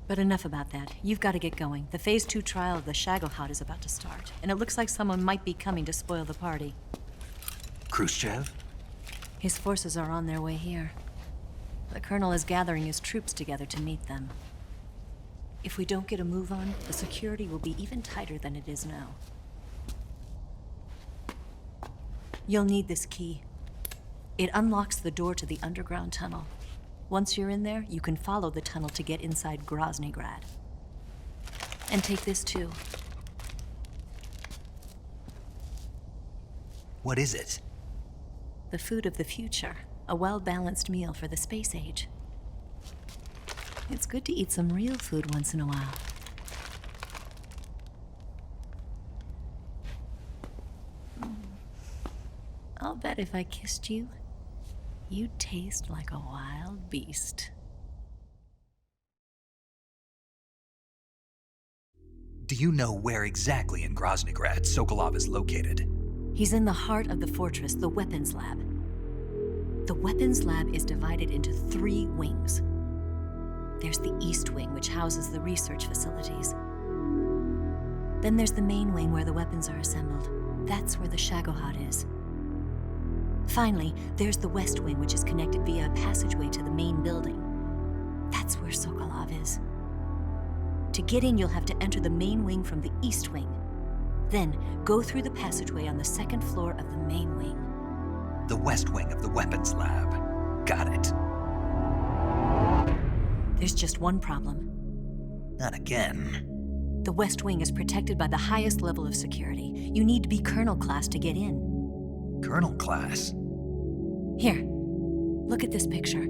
But enough about that. You've got to get going. The Phase 2 trial of the Shagohod is about to start, and it looks like someone might be coming to spoil the party. Khrushchev? His forces are on their way here. The Colonel is gathering his troops together to meet them. If we don't get a move on, the security will be even tighter than it is now. You'll need this key. It unlocks the door to the underground tunnel. Once you're in there, you can follow the tunnel to get inside Groznygrad. And take this too. What is it? The food of the future. A well-balanced meal for the space age. It's good to eat some real food once in a while. I'll bet if I kissed you, you'd taste like a wild beast. Do you know where exactly in Groznygrad Sokolov is located? He's in the heart of the fortress, the weapons lab. The weapons lab is divided into 3 wings. There's the East Wing, which houses the research facilities. Then there's the main wing where the weapons are assembled. That's where the Shagohod is. Finally, there's the West Wing, which is connected via a passageway to the main building. That's where Sokolov is. To get in, you'll have to enter the main wing from the East Wing. Then, go through the passageway on the 2nd floor of the main wing. The West Wing of the weapons lab. Got it. There's just one problem. Not again. The West Wing is protected by the highest level of security. You need to be Colonel class to get in. Colonel class? Here, look at this picture.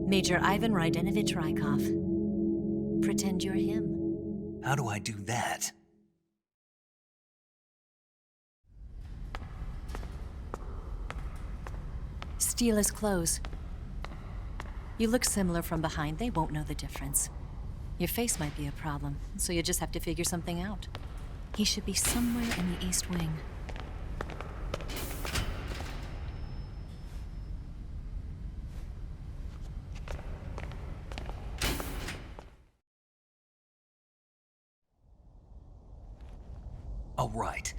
Major Ivan Rydenovich Rykov. Pretend you're him. How do I do that? Steal his clothes. You look similar from behind. They won't know the difference. Your face might be a problem, so you just have to figure something out. He should be somewhere in the East Wing. All right.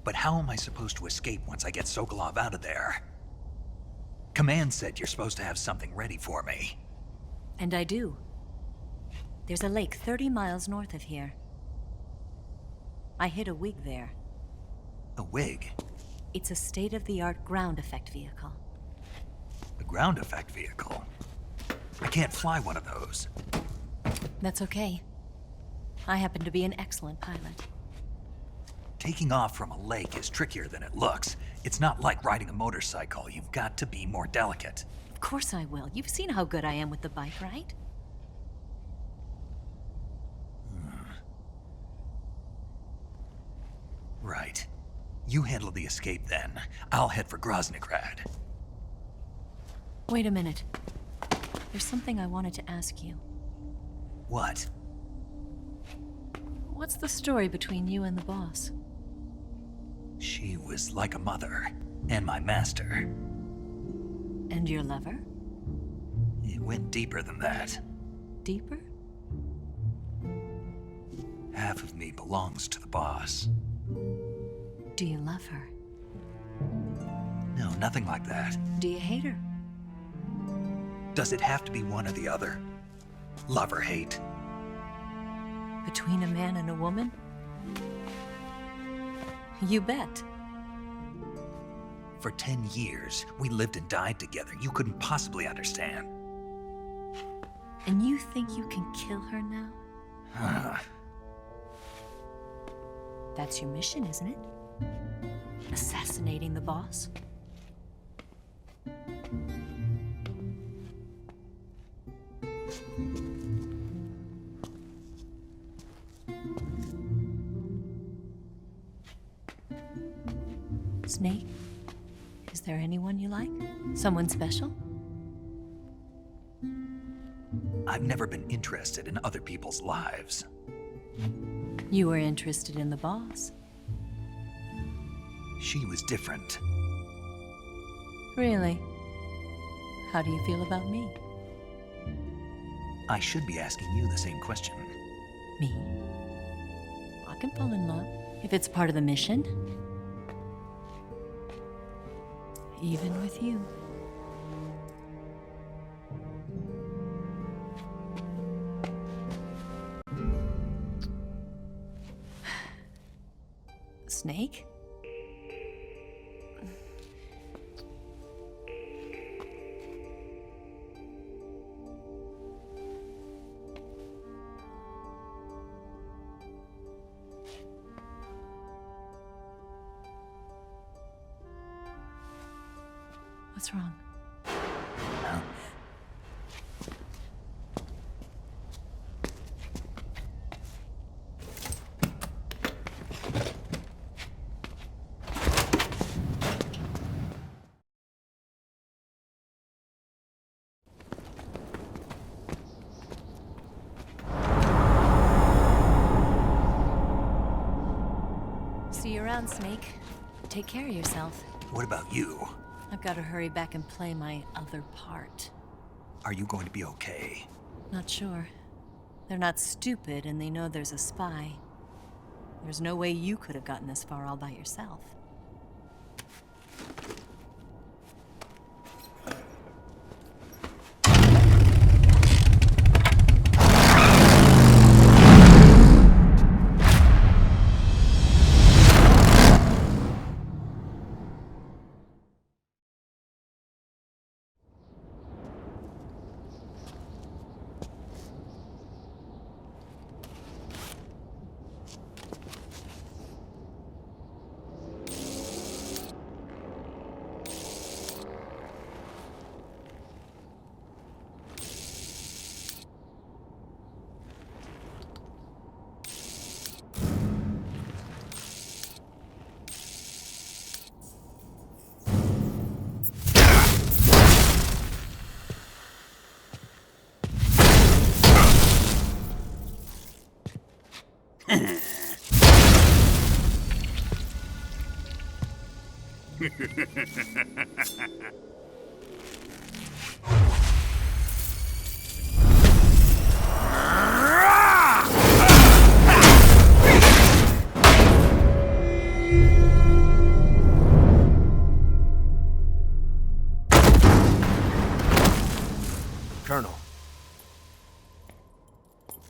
But how am I supposed to escape once I get Sokolov out of there? Command said you're supposed to have something ready for me. And I do. There's a lake 30 miles north of here. I hid a wig there. A wig? It's a state-of-the-art ground effect vehicle. A ground effect vehicle? I can't fly one of those. That's okay. I happen to be an excellent pilot. Taking off from a lake is trickier than it looks. It's not like riding a motorcycle. You've got to be more delicate. Of course I will. You've seen how good I am with the bike, right? Right. You handle the escape then. I'll head for Groznygrad. Wait a minute. There's something I wanted to ask you. What? What's the story between you and the boss? She was like a mother, and my master. And your lover? It went deeper than that. Deeper? Half of me belongs to the boss. Do you love her? No, nothing like that. Do you hate her? Does it have to be one or the other? Love or hate? Between a man and a woman? You bet. For 10 years, we lived and died together. You couldn't possibly understand. And you think you can kill her now? That's your mission, isn't it? Assassinating the boss? Snake, is there anyone you like? Someone special? I've never been interested in other people's lives. You were interested in the boss. She was different. Really? How do you feel about me? I should be asking you the same question. Me? I can fall in love if it's part of the mission. Even with you. Snake? What's wrong? See you around, Snake. Take care of yourself. What about you? I've got to hurry back and play my other part. Are you going to be okay? Not sure. They're not stupid, and they know there's a spy. There's no way you could have gotten this far all by yourself. Colonel.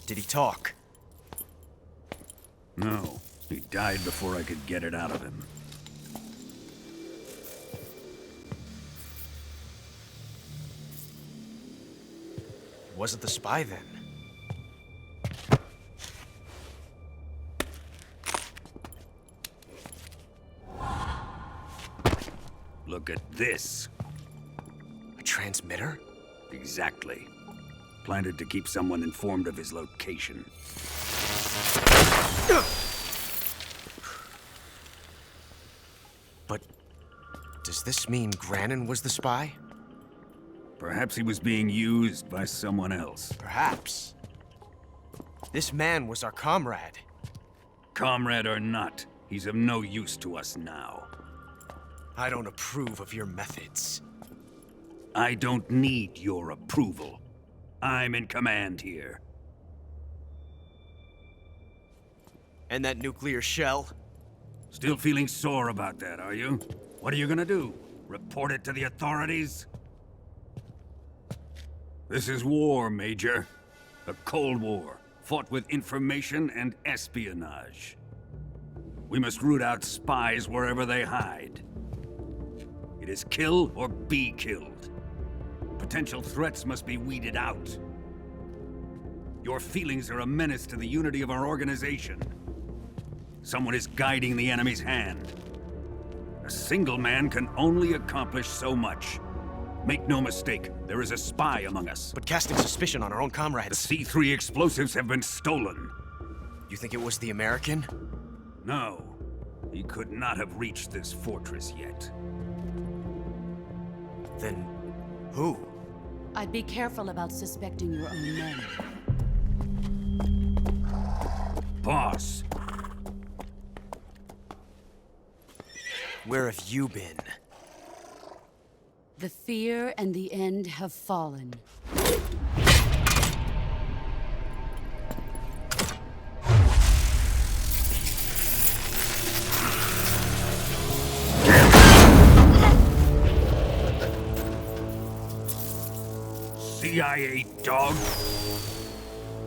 Did he talk? No. He died before I could get it out of him. Wasn't the spy then? Look at this. A transmitter? Exactly. Planted to keep someone informed of his location. But does this mean Grannon was the spy? Perhaps he was being used by someone else. Perhaps. This man was our comrade. Comrade or not, he's of no use to us now. I don't approve of your methods. I don't need your approval. I'm in command here. And that nuclear shell? Still feeling sore about that, are you? What are you gonna do? Report it to the authorities? This is war, Major. A Cold War, fought with information and espionage. We must root out spies wherever they hide. It is kill or be killed. Potential threats must be weeded out. Your feelings are a menace to the unity of our organization. Someone is guiding the enemy's hand. A single man can only accomplish so much. Make no mistake, there is a spy among us. But casting suspicion on our own comrades... The C3 explosives have been stolen. You think it was the American? No. He could not have reached this fortress yet. Then... who? I'd be careful about suspecting your own men. Boss, where have you been? The fear and the end have fallen. CIA dog?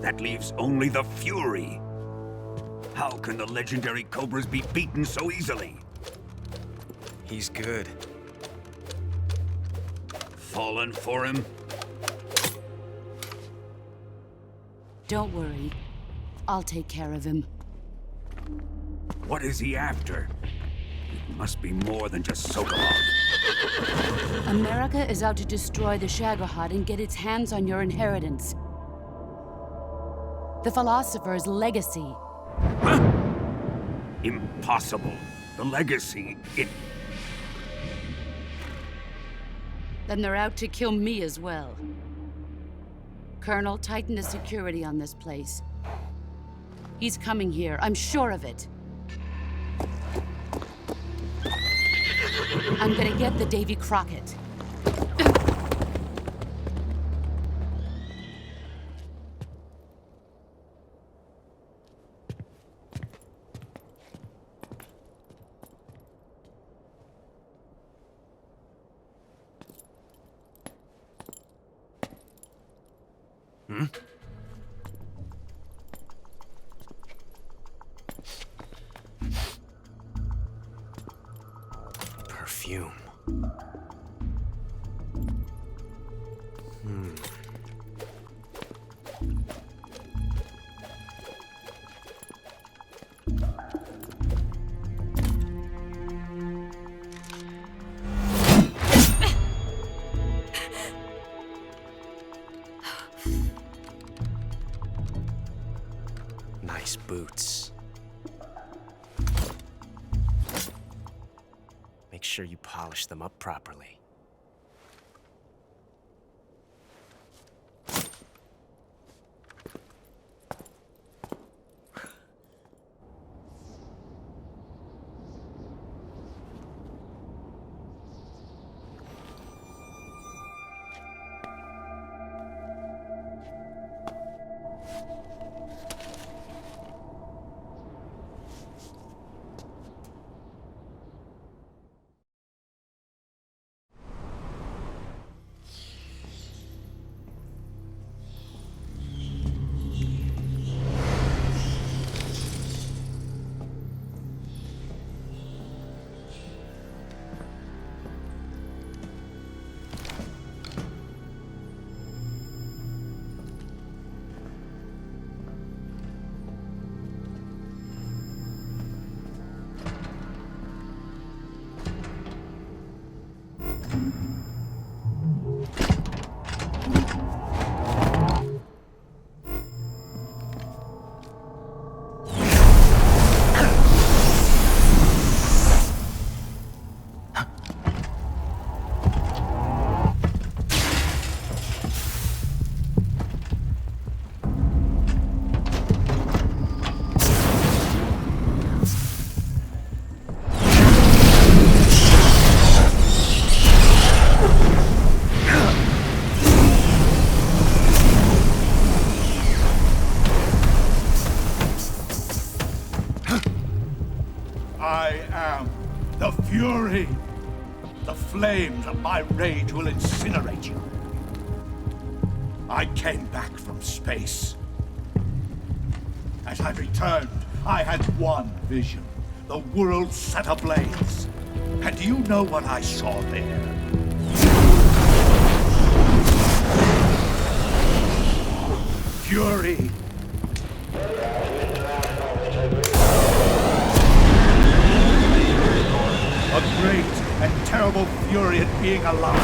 That leaves only the Fury. How can the legendary Cobras be beaten so easily? He's good. Fallen for him? Don't worry. I'll take care of him. What is he after? It must be more than just Sokolov. America is out to destroy the Shagohod and get its hands on your inheritance. The philosopher's legacy. Huh? Impossible. The legacy, Then they're out to kill me as well. Colonel, tighten the security on this place. He's coming here, I'm sure of it. I'm gonna get the Davy Crockett. Perfume. Nice boots. Make sure you polish them up properly. I am the Fury. The flames of my rage will incinerate you. I came back from space. As I returned, I had one vision. The world set ablaze. And do you know what I saw there? Fury. A great and terrible fury at being alive.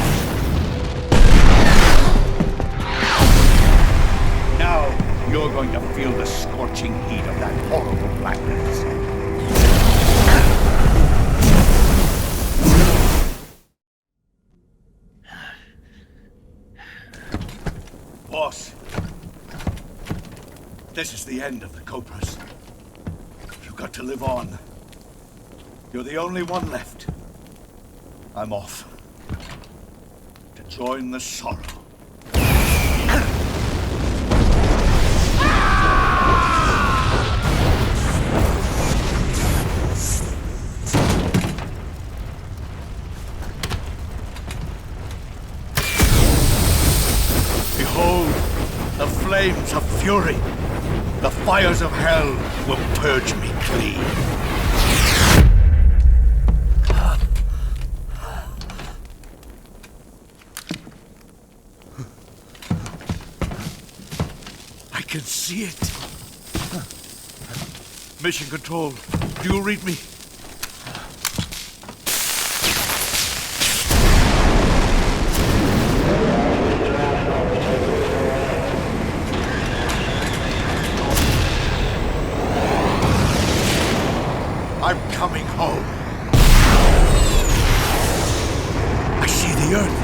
Now you're going to feel the scorching heat of that horrible blackness. Boss, this is the end of the Cobras. You've got to live on. You're the only one left. I'm off to join the sorrow. Behold, the flames of fury. The fires of hell will purge me clean. I can see it. Mission Control, do you read me? I'm coming home. I see the Earth.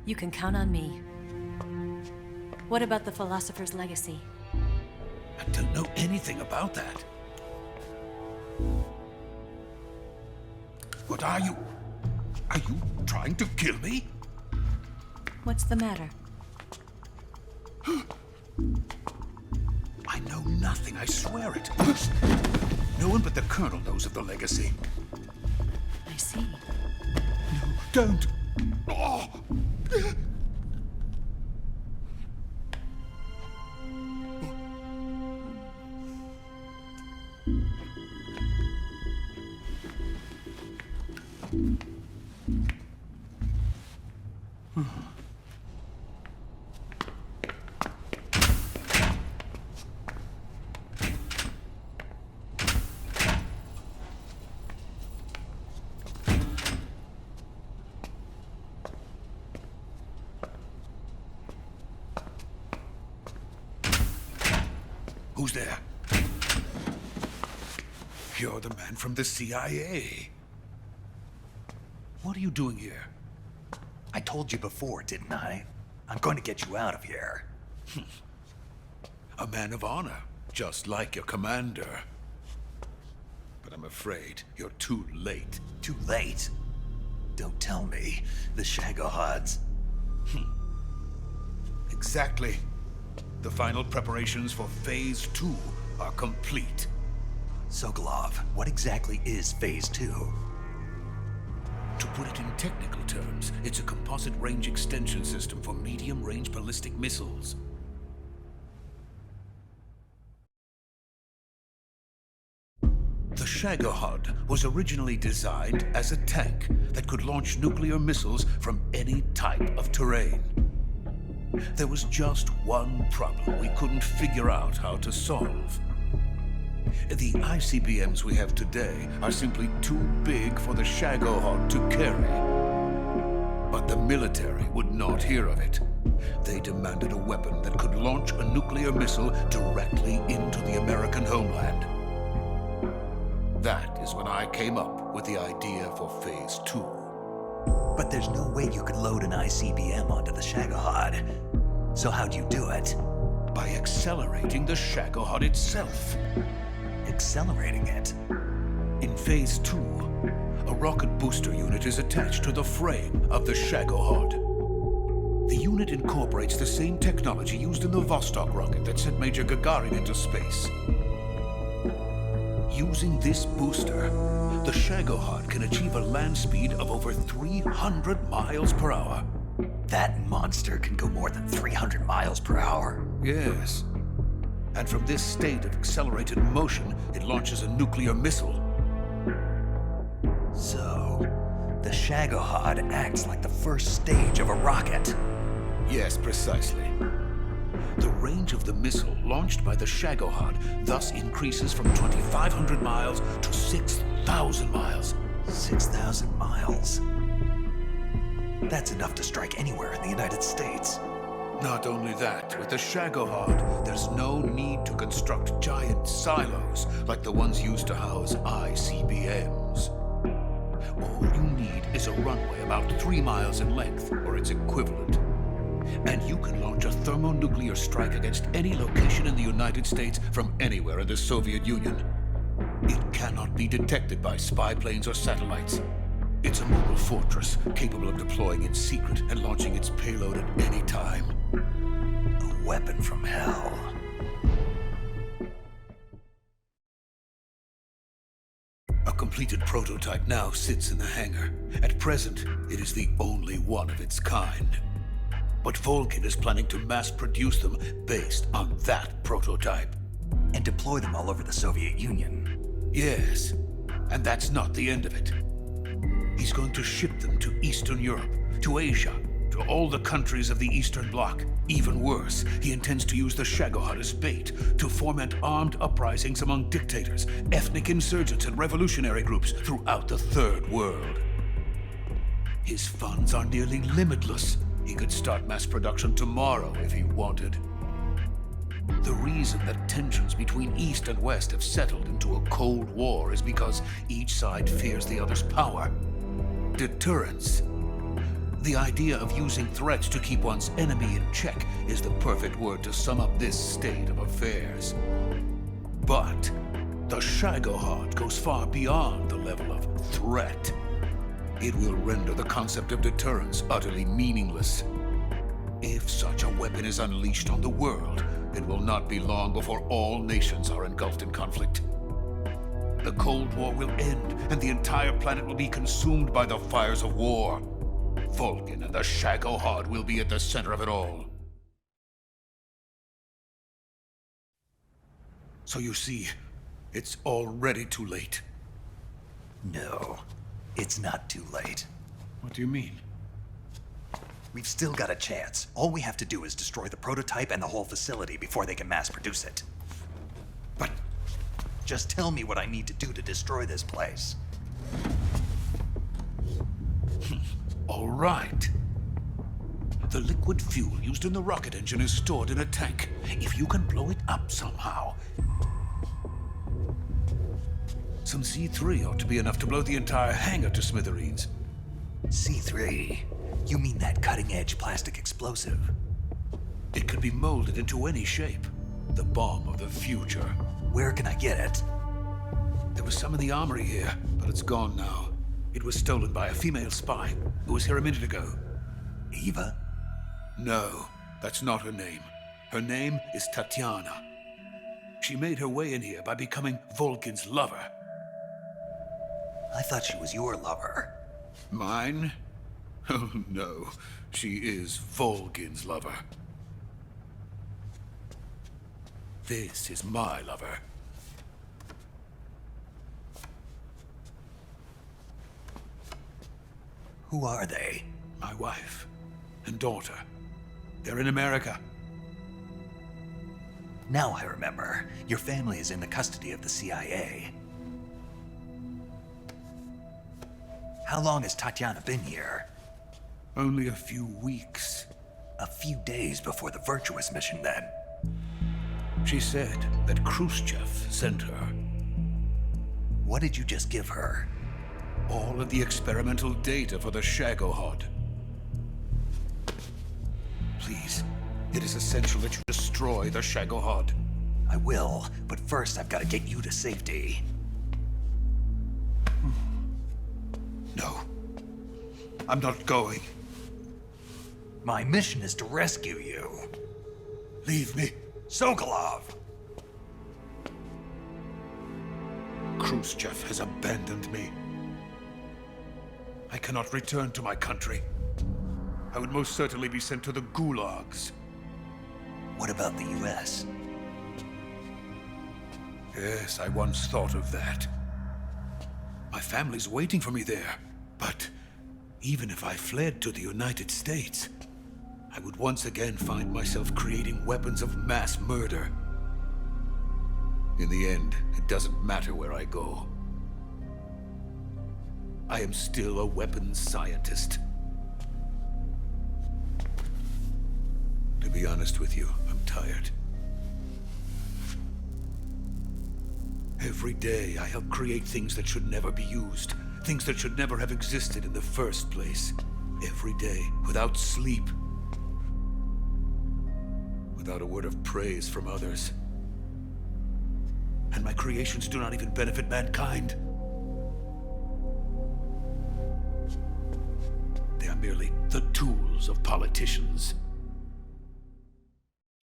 You can count on me. What about the philosopher's legacy? I don't know anything about that. What are you? Are you trying to kill me? What's the matter? I know nothing, I swear it. No one but the Colonel knows of the legacy. I see. No, don't. Oh. Who's there? You're the man from the CIA. What are you doing here? I told you before, didn't I? I'm going to get you out of here. A man of honor, just like your commander. But I'm afraid you're too late. Too late? Don't tell me. The Shagohods. Exactly. The final preparations for Phase 2 are complete. Sokolov, what exactly is Phase 2? To put it in technical terms, it's a composite range extension system for medium-range ballistic missiles. The Shagohod was originally designed as a tank that could launch nuclear missiles from any type of terrain. There was just one problem we couldn't figure out how to solve. The ICBMs we have today are simply too big for the Shagohod to carry. But the military would not hear of it. They demanded a weapon that could launch a nuclear missile directly into the American homeland. That is when I came up with the idea for Phase 2. But there's no way you could load an ICBM onto the Shagohod. So how'd you do it? By accelerating the Shagohod itself. Accelerating it? In Phase 2, a rocket booster unit is attached to the frame of the Shagohod. The unit incorporates the same technology used in the Vostok rocket that sent Major Gagarin into space. Using this booster, the Shagohod can achieve a land speed of over 300 miles per hour. That monster can go more than 300 miles per hour? Yes. And from this state of accelerated motion, it launches a nuclear missile. So, the Shagohod acts like the first stage of a rocket. Yes, precisely. The range of the missile launched by the Shagohod thus increases from 2,500 miles to 6,000 miles. 6,000 miles? That's enough to strike anywhere in the United States. Not only that, with the Shagohod, there's no need to construct giant silos like the ones used to house ICBMs. All you need is a runway about 3 miles in length, or its equivalent. And you can launch a thermonuclear strike against any location in the United States from anywhere in the Soviet Union. It cannot be detected by spy planes or satellites. It's a mobile fortress capable of deploying in secret and launching its payload at any time. A weapon from hell. A completed prototype now sits in the hangar. At present, it is the only one of its kind. But Volkin is planning to mass produce them based on that prototype. And deploy them all over the Soviet Union. Yes, and that's not the end of it. He's going to ship them to Eastern Europe, to Asia, to all the countries of the Eastern Bloc. Even worse, he intends to use the Shagohod as bait to foment armed uprisings among dictators, ethnic insurgents, and revolutionary groups throughout the Third World. His funds are nearly limitless. He could start mass production tomorrow if he wanted. The reason that tensions between East and West have settled into a Cold War is because each side fears the other's power. Deterrence. The idea of using threats to keep one's enemy in check is the perfect word to sum up this state of affairs. But the Shagohod goes far beyond the level of threat. It will render the concept of deterrence utterly meaningless. If such a weapon is unleashed on the world, it will not be long before all nations are engulfed in conflict. The Cold War will end, and the entire planet will be consumed by the fires of war. Vulcan and the Shagohod will be at the center of it all. So you see, it's already too late. No, It's not too late. What do you mean? We've still got a chance. All we have to do is destroy the prototype and the whole facility before they can mass produce it. But just tell me what I need to do to destroy this place. All right. The liquid fuel used in the rocket engine is stored in a tank. If you can blow it up somehow. Some C3 ought to be enough to blow the entire hangar to smithereens. C3? You mean that cutting-edge plastic explosive? It could be molded into any shape. The bomb of the future. Where can I get it? There was some in the armory here, but it's gone now. It was stolen by a female spy who was here a minute ago. Eva? No, that's not her name. Her name is Tatiana. She made her way in here by becoming Volkin's lover. I thought she was your lover. Mine? Oh no, she is Volkin's lover. This is my lover. Who are they? My wife and daughter. They're in America. Now I remember. Your family is in the custody of the CIA. How long has Tatiana been here? Only a few weeks. A few days before the Virtuous mission, then. She said that Khrushchev sent her. What did you just give her? All of the experimental data for the Shagohod. Please, it is essential that you destroy the Shagohod. I will, but first I've got to get you to safety. No. I'm not going. My mission is to rescue you. Leave me. Sokolov! Khrushchev has abandoned me. I cannot return to my country. I would most certainly be sent to the gulags. What about the US? Yes, I once thought of that. My family's waiting for me there. But even if I fled to the United States, I would once again find myself creating weapons of mass murder. In the end, it doesn't matter where I go. I am still a weapons scientist. To be honest with you, I'm tired. Every day, I help create things that should never be used. Things that should never have existed in the first place. Every day, without sleep. Without a word of praise from others. And my creations do not even benefit mankind. They are merely the tools of politicians.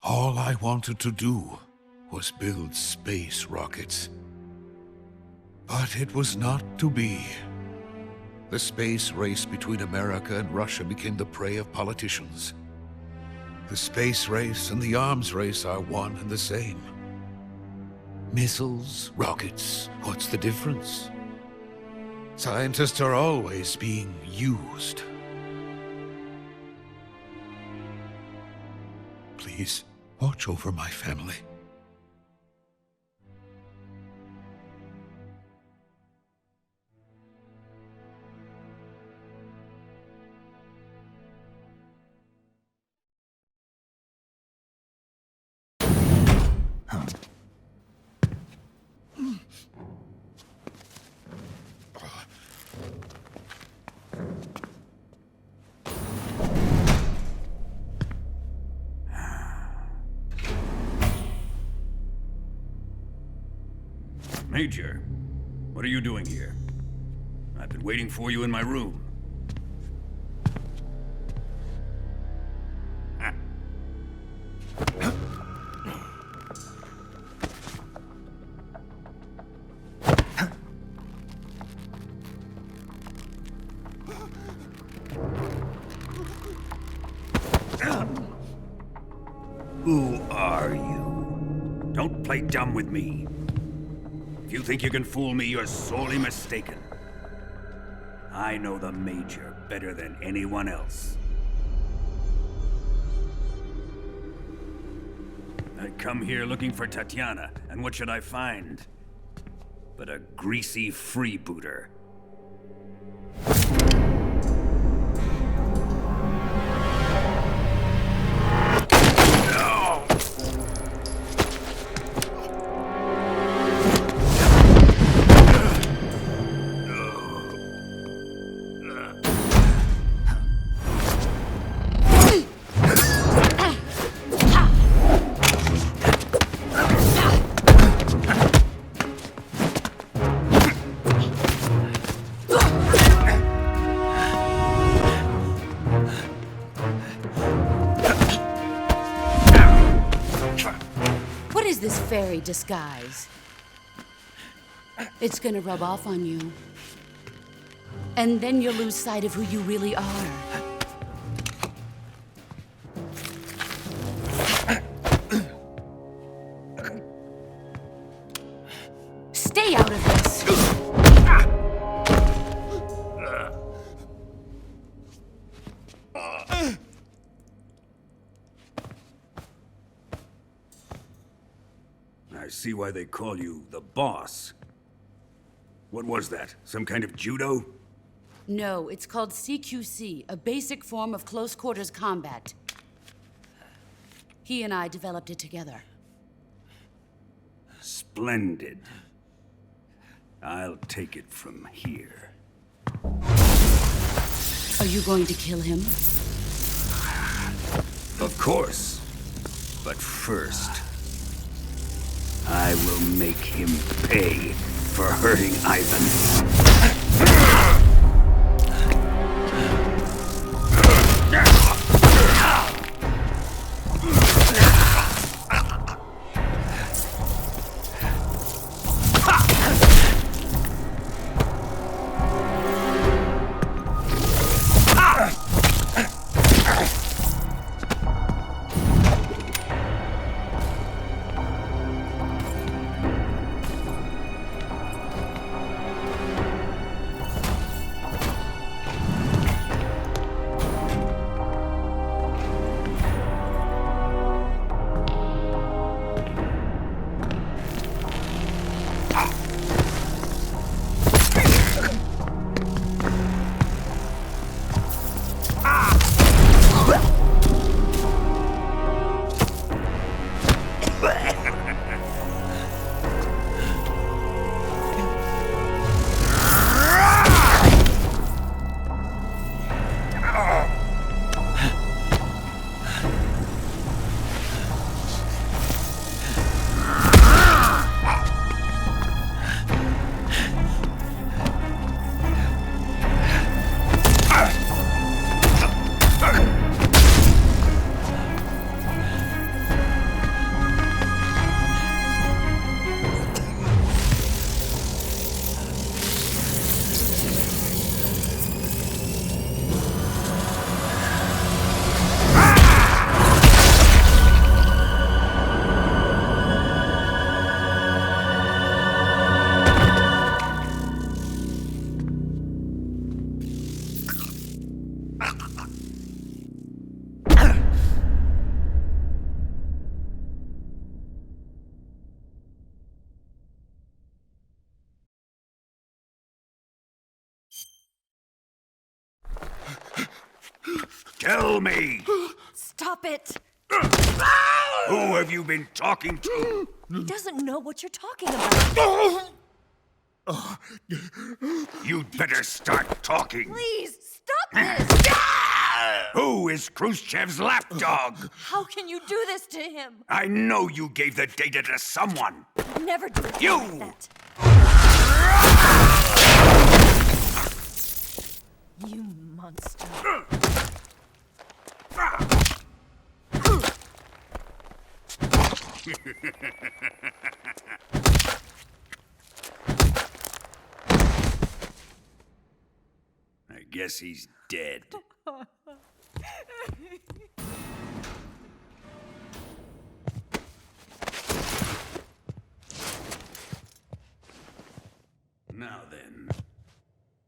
All I wanted to do was build space rockets. But it was not to be. The space race between America and Russia became the prey of politicians. The space race and the arms race are one and the same. Missiles, rockets, what's the difference? Scientists are always being used. Please, watch over my family. Major, what are you doing here? I've been waiting for you in my room. Who are you? Don't play dumb with me. If you think you can fool me, you're sorely mistaken. I know the Major better than anyone else. I come here looking for Tatiana, and what should I find? But a greasy freebooter. Fairy disguise. It's gonna rub off on you. And then you'll lose sight of who you really are. Stay out of this! I see why they call you the boss. What was that? Some kind of judo? No, it's called CQC, a basic form of close quarters combat. He and I developed it together. Splendid. I'll take it from here. Are you going to kill him? Of course. But first, I will make him pay for hurting Ivan. Tell me! Stop it! Who have you been talking to? He doesn't know what you're talking about. You'd better start talking. Please, stop this! Who is Khrushchev's lapdog? How can you do this to him? I know you gave the data to someone. Never do it You! like that. You monster. I guess he's dead. Now then,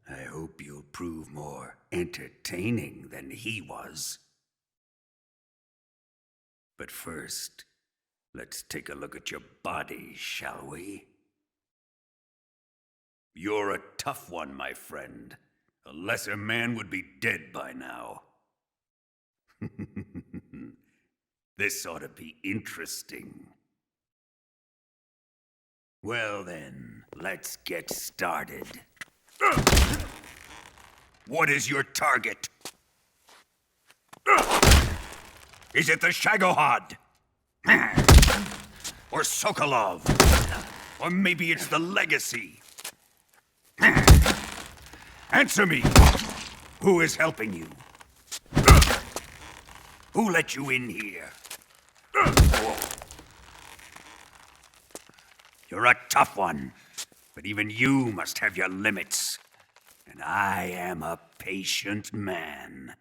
I hope you'll entertaining than he was. But first, let's take a look at your body, shall we? You're a tough one, my friend. A lesser man would be dead by now. This ought to be interesting. Well then, let's get started. What is your target? Is it the Shagohod? Or Sokolov? Or maybe it's the Legacy? Answer me! Who is helping you? Who let you in here? You're a tough one, but even you must have your limits. And I am a patient man.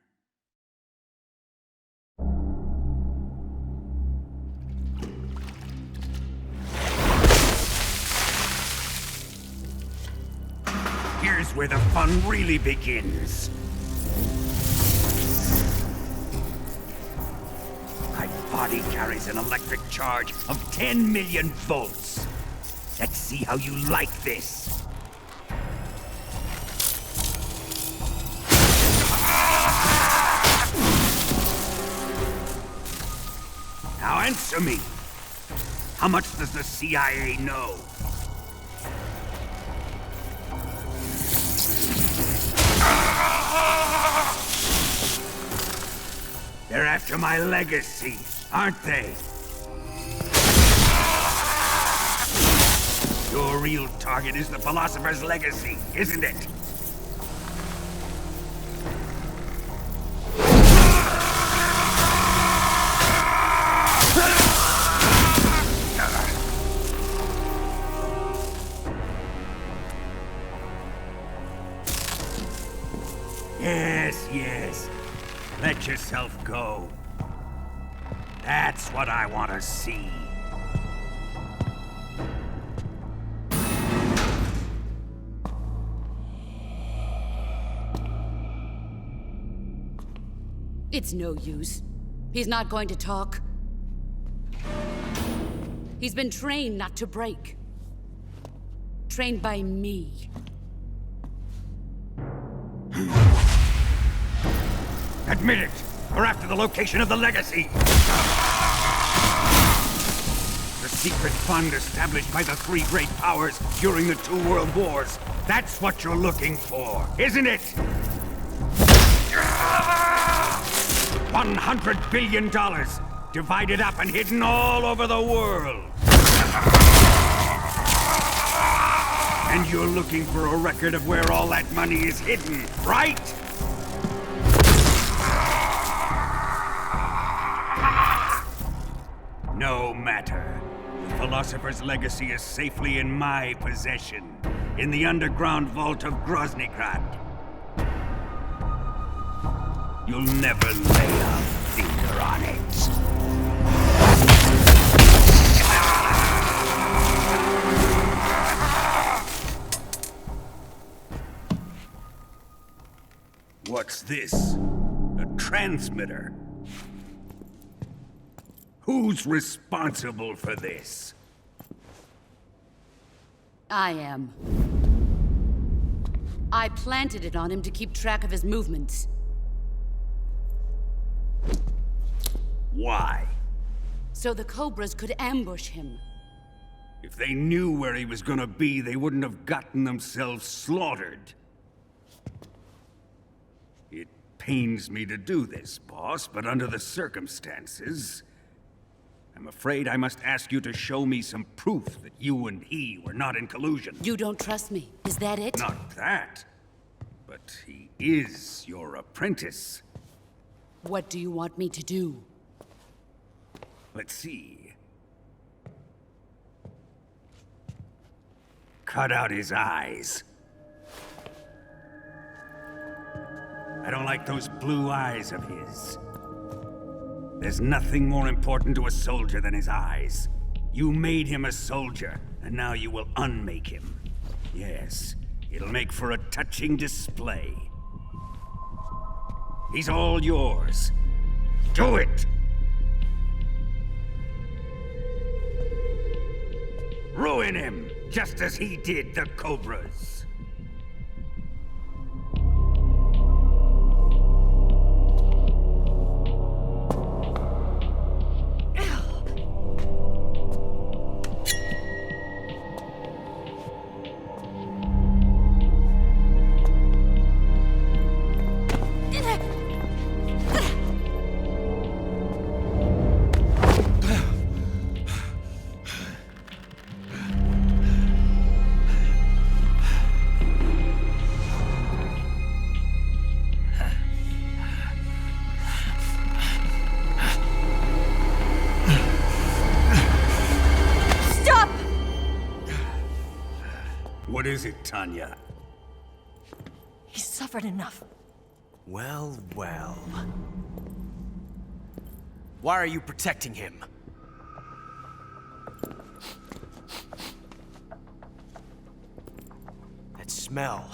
Here's where the fun really begins. My body carries an electric charge of 10 million volts. Let's see how you like this. Now answer me. How much does the CIA know? They're after my legacy, aren't they? Your real target is the Philosopher's Legacy, isn't it? Yes. Let yourself go. That's what I want to see. It's no use. He's not going to talk. He's been trained not to break. Trained by me. Admit it! We're after the location of the Legacy! The secret fund established by the three great powers during the 2 world wars. That's what you're looking for, isn't it? $100 billion, divided up and hidden all over the world. And you're looking for a record of where all that money is hidden, right? No matter. The Philosopher's Legacy is safely in my possession, in the underground vault of Groznygrad. You'll never lay a finger on it. What's this? A transmitter? Who's responsible for this? I am. I planted it on him to keep track of his movements. Why? So the Cobras could ambush him. If they knew where he was gonna be, they wouldn't have gotten themselves slaughtered. It pains me to do this, boss, but under the circumstances, I'm afraid I must ask you to show me some proof that you and he were not in collusion. You don't trust me, is that it? Not that. But he is your apprentice. What do you want me to do? Let's see. Cut out his eyes. I don't like those blue eyes of his. There's nothing more important to a soldier than his eyes. You made him a soldier, and now you will unmake him. Yes, it'll make for a touching display. He's all yours. Do it! Ruin him, just as he did the Cobras. What is it, Tanya? He's suffered enough. Well, well. Why are you protecting him? That smell.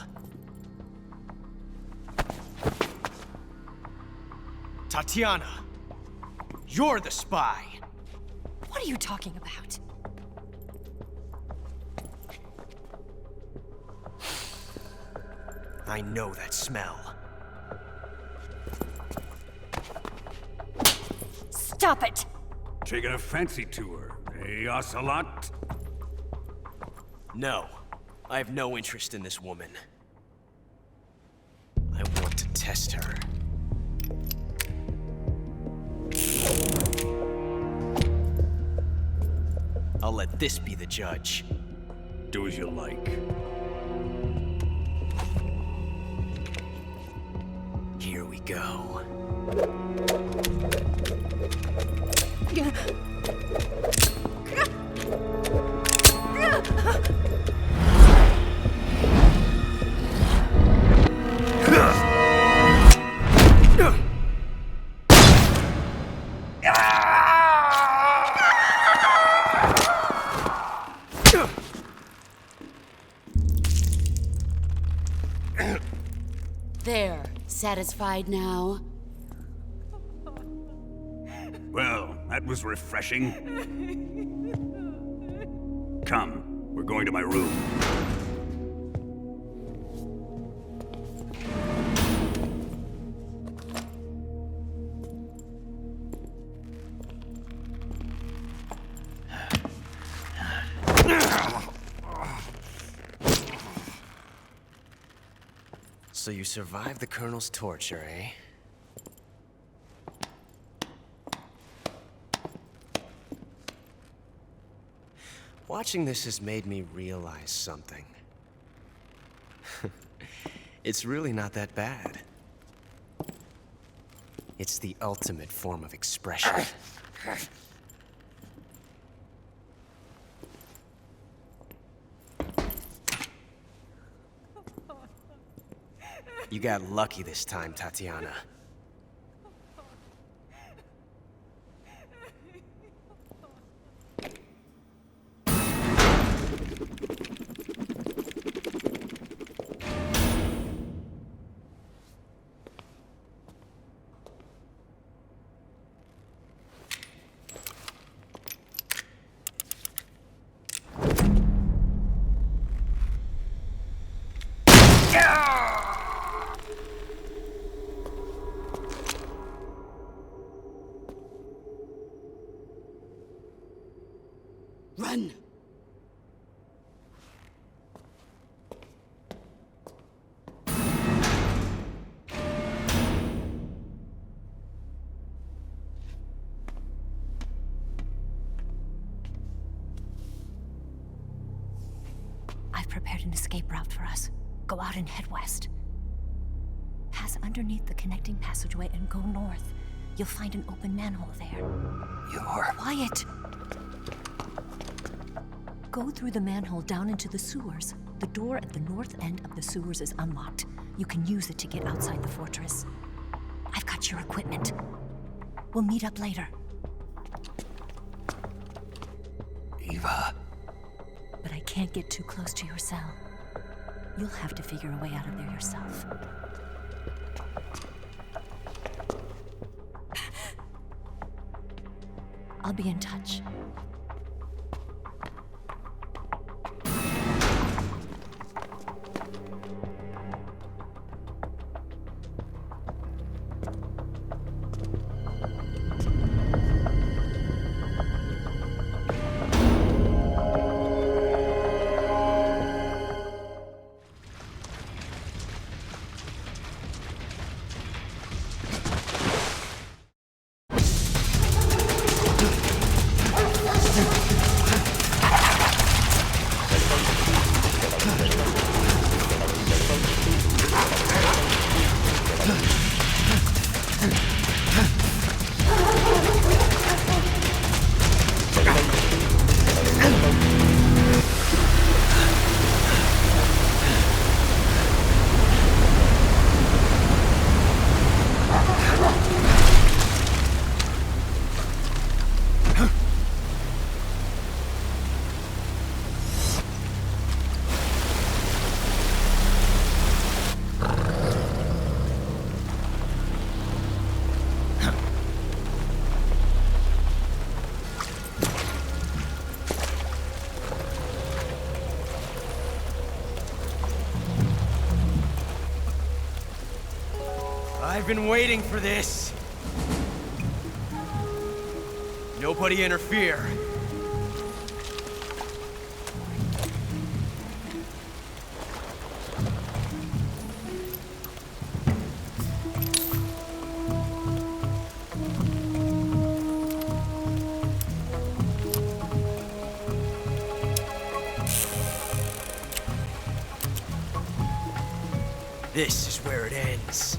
Tatiana, you're the spy. What are you talking about? I know that smell. Stop it! Taking a fancy to her, eh, Ocelot? No, I have no interest in this woman. I want to test her. I'll let this be the judge. Do as you like. Here we go. There. Satisfied now? Well, that was refreshing. Come, we're going to my room. So you survived the Colonel's torture, eh? Watching this has made me realize something. It's really not that bad. It's the ultimate form of expression. You got lucky this time, Tatiana. Run! I've prepared an escape route for us. Go out and head west. Pass underneath the connecting passageway and go north. You'll find an open manhole there. You're... Quiet! Go through the manhole down into the sewers. The door at the north end of the sewers is unlocked. You can use it to get outside the fortress. I've got your equipment. We'll meet up later. Eva. But I can't get too close to your cell. You'll have to figure a way out of there yourself. I'll be in touch. I've been waiting for this. Nobody interfere. This is where it ends.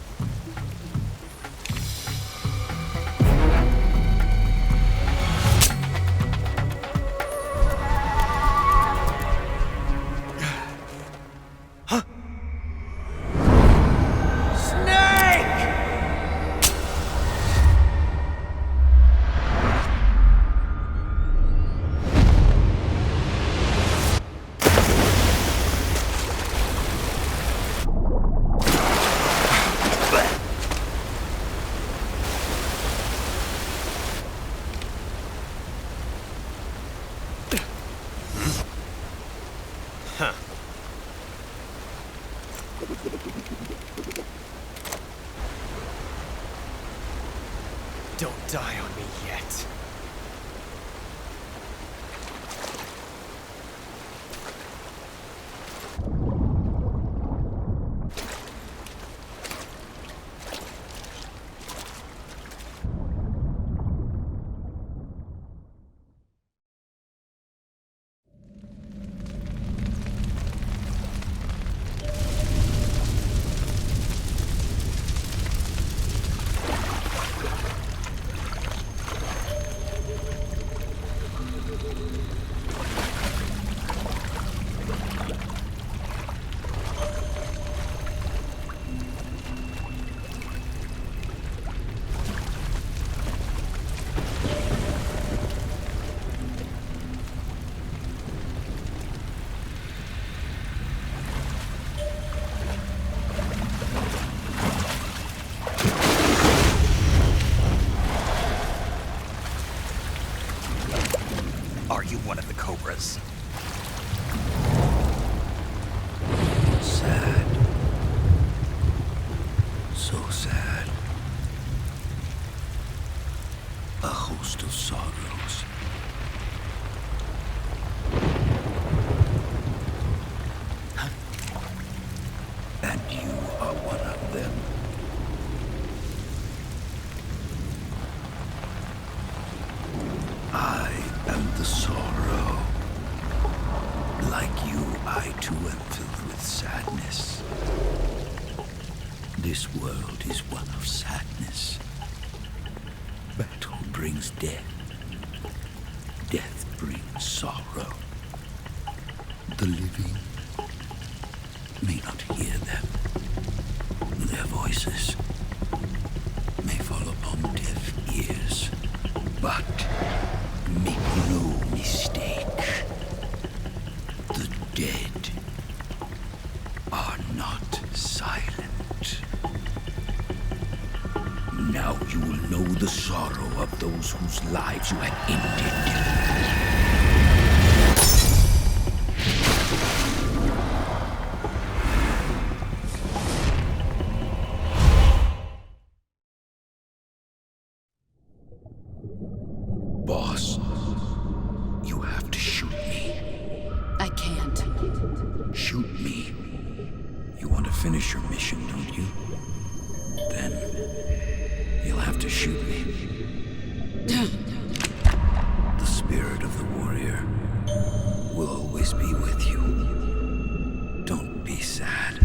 Don't die on me yet. Are you one of the Cobras? Sad. So sad. A host of sorrows. And you are one of them. I am the sorrow. Like you, I too am filled with sadness. This world is one of sadness. Battle brings death. Death brings sorrow. The living may not hear them. Their voices may fall upon deaf ears. But make no mistake, the dead are not silent. Now you will know the sorrow of those whose lives you have ended. Boss, you have to shoot me. I can't. Shoot me. You want to finish your mission, don't you? Then you'll have to shoot me. The spirit of the warrior will always be with you. Don't be sad.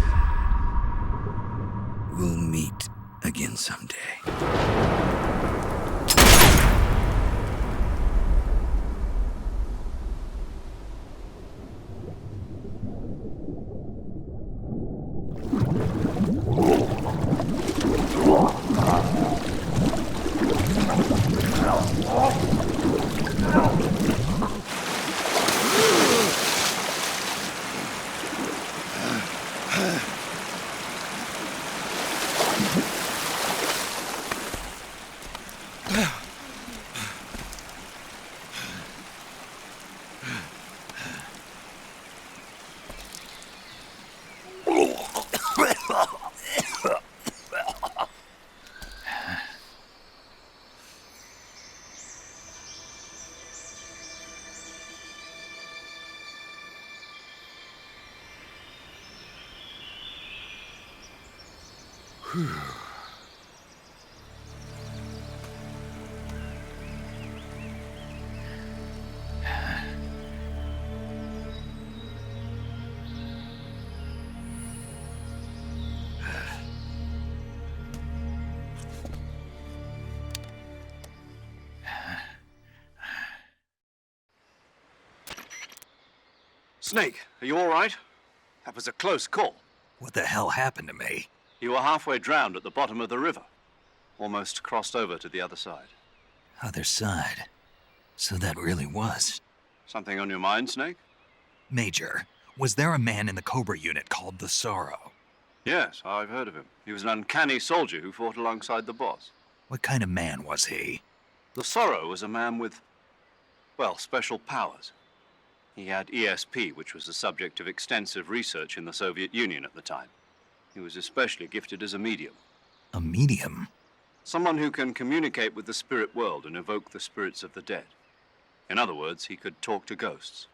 We'll meet again someday. Snake, are you all right? That was a close call. What the hell happened to me? You were halfway drowned at the bottom of the river. Almost crossed over to the other side. Other side? So that really was. Something on your mind, Snake? Major, was there a man in the Cobra unit called the Sorrow? Yes, I've heard of him. He was an uncanny soldier who fought alongside the boss. What kind of man was he? The Sorrow was a man with, well, special powers. He had ESP, which was the subject of extensive research in the Soviet Union at the time. He was especially gifted as a medium. A medium? Someone who can communicate with the spirit world and evoke the spirits of the dead. In other words, he could talk to ghosts.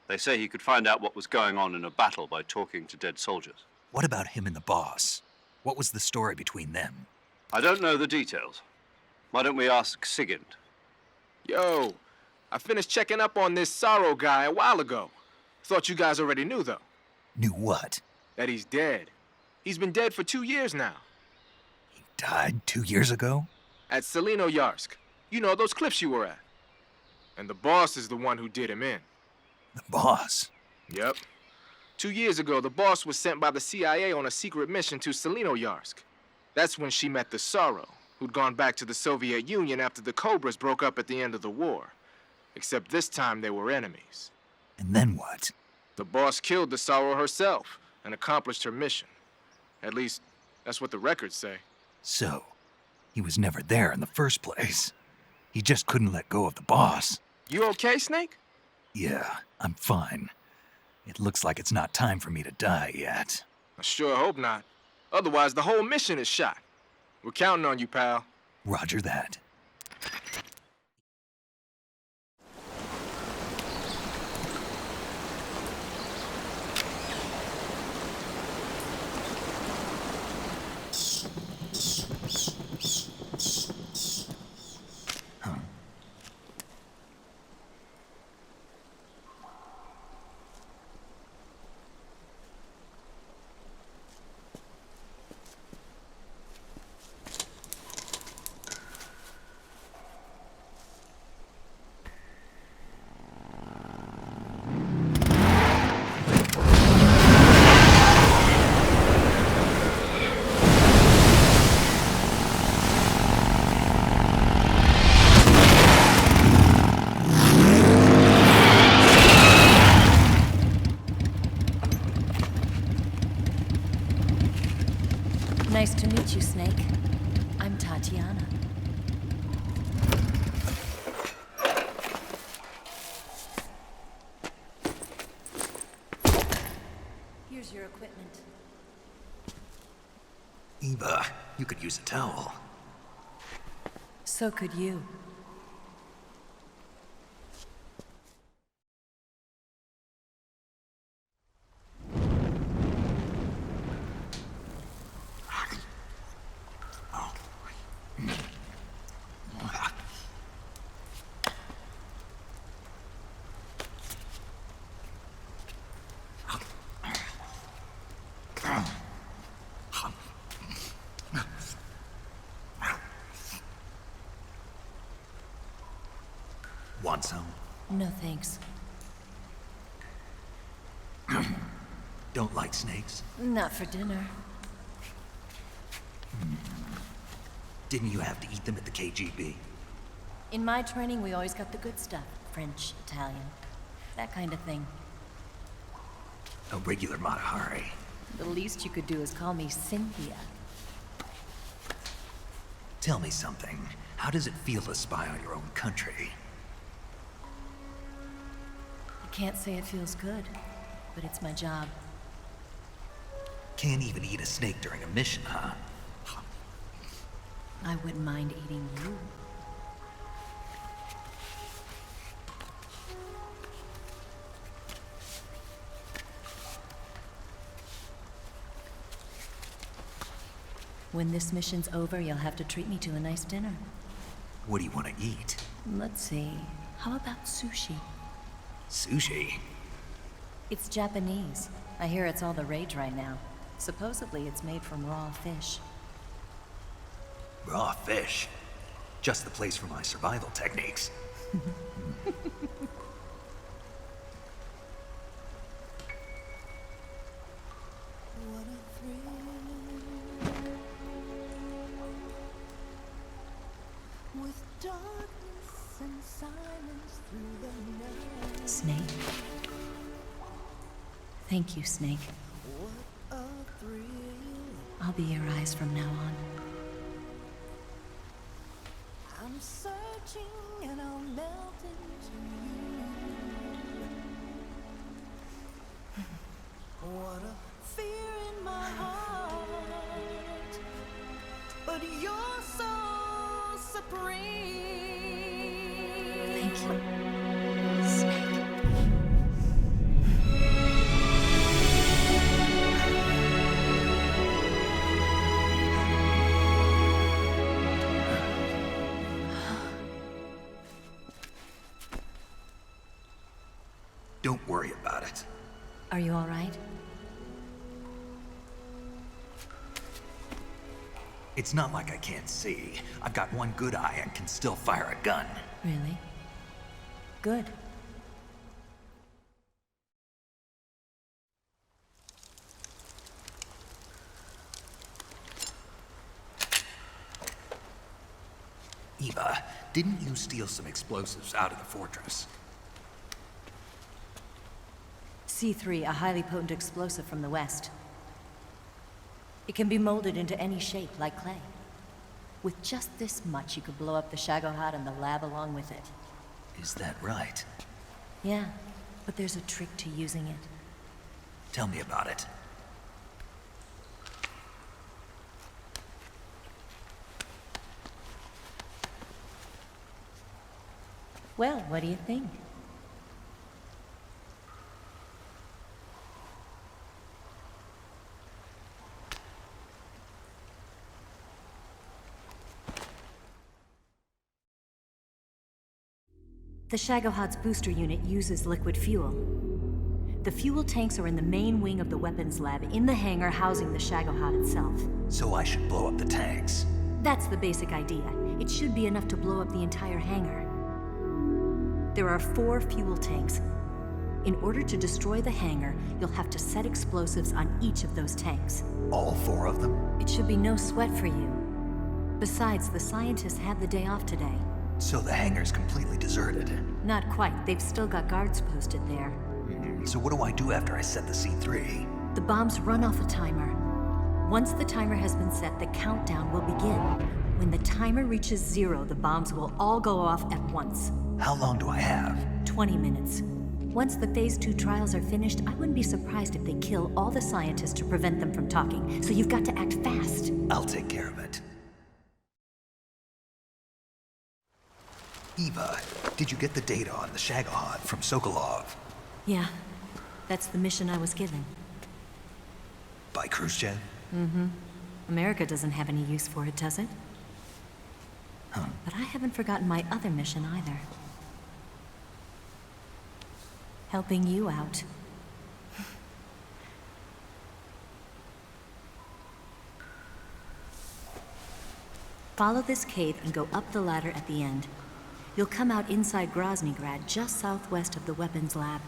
They say he could find out what was going on in a battle by talking to dead soldiers. What about him and the boss? What was the story between them? I don't know the details. Why don't we ask Sigint? Yo, I finished checking up on this Sorrow guy a while ago. Thought you guys already knew, though. Knew what? That he's dead. He's been dead for 2 years now. He died 2 years ago? At Selino-Yarsk. You know, those cliffs you were at. And the boss is the one who did him in. The boss? Yep. 2 years ago, the boss was sent by the CIA on a secret mission to Selino-Yarsk. That's when she met the Sorrow, who'd gone back to the Soviet Union after the Cobras broke up at the end of the war. Except this time they were enemies. And then what? The boss killed the Sorrow herself and accomplished her mission. At least, that's what the records say. So, he was never there in the first place. He just couldn't let go of the boss. You okay, Snake? Yeah, I'm fine. It looks like it's not time for me to die yet. I sure hope not. Otherwise, the whole mission is shot. We're counting on you, pal. Roger that. Nice to meet you, Snake. I'm Tatiana. Eva, you could use a towel. So could you. Want some? No thanks. Don't like snakes? Not for dinner. Didn't you have to eat them at the KGB? In my training, we always got the good stuff. French, Italian, that kind of thing. A regular Matahari. The least you could do is call me Cynthia. Tell me something. How does it feel to spy on your own country? I can't say it feels good, but it's my job. Can't even eat a snake during a mission, huh? I wouldn't mind eating you. When this mission's over, you'll have to treat me to a nice dinner. What do you want to eat? Let's see. How about sushi? Sushi? It's Japanese. I hear it's all the rage right now. Supposedly it's made from raw fish. Raw fish? Just the place for my survival techniques. Snake? Thank you, Snake. I'll be your eyes from now on. I'm searching and I'll melt into you. What a fear in my heart, but you're so supreme. Thank you. Don't worry about it. Are you all right? It's not like I can't see. I've got one good eye and can still fire a gun. Really? Good. Eva, didn't you steal some explosives out of the fortress? C3, a highly potent explosive from the west. It can be molded into any shape, like clay. With just this much, you could blow up the Shagohod and the lab along with it. Is that right? Yeah, but there's a trick to using it. Tell me about it. Well, what do you think? The Shagohod's booster unit uses liquid fuel. The fuel tanks are in the main wing of the weapons lab in the hangar housing the Shagohod itself. So I should blow up the tanks. That's the basic idea. It should be enough to blow up the entire hangar. There are 4 fuel tanks. In order to destroy the hangar, you'll have to set explosives on each of those tanks. All 4 of them? It should be no sweat for you. Besides, the scientists had the day off today. So the hangar's completely deserted. Not quite. They've still got guards posted there. So what do I do after I set the C3? The bombs run off a timer. Once the timer has been set, the countdown will begin. When the timer reaches 0, the bombs will all go off at once. How long do I have? 20 minutes. Once the Phase 2 trials are finished, I wouldn't be surprised if they kill all the scientists to prevent them from talking. So you've got to act fast. I'll take care of it. Eva, did you get the data on the Shagohod from Sokolov? Yeah, that's the mission I was given. By Khrushchev? Mm-hmm. America doesn't have any use for it, does it? Huh. But I haven't forgotten my other mission either. Helping you out. Follow this cave and go up the ladder at the end. You'll come out inside Groznygrad, just southwest of the weapons lab.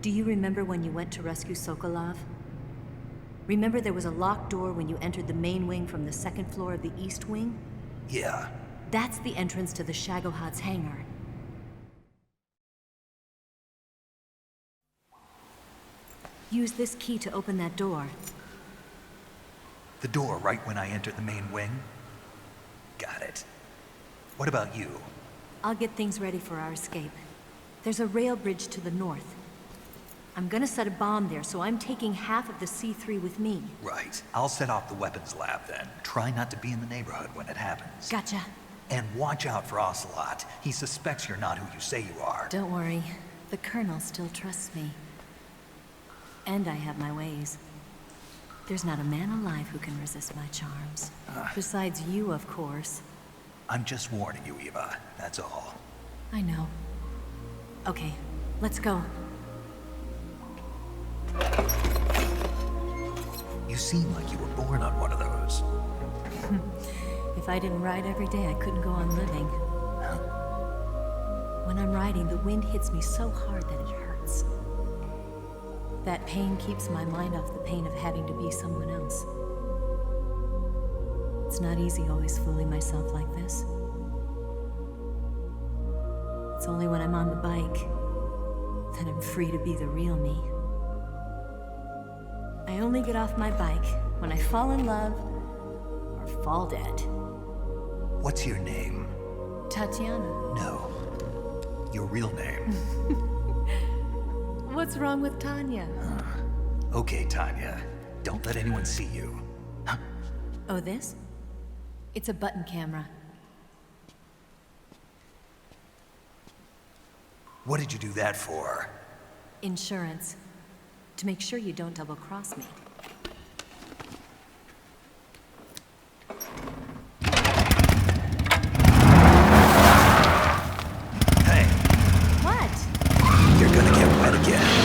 Do you remember when you went to rescue Sokolov? Remember there was a locked door when you entered the main wing from the second floor of the east wing? Yeah. That's the entrance to the Shagohod's hangar. Use this key to open that door. The door right when I entered the main wing? Got it. What about you? I'll get things ready for our escape. There's a rail bridge to the north. I'm gonna set a bomb there, so I'm taking half of the C3 with me. Right. I'll set off the weapons lab then. Try not to be in the neighborhood when it happens. Gotcha. And watch out for Ocelot. He suspects you're not who you say you are. Don't worry. The Colonel still trusts me. And I have my ways. There's not a man alive who can resist my charms. Besides you, of course. I'm just warning you, Eva. That's all. I know. Okay, let's go. You seem like you were born on one of those. If I didn't ride every day, I couldn't go on living. When I'm riding, the wind hits me so hard that it hurts. That pain keeps my mind off the pain of having to be someone else. It's not easy always fooling myself like this. It's only when I'm on the bike that I'm free to be the real me. I only get off my bike when I fall in love or fall dead. What's your name? Tatiana. No. Your real name. What's wrong with Tanya? Okay, Tanya. Don't let anyone see you. Oh, this? It's a button camera. What did you do that for? Insurance. To make sure you don't double-cross me. Hey. What? You're gonna get wet again.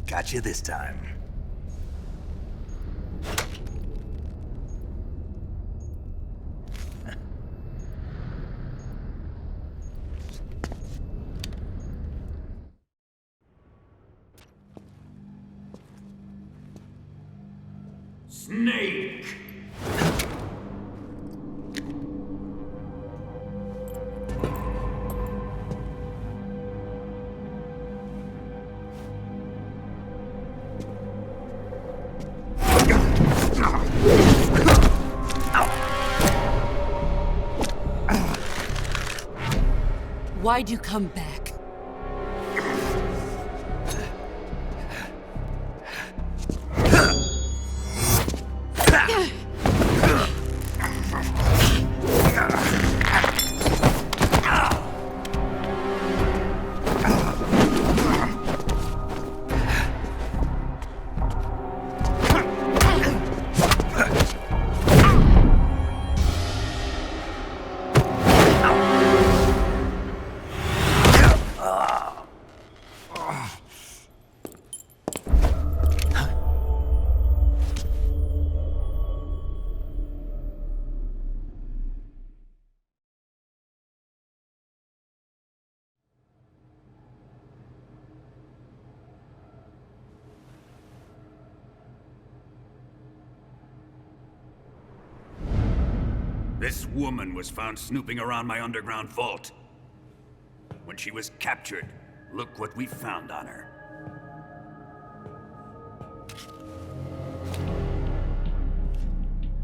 Got you this time. Snake! Why'd you come back? This woman was found snooping around my underground vault. When she was captured, look what we found on her.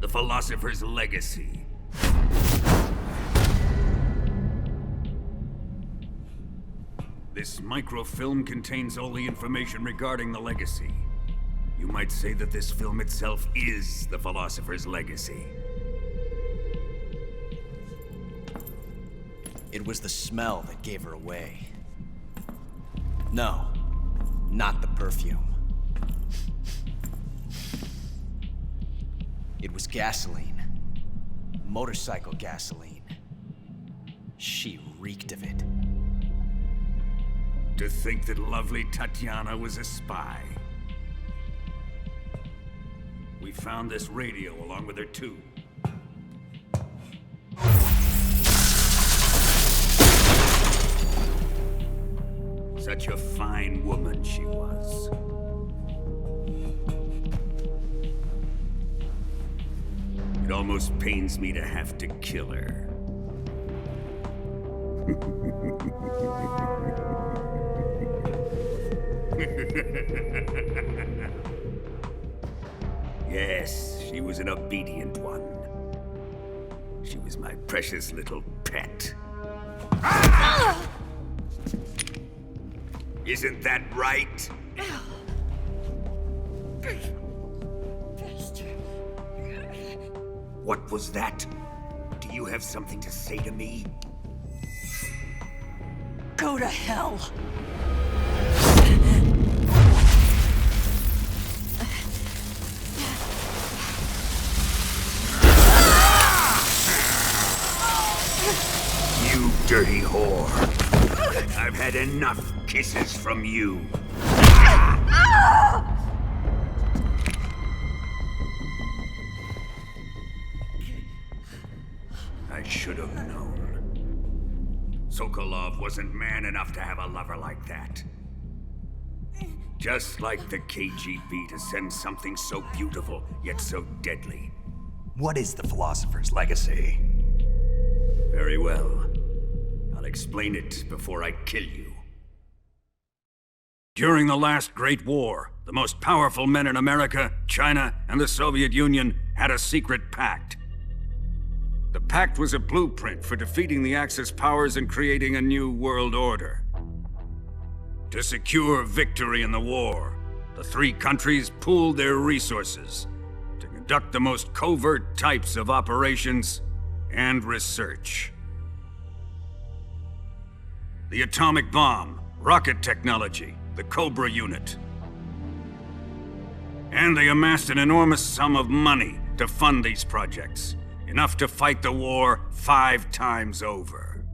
The Philosopher's Legacy. This microfilm contains all the information regarding the legacy. You might say that this film itself is the Philosopher's Legacy. It was the smell that gave her away. No, not the perfume. It was gasoline. Motorcycle gasoline. She reeked of it. To think that lovely Tatiana was a spy. We found this radio along with her too. Such a fine woman she was. It almost pains me to have to kill her. Yes, she was an obedient one. She was my precious little pet. Isn't that right? What was that? Do you have something to say to me? Go to hell. You dirty whore. I've had enough kisses from you. I should have known. Sokolov wasn't man enough to have a lover like that. Just like the KGB to send something so beautiful, yet so deadly. What is the Philosopher's Legacy? Very well. I'll explain it before I kill you. During the last Great War, the most powerful men in America, China, and the Soviet Union had a secret pact. The pact was a blueprint for defeating the Axis powers and creating a new world order. To secure victory in the war, the three countries pooled their resources to conduct the most covert types of operations and research. The atomic bomb, rocket technology, the Cobra unit. And they amassed an enormous sum of money to fund these projects, enough to fight the war 5 times over.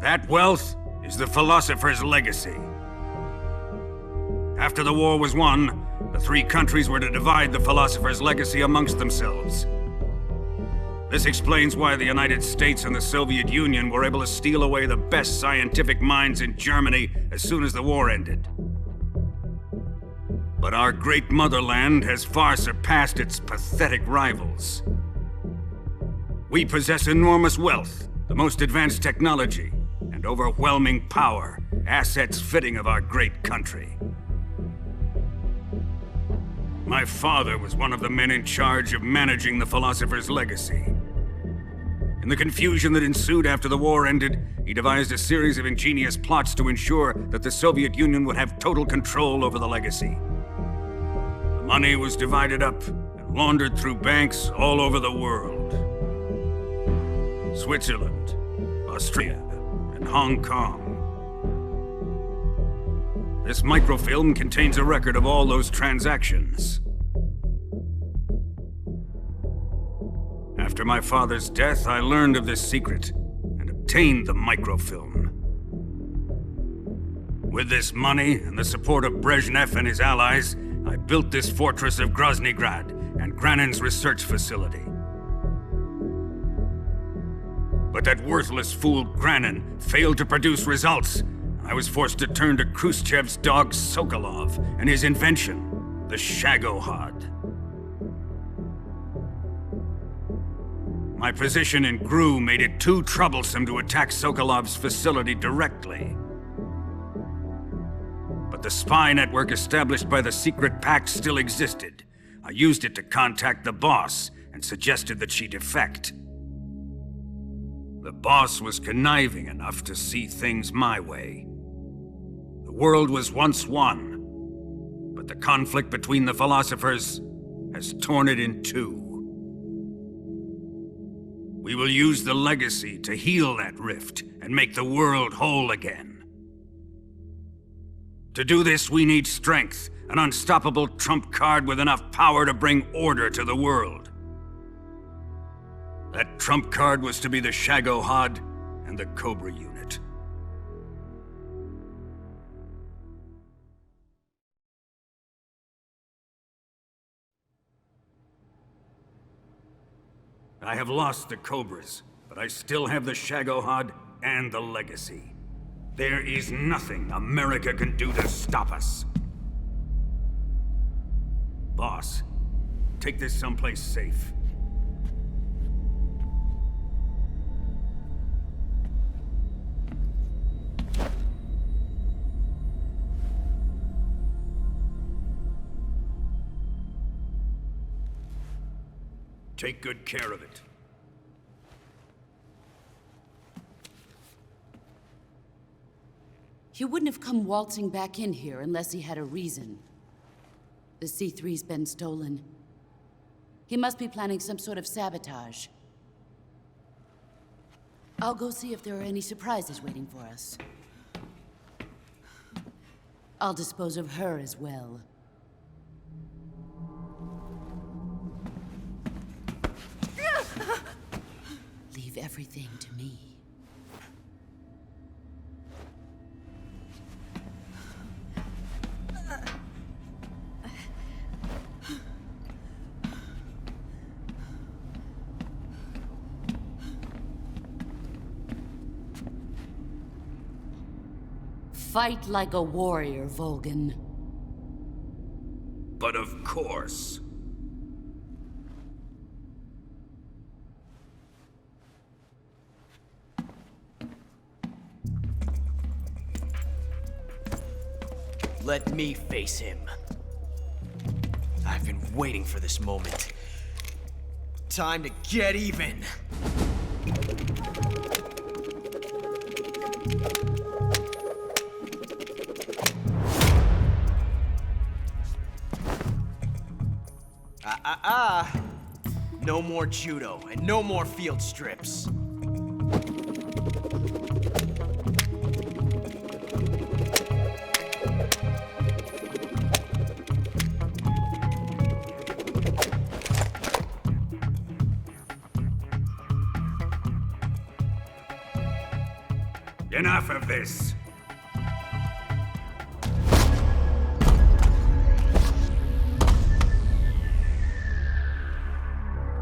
That wealth is the Philosopher's Legacy. After the war was won, the three countries were to divide the Philosopher's Legacy amongst themselves. This explains why the United States and the Soviet Union were able to steal away the best scientific minds in Germany as soon as the war ended. But our great motherland has far surpassed its pathetic rivals. We possess enormous wealth, the most advanced technology, and overwhelming power, assets fitting of our great country. My father was one of the men in charge of managing the Philosopher's Legacy. In the confusion that ensued after the war ended, he devised a series of ingenious plots to ensure that the Soviet Union would have total control over the legacy. The money was divided up and laundered through banks all over the world. Switzerland, Austria, and Hong Kong. This microfilm contains a record of all those transactions. After my father's death, I learned of this secret and obtained the microfilm. With this money and the support of Brezhnev and his allies, I built this fortress of Groznygrad and Granin's research facility. But that worthless fool Granin failed to produce results. I was forced to turn to Khrushchev's dog Sokolov and his invention, the Shagohod. My position in Gru made it too troublesome to attack Sokolov's facility directly. But the spy network established by the secret pact still existed. I used it to contact the boss and suggested that she defect. The boss was conniving enough to see things my way. The world was once one, but the conflict between the philosophers has torn it in two. We will use the legacy to heal that rift and make the world whole again. To do this, we need strength, an unstoppable trump card with enough power to bring order to the world. That trump card was to be the Shagohod and the Cobra unit. I have lost the Cobras, but I still have the Shagohod and the legacy. There is nothing America can do to stop us. Boss, take this someplace safe. Take good care of it. He wouldn't have come waltzing back in here unless he had a reason. The C3's been stolen. He must be planning some sort of sabotage. I'll go see if there are any surprises waiting for us. I'll dispose of her as well. Leave everything to me. Fight like a warrior, Volgan. But of course. Let me face him. I've been waiting for this moment. Time to get even. No more judo, and no more field strips. Enough of this.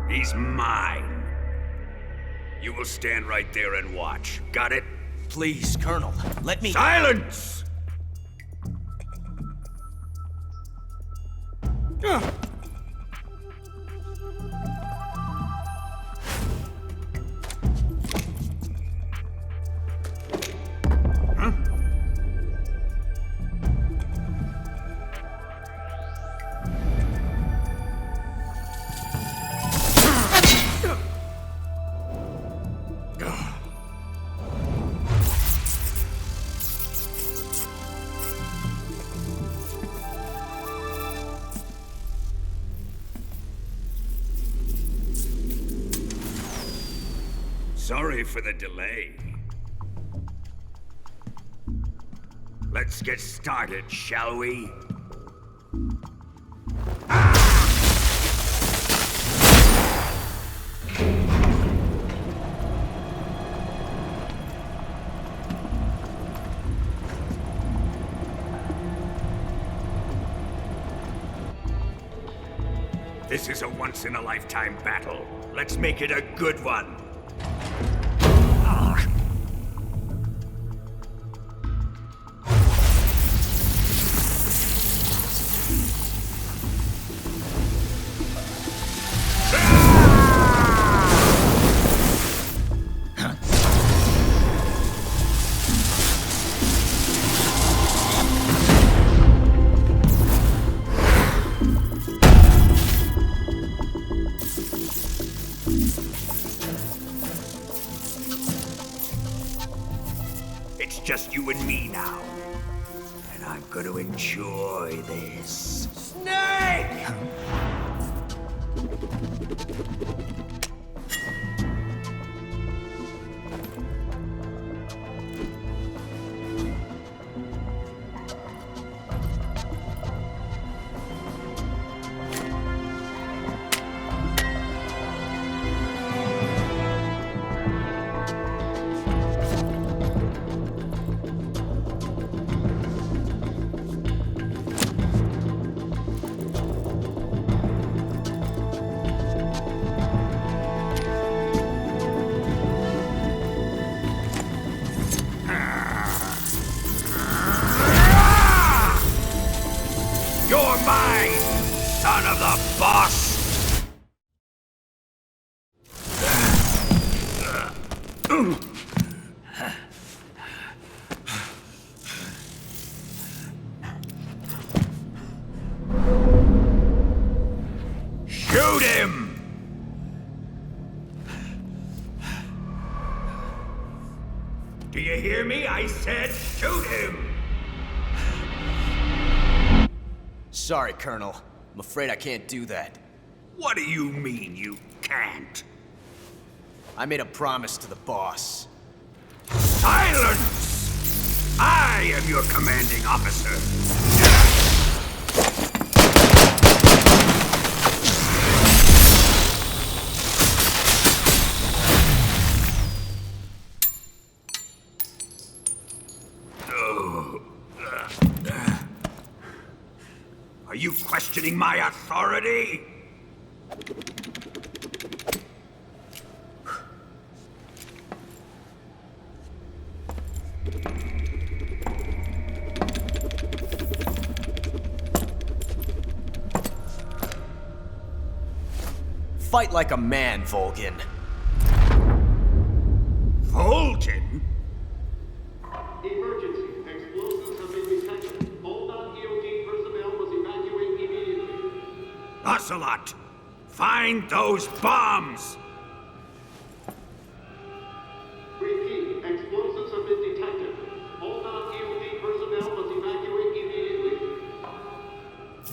He's mine. You will stand right there and watch. Got it? Please, Colonel, let me— Silence! Sorry for the delay. Let's get started, shall we? This is a once-in-a-lifetime battle. Let's make it a good one. just you and me now. And I'm gonna enjoy this. Snake! You're mine, son of the boss! Shoot him! Do you hear me? I said shoot him! Sorry, Colonel. I'm afraid I can't do that. What do you mean you can't? I made a promise to the boss. Silence! I am your commanding officer. Are you questioning my authority? Fight like a man, Volgin. Volgin? Emergency. Explosives have been detected. All non-EOD personnel must evacuate immediately. Ocelot, find those bombs! Repeat. Explosives have been detected. All non-EOD personnel must evacuate immediately.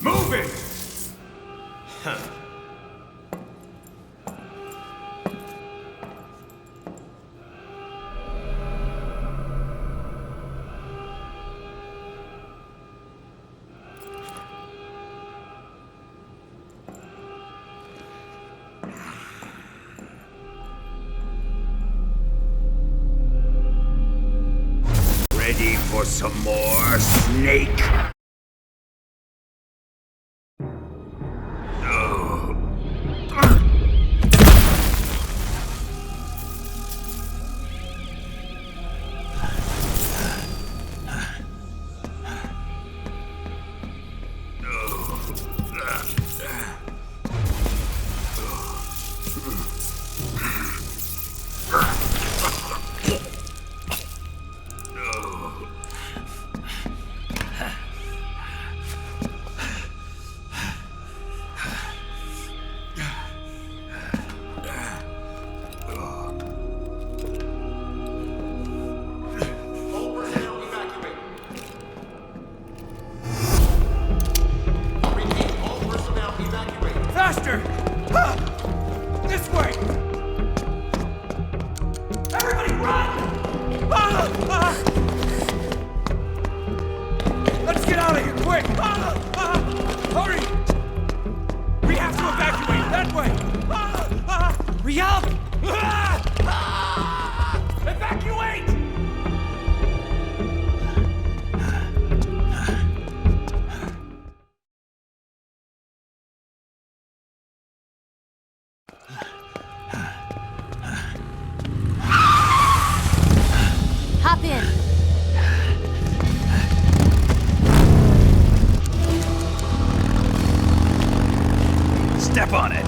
Move it! Huh. Ready for some more, Snake? Faster! This way! Everybody run! Let's get out of here, quick! Hurry! We have to evacuate that way! Hurry up! Evacuate! Hop in. Step on it.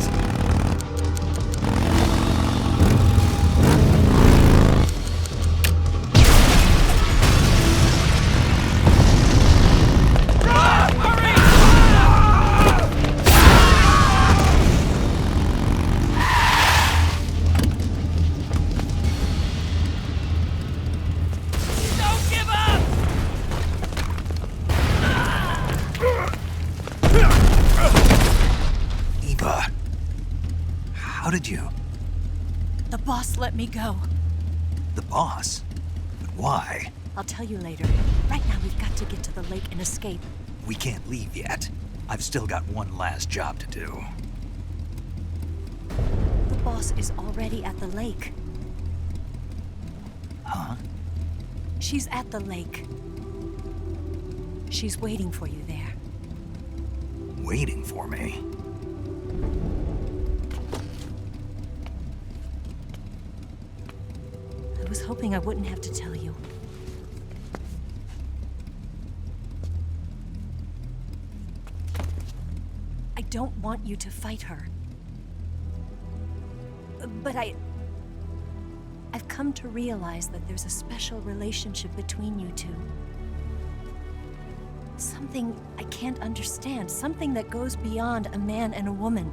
Don't give up! did you? The boss let me go. The boss? But why? I'll tell you later. Right now, we've got to get to the lake and escape. We can't leave yet. I've still got one last job to do. The boss is already at the lake. Huh? She's at the lake. She's waiting for you there. Waiting for me? I was hoping I wouldn't have to tell you. I don't want you to fight her. But I've come to realize that there's a special relationship between you two. Something I can't understand. Something that goes beyond a man and a woman.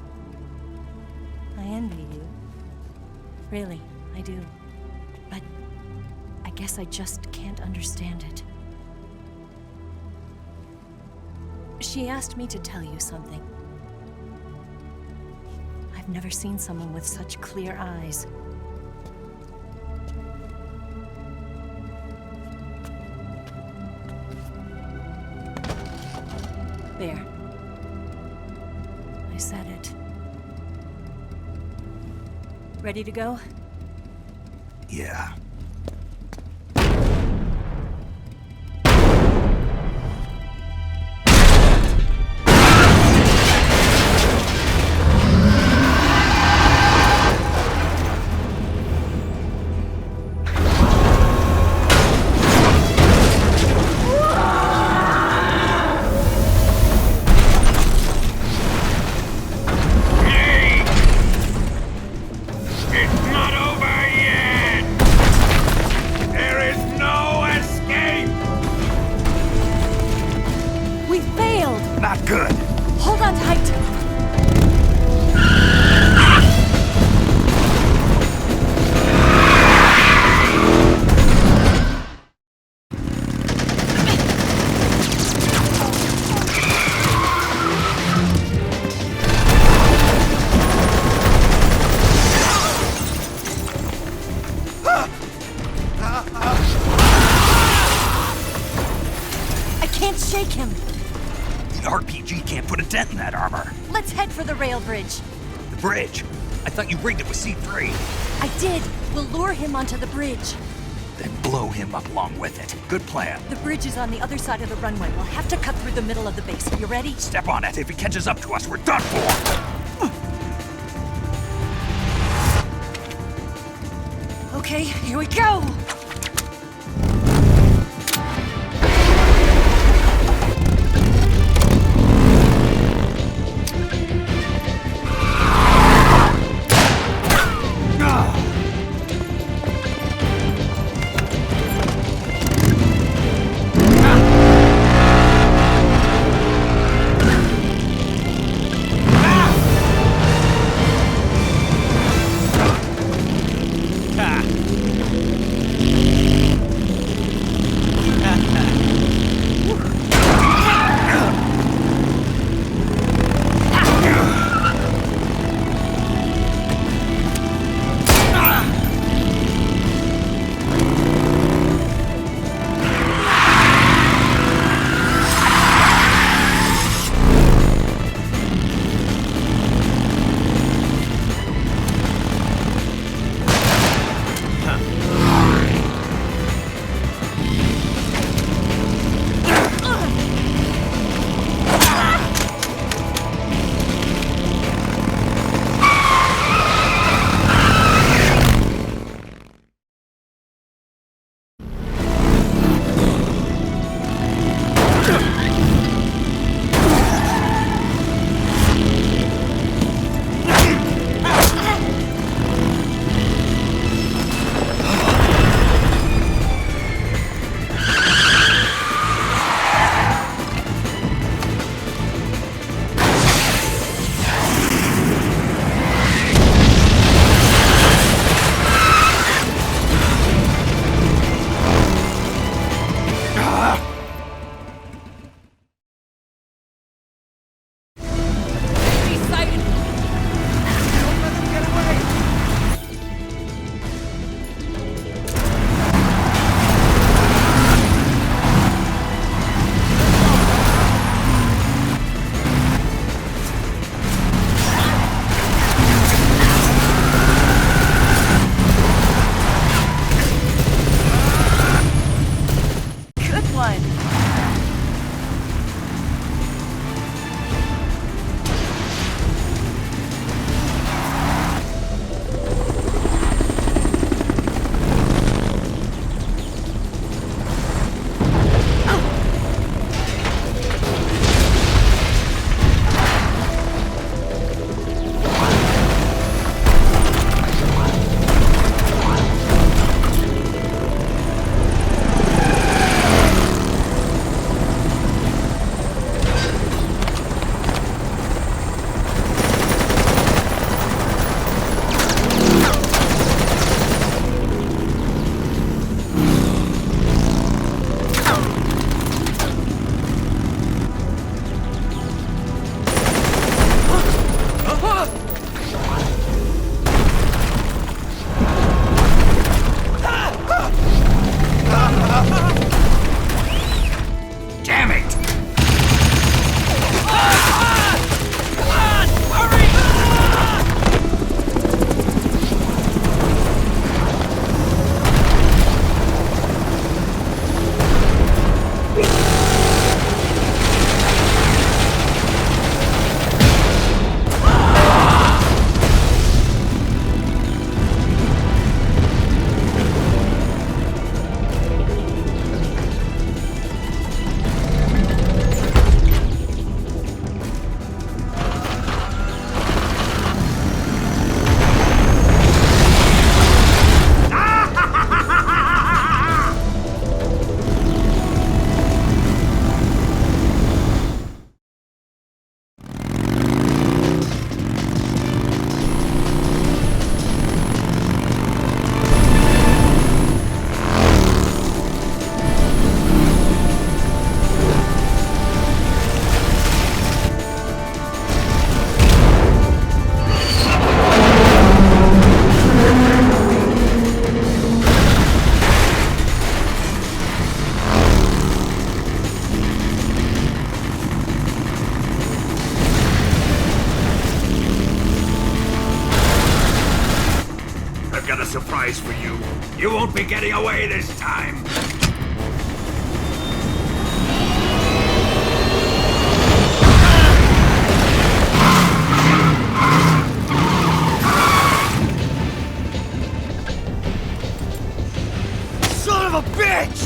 I envy you. Really, I do. But I guess I just can't understand it. She asked me to tell you something. I've never seen someone with such clear eyes. There. I said it. Ready to go? Yeah. Rail bridge. The bridge? I thought you rigged it with C3. I did. We'll lure him onto the bridge. Then blow him up along with it. Good plan. The bridge is on the other side of the runway. We'll have to cut through the middle of the base. You ready? Step on it. If he catches up to us, we're done for. Okay, here we go! price for you. You won't be getting away this time. Son of a bitch!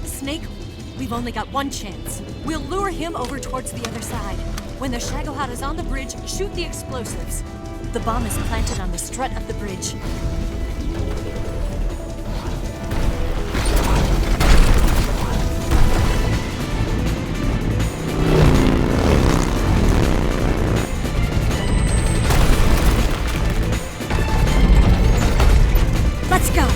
Snake, we've only got one chance. We'll lure him over towards the other side. When the Shagohod is on the bridge, shoot the explosives. The bomb is planted on the strut of the bridge. Let's go!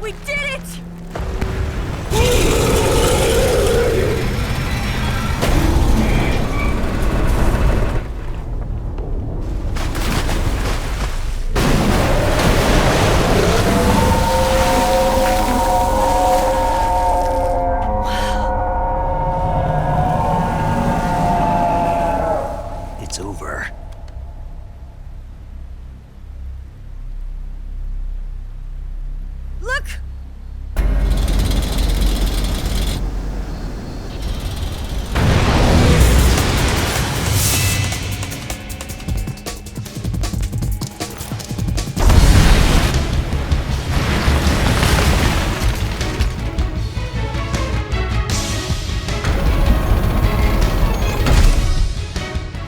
We did it! It's over. Look!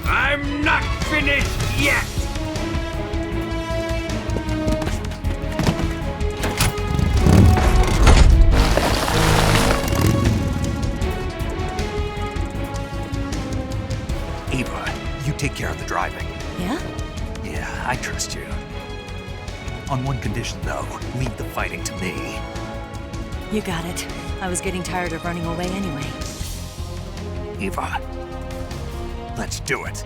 I'm not finished yet! Ava, you take care of the driving. Yeah? Yeah, I trust you. On one condition, though, leave the fighting to me. You got it. I was getting tired of running away anyway. Ava, let's do it.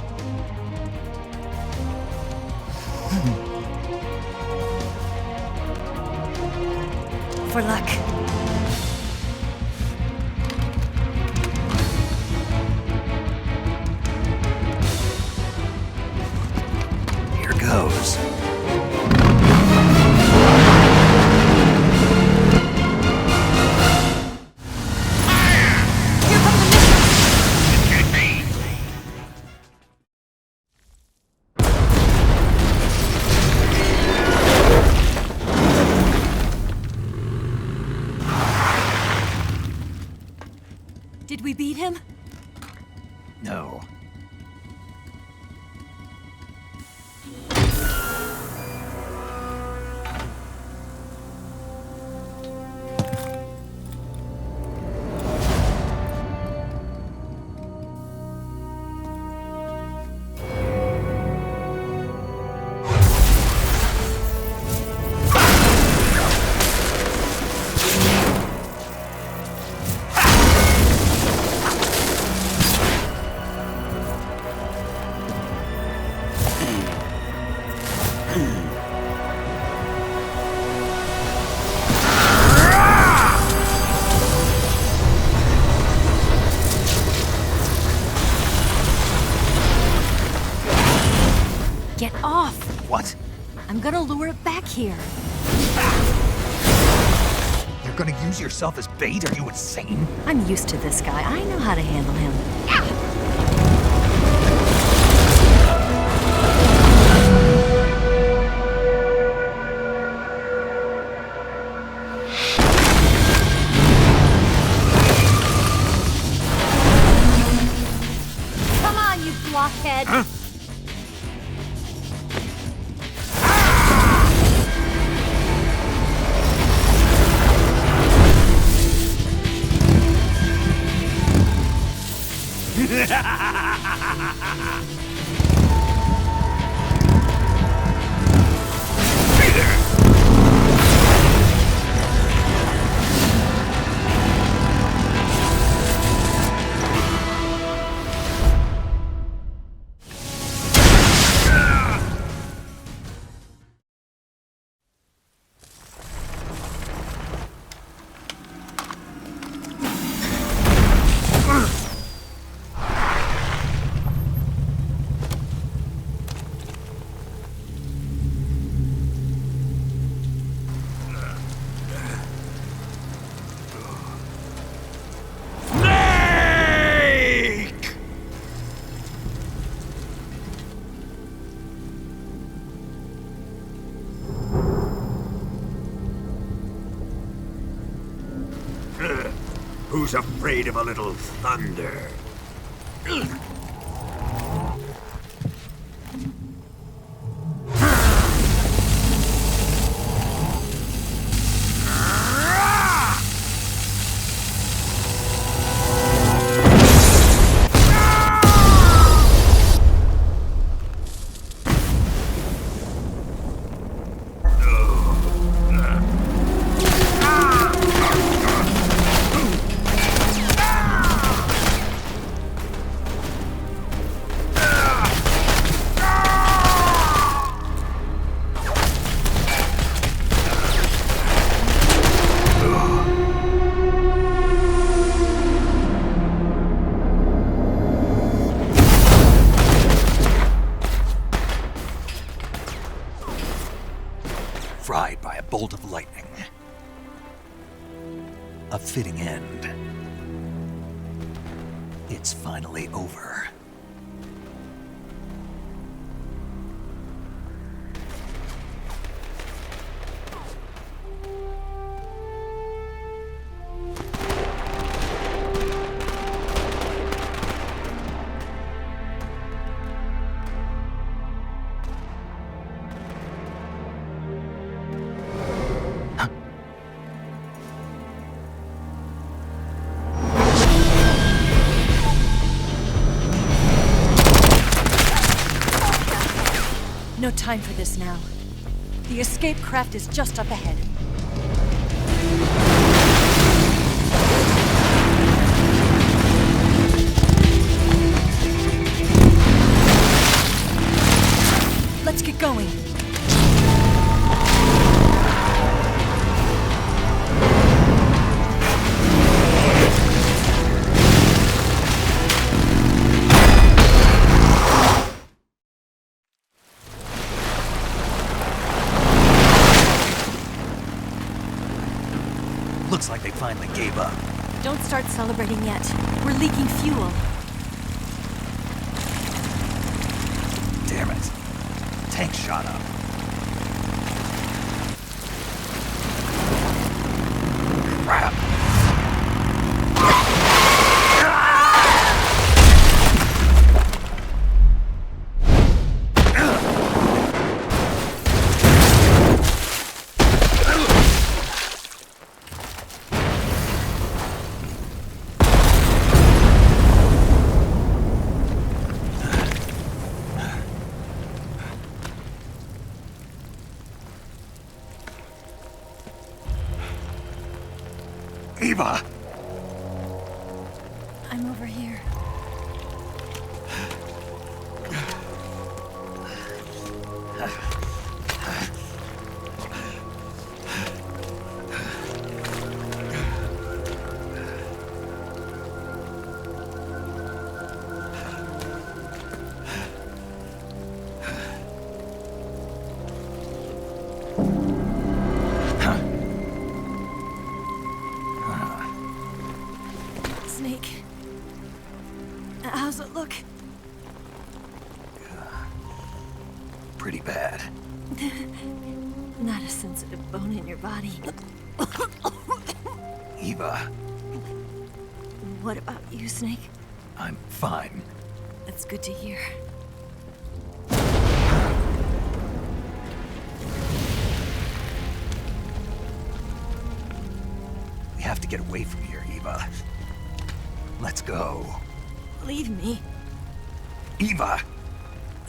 For luck. here. You're gonna use yourself as bait? Are you insane? I'm used to this guy. I know how to handle him. Come on, you blockhead! Huh? Who's afraid of a little thunder? Fried by a bolt of lightning. A fitting end. It's finally over. No time for this now. The escape craft is just up ahead. Let's get going. Looks like they finally gave up. Don't start celebrating yet. We're leaking fuel. Damn it. Tank shot up. Crap. Eva! I'm over here. sensitive bone in your body. Eva, What about you, Snake? I'm fine. That's good to hear. We have to get away from here, Eva. Let's go. Leave me. Eva!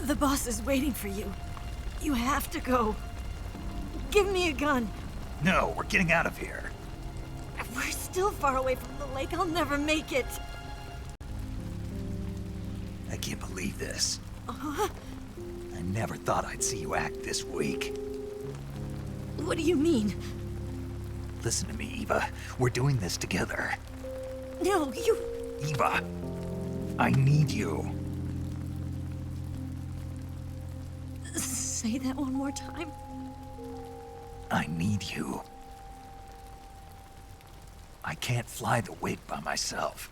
The boss is waiting for you. You have to go. Give me a gun. No, we're getting out of here. We're still far away from the lake. I'll never make it. I can't believe this. I never thought I'd see you act this weak. What do you mean? Listen to me, Eva. We're doing this together. No, you... Eva, I need you. Say that one more time. I need you. I can't fly the wig by myself.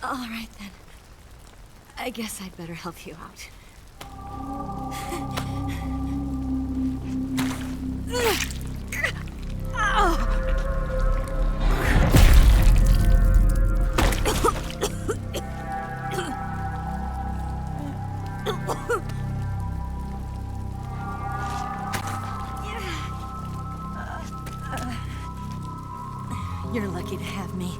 All right, then. I guess I'd better help you out. You're lucky to have me.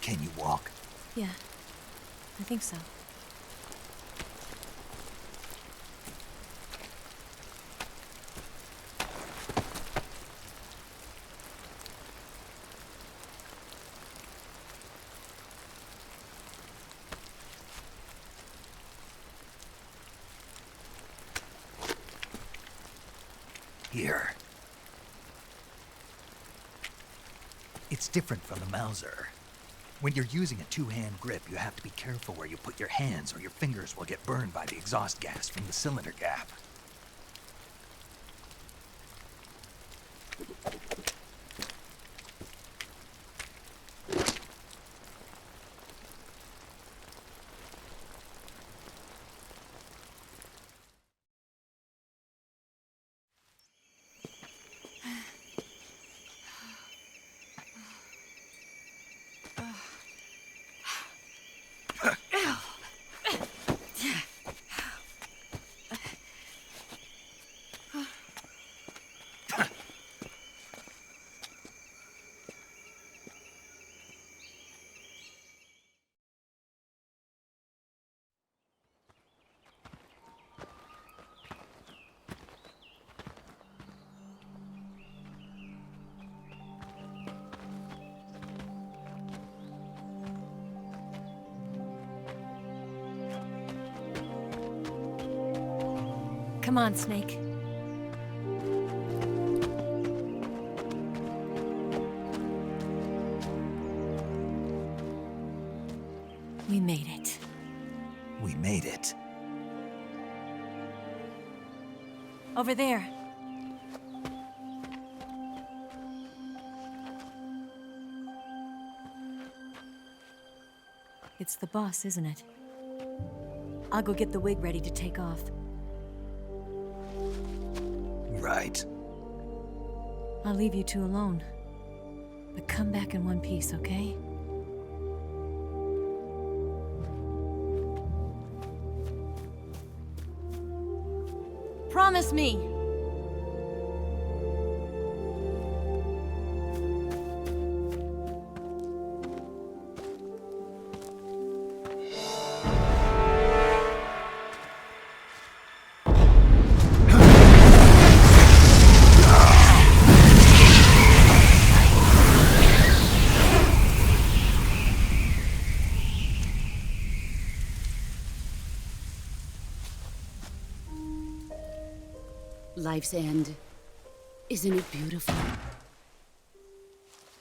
Can you walk? Yeah, I think so. Here. It's different from the Mauser. When you're using a two-hand grip, you have to be careful where you put your hands or your fingers will get burned by the exhaust gas from the cylinder gap. Come on, Snake. We made it. We made it. Over there. It's the boss, isn't it? I'll go get the wig ready to take off. Right. I'll leave you two alone. But come back in one piece, okay? Promise me! Life's end. Isn't it beautiful?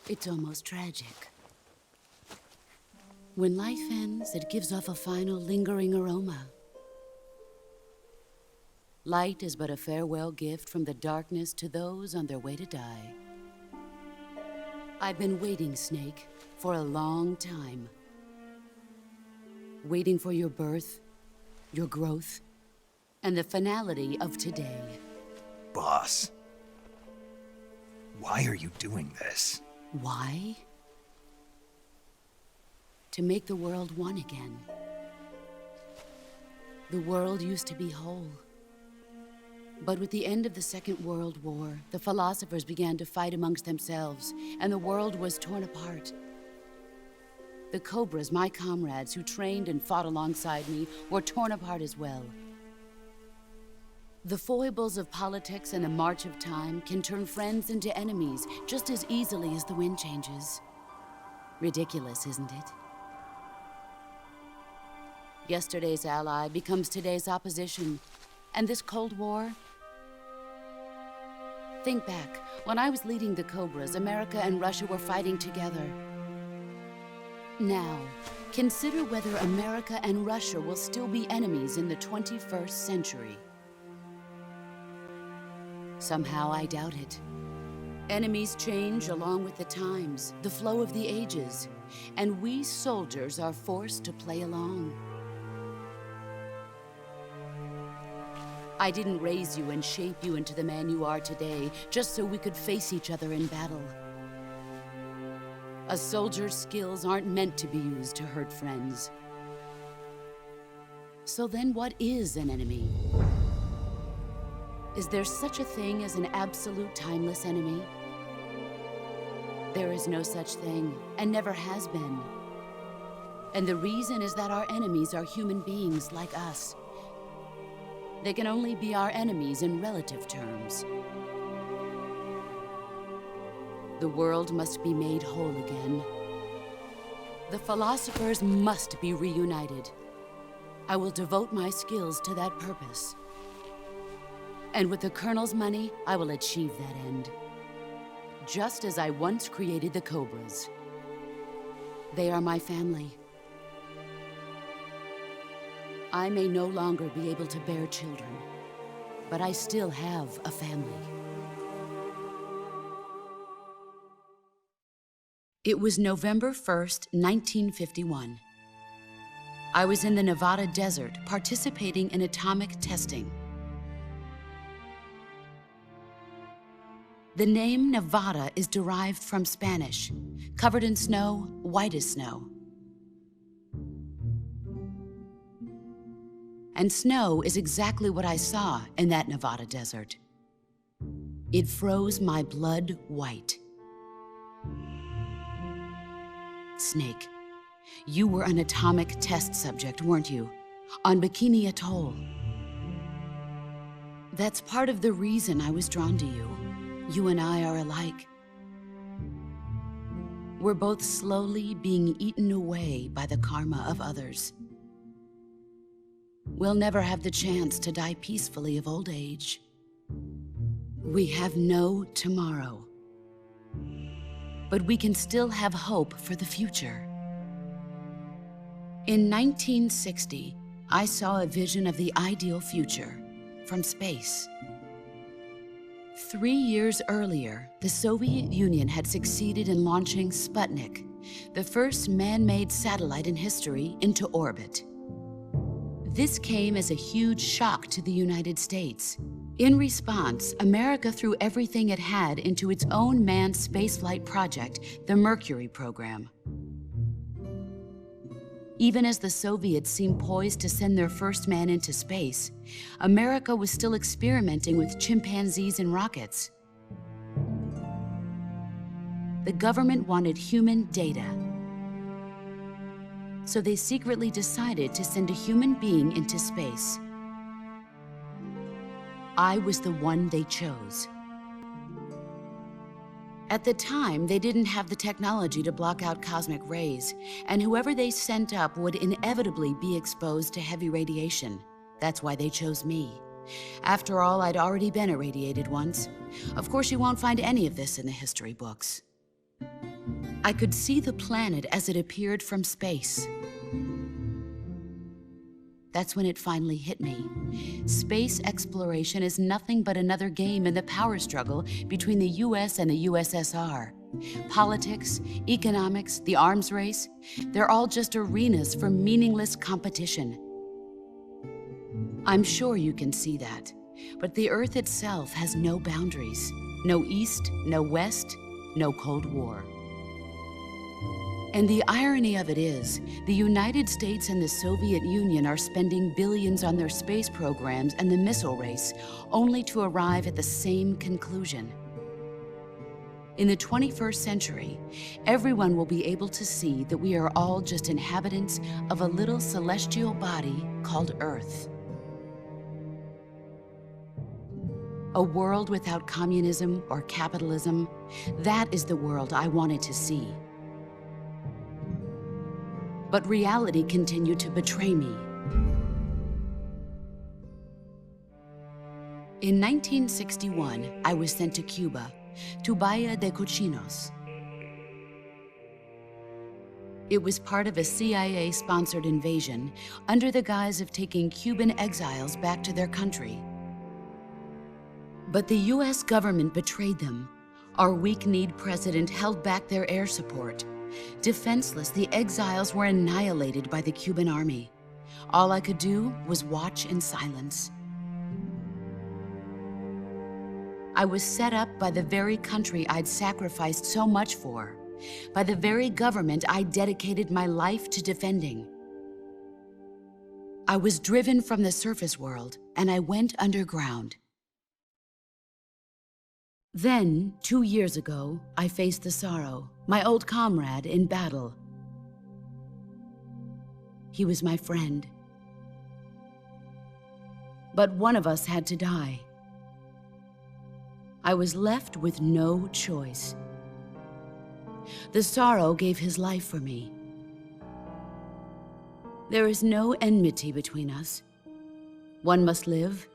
It's almost tragic. When life ends, it gives off a final lingering aroma. Light is but a farewell gift from the darkness to those on their way to die. I've been waiting, Snake, for a long time. Waiting for your birth, your growth, and the finality of today. Boss, why are you doing this? Why? To make the world one again. The world used to be whole. But with the end of the Second World War, the philosophers began to fight amongst themselves, and the world was torn apart. The Cobras, my comrades who trained and fought alongside me, were torn apart as well. The foibles of politics and the march of time can turn friends into enemies just as easily as the wind changes. Ridiculous, isn't it? Yesterday's ally becomes today's opposition, and this Cold War. Think back. When I was leading the Cobras, America and Russia were fighting together. Now, consider whether America and Russia will still be enemies in the 21st century. Somehow I doubt it. Enemies change along with the times, the flow of the ages, and we soldiers are forced to play along. I didn't raise you and shape you into the man you are today just so we could face each other in battle. A soldier's skills aren't meant to be used to hurt friends. So then what is an enemy? Is there such a thing as an absolute timeless enemy? There is no such thing, and never has been. And the reason is that our enemies are human beings like us. They can only be our enemies in relative terms. The world must be made whole again. The philosophers must be reunited. I will devote my skills to that purpose. And with the Colonel's money, I will achieve that end. Just as I once created the Cobras. They are my family. I may no longer be able to bear children, but I still have a family. It was November 1st, 1951. I was in the Nevada desert participating in atomic testing. The name Nevada is derived from Spanish, covered in snow, white as snow. And snow is exactly what I saw in that Nevada desert. It froze my blood white. Snake, you were an atomic test subject, weren't you? On Bikini Atoll. That's part of the reason I was drawn to you. You and I are alike. We're both slowly being eaten away by the karma of others. We'll never have the chance to die peacefully of old age. We have no tomorrow. But we can still have hope for the future. In 1960, I saw a vision of the ideal future from space. 3 years earlier, the Soviet Union had succeeded in launching Sputnik, the first man-made satellite in history, into orbit. This came as a huge shock to the United States. In response, America threw everything it had into its own manned spaceflight project, the Mercury program. Even as the Soviets seemed poised to send their first man into space, America was still experimenting with chimpanzees and rockets. The government wanted human data. So they secretly decided to send a human being into space. I was the one they chose. At the time, they didn't have the technology to block out cosmic rays, and whoever they sent up would inevitably be exposed to heavy radiation. That's why they chose me. After all, I'd already been irradiated once. Of course, you won't find any of this in the history books. I could see the planet as it appeared from space. That's when it finally hit me. Space exploration is nothing but another game in the power struggle between the US and the USSR. Politics, economics, the arms race, they're all just arenas for meaningless competition. I'm sure you can see that, but the Earth itself has no boundaries. No East, no West, no Cold War. And the irony of it is, the United States and the Soviet Union are spending billions on their space programs and the missile race, only to arrive at the same conclusion. In the 21st century, everyone will be able to see that we are all just inhabitants of a little celestial body called Earth. A world without communism or capitalism, that is the world I wanted to see. But reality continued to betray me. In 1961, I was sent to Cuba, to Bahia de Cochinos. It was part of a CIA-sponsored invasion under the guise of taking Cuban exiles back to their country. But the US government betrayed them. Our weak-kneed president held back their air support. Defenseless, the exiles were annihilated by the Cuban army. All I could do was watch in silence. I was set up by the very country I'd sacrificed so much for, by the very government I dedicated my life to defending. I was driven from the surface world, and I went underground. Then, 2 years ago, I faced the Sorrow, my old comrade in battle. He was my friend. But one of us had to die. I was left with no choice. The Sorrow gave his life for me. There is no enmity between us. One must live,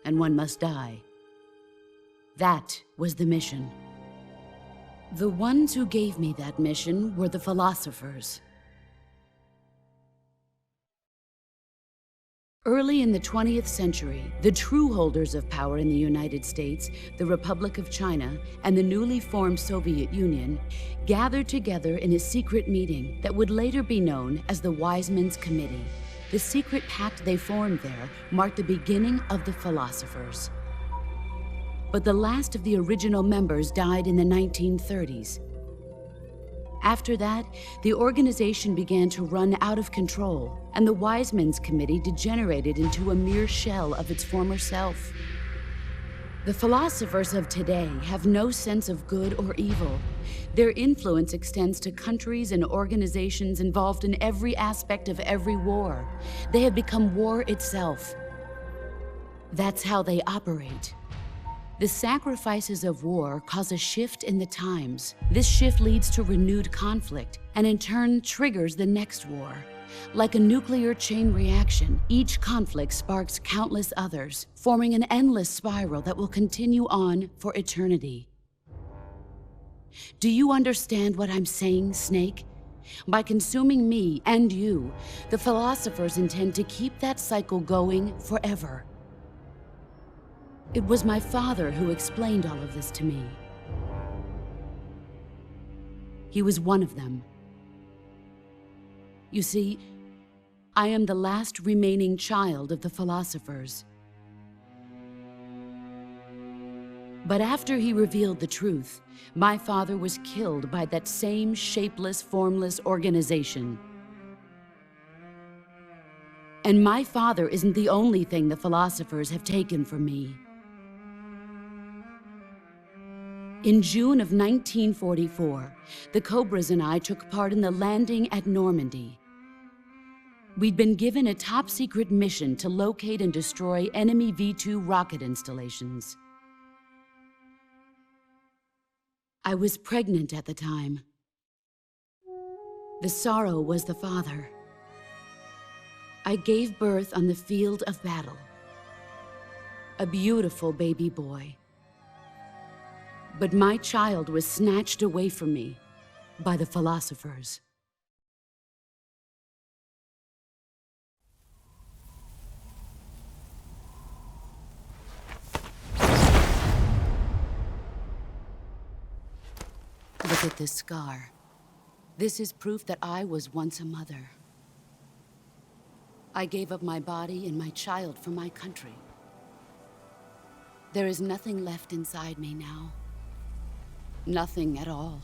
and one must die. That was the mission. The ones who gave me that mission were the philosophers. Early in the 20th century, the true holders of power in the United States, the Republic of China, and the newly formed Soviet Union gathered together in a secret meeting that would later be known as the Wise Men's Committee. The secret pact they formed there marked the beginning of the philosophers. But the last of the original members died in the 1930s. After that, the organization began to run out of control, and the Wise Men's Committee degenerated into a mere shell of its former self. The philosophers of today have no sense of good or evil. Their influence extends to countries and organizations involved in every aspect of every war. They have become war itself. That's how they operate. The sacrifices of war cause a shift in the times. This shift leads to renewed conflict, and in turn triggers the next war. Like a nuclear chain reaction, each conflict sparks countless others, forming an endless spiral that will continue on for eternity. Do you understand what I'm saying, Snake? By consuming me and you, the philosophers intend to keep that cycle going forever. It was my father who explained all of this to me. He was one of them. You see, I am the last remaining child of the philosophers. But after he revealed the truth, my father was killed by that same shapeless, formless organization. And my father isn't the only thing the philosophers have taken from me. In June of 1944, the Cobras and I took part in the landing at Normandy. We'd been given a top-secret mission to locate and destroy enemy V-2 rocket installations. I was pregnant at the time. The Sorrow was the father. I gave birth on the field of battle. a beautiful baby boy. But my child was snatched away from me by the philosophers. Look at this scar. This is proof that I was once a mother. I gave up my body and my child for my country. There is nothing left inside me now. Nothing at all.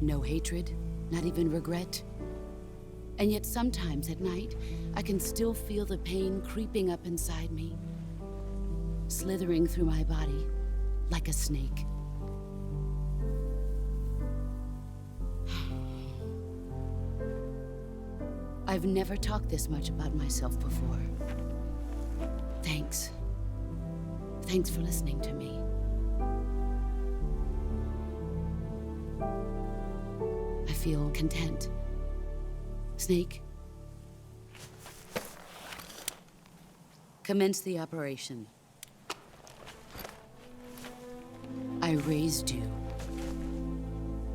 No hatred, not even regret. And yet sometimes at night, I can still feel the pain creeping up inside me, slithering through my body like a snake. I've never talked this much about myself before. Thanks. Thanks for listening to me. I feel content. Snake, commence the operation. I raised you.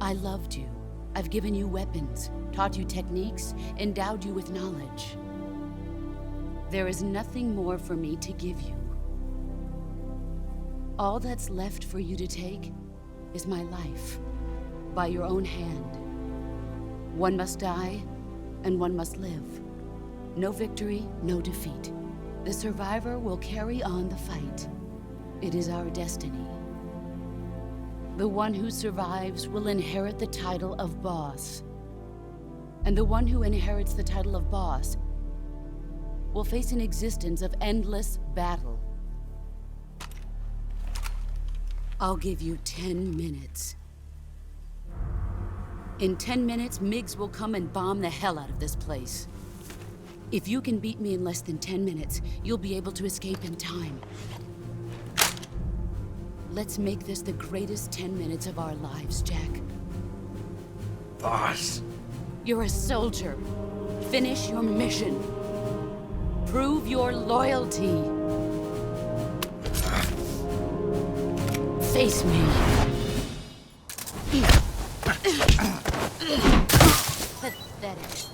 I loved you. I've given you weapons, taught you techniques, endowed you with knowledge. There is nothing more for me to give you. All that's left for you to take is my life, by your own hand. One must die, and one must live. No victory, no defeat. The survivor will carry on the fight. It is our destiny. The one who survives will inherit the title of boss. And the one who inherits the title of boss will face an existence of endless battle. I'll give you 10 minutes. In 10 minutes, MiGs will come and bomb the hell out of this place. If you can beat me in less than 10 minutes, you'll be able to escape in time. Let's make this the greatest 10 minutes of our lives, Jack. Boss. You're a soldier. Finish your mission. Prove your loyalty. Face me. Pathetic.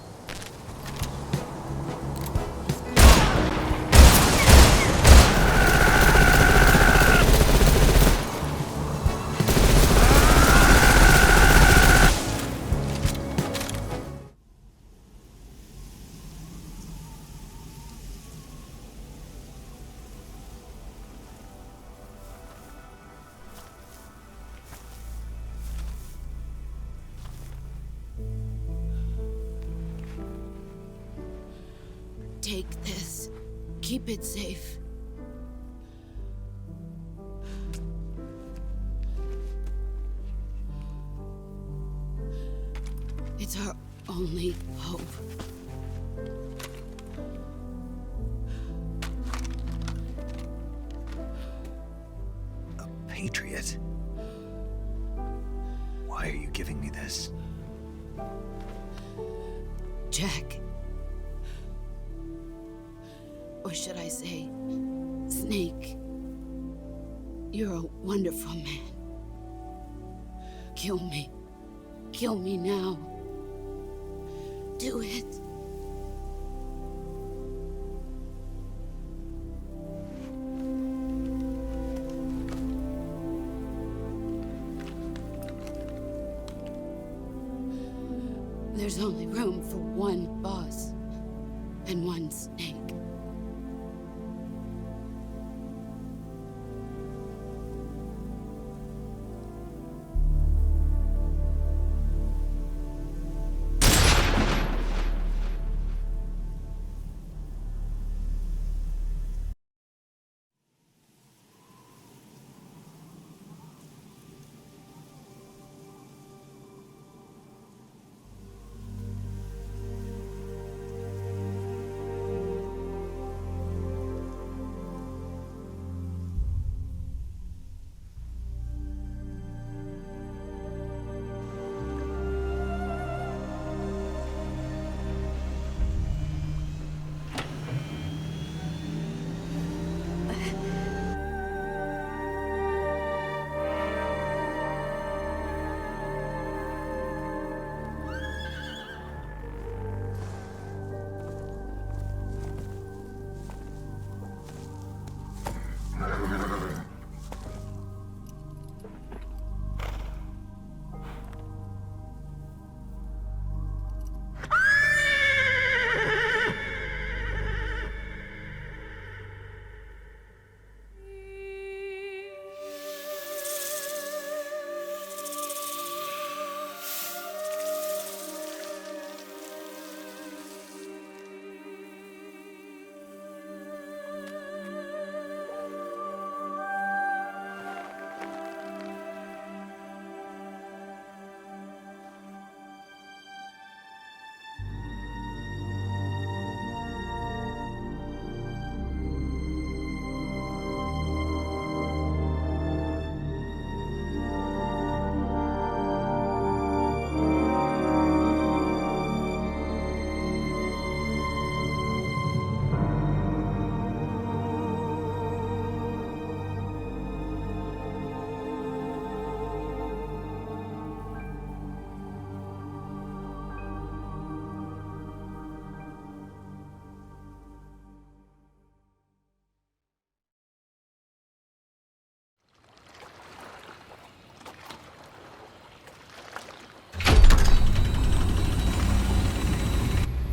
Take this. Keep it safe. It's our only hope. A patriot? Why are you giving me this? Jack. Or should I say, Snake, you're a wonderful man. Kill me. Kill me now. Do it. There's only room for one boss and one Snake.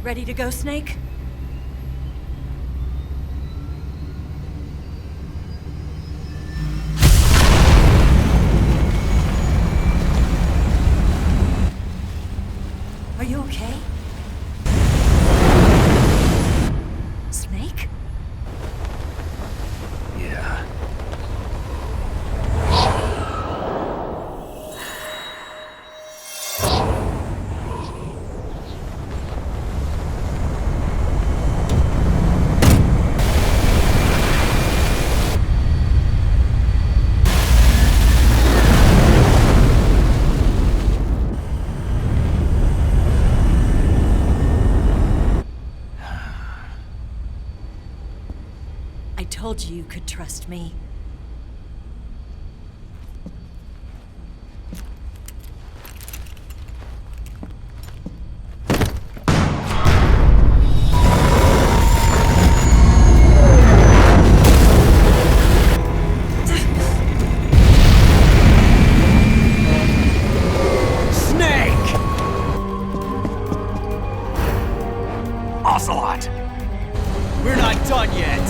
Ready to go, Snake? Are you okay? Snake? Yeah. I told you you could trust me. Snake! Ocelot! We're not done yet!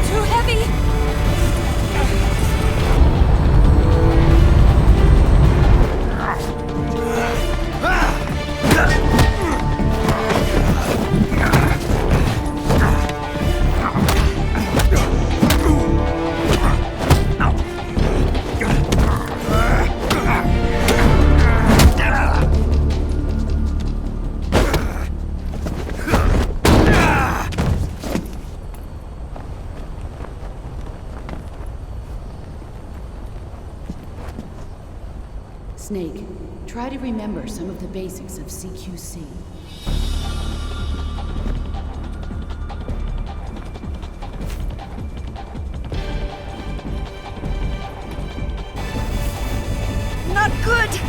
Too heavy! Snake, try to remember some of the basics of CQC. Not good!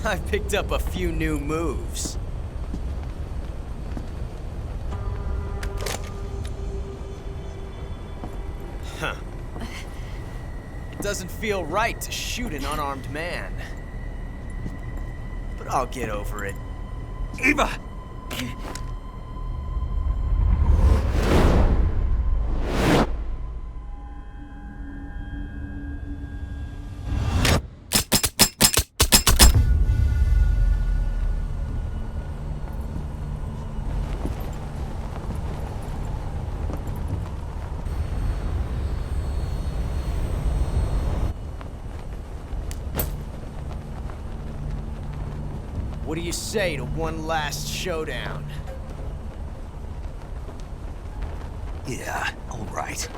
I picked up a few new moves. Huh. It doesn't feel right to shoot an unarmed man. But I'll get over it. Eva! What do you say to one last showdown? Yeah, all right.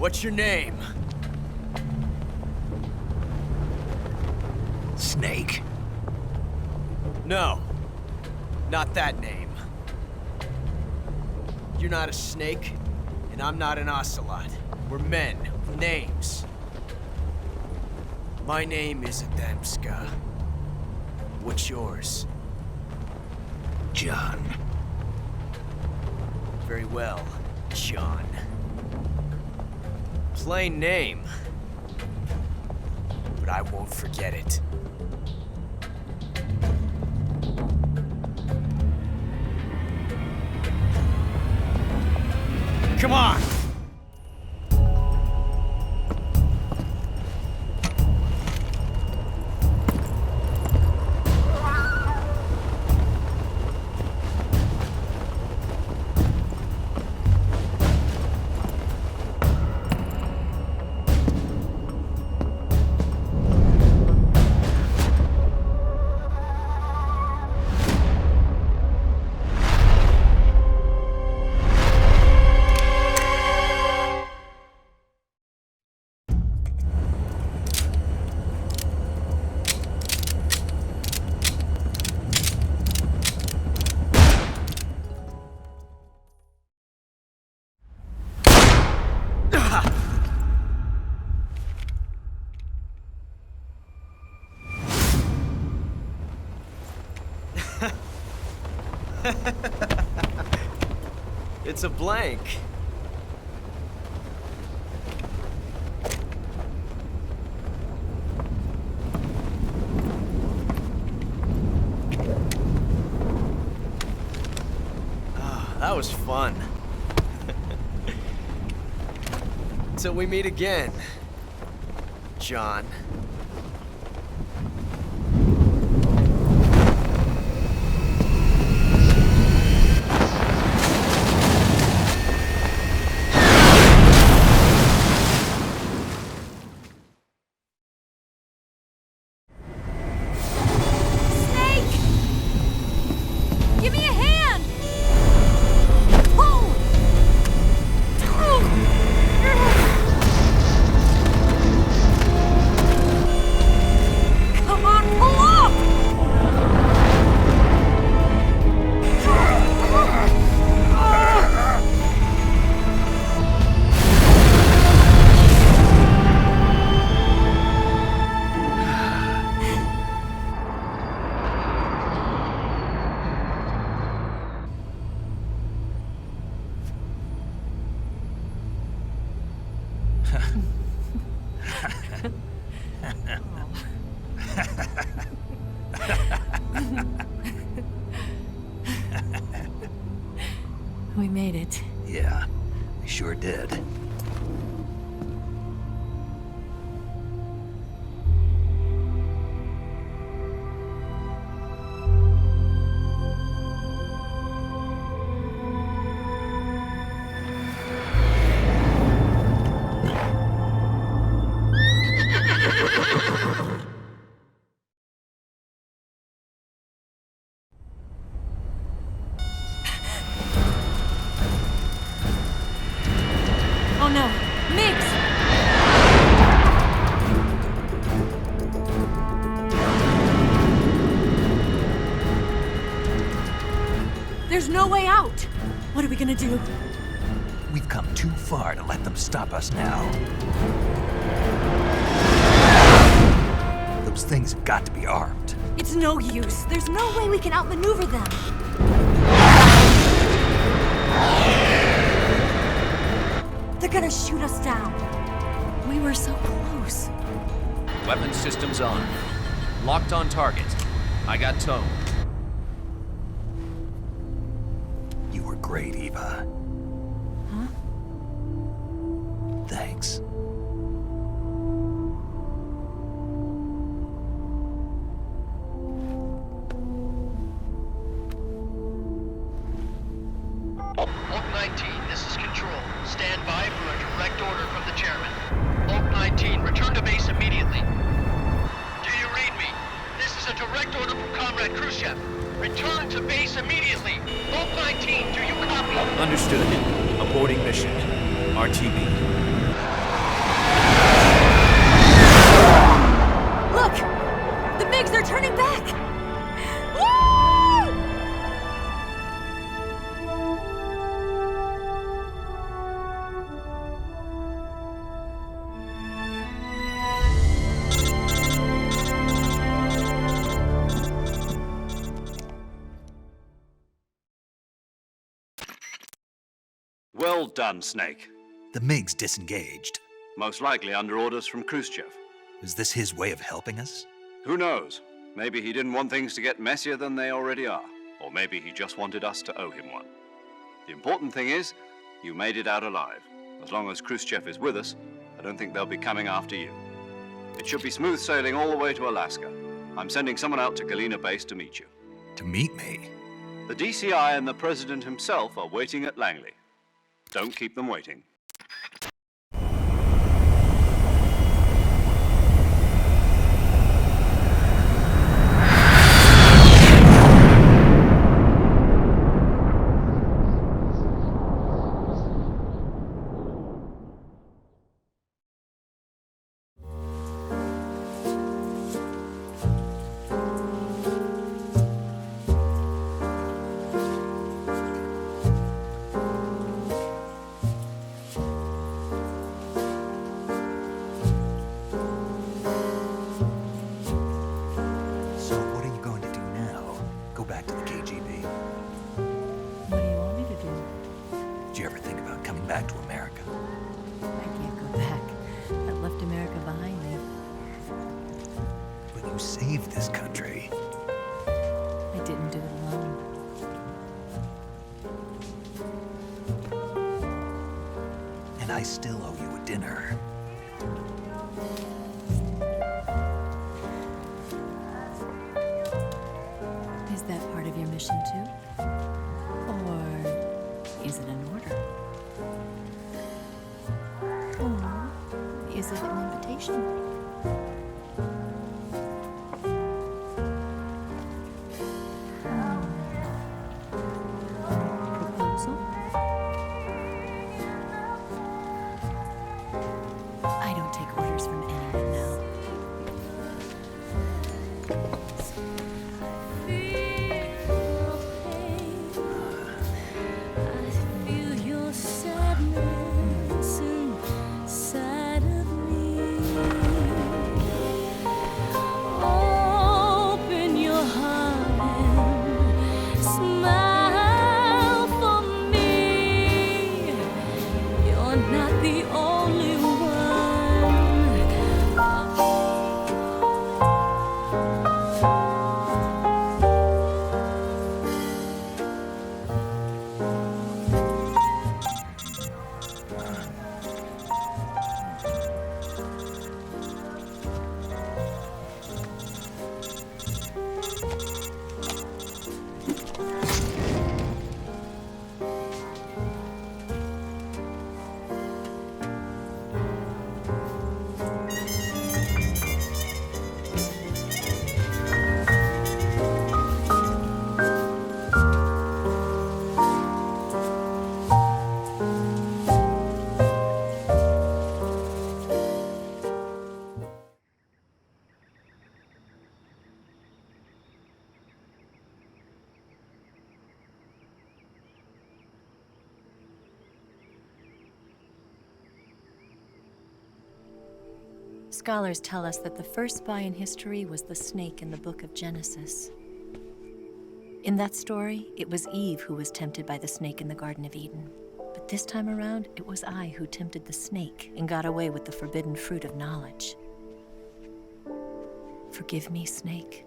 What's your name? Snake. No. Not that name. You're not a snake, and I'm not an ocelot. We're men with names. My name is Adamska. What's yours? John. Very well, John. Plain name. But I won't forget it. Come on! It's a blank. That was fun. Till we meet again, John. We made it. Yeah, we sure did. Oh no, Mix! There's no way out! What are we gonna do? We've come too far to let them stop us now. Those things have got to be armed. It's no use. There's no way we can outmaneuver them. They're gonna shoot us down. We were so close. Weapon systems on. Locked on target. I got tone. You were great, Eva. Huh? Thanks. Oak 19, this is Control. Stand by for a direct order from the chairman. Oak 19, return to base immediately. Do you read me? This is a direct order from Comrade Khrushchev. Return to base immediately. Oak 19, do you copy? Understood. Aborting mission. RTB. Well done, Snake. The MiG's disengaged. Most likely under orders from Khrushchev. Is this his way of helping us? Who knows? Maybe he didn't want things to get messier than they already are. Or maybe he just wanted us to owe him one. The important thing is, you made it out alive. As long as Khrushchev is with us, I don't think they'll be coming after you. It should be smooth sailing all the way to Alaska. I'm sending someone out to Galena Base to meet you. To meet me? The DCI and the President himself are waiting at Langley. Don't keep them waiting. I still owe you a dinner. Is that part of your mission too? Or is it an order? Or is it an invitation? Scholars tell us that the first spy in history was the snake in the book of Genesis. In that story, it was Eve who was tempted by the snake in the Garden of Eden. But this time around, it was I who tempted the snake and got away with the forbidden fruit of knowledge. Forgive me, Snake.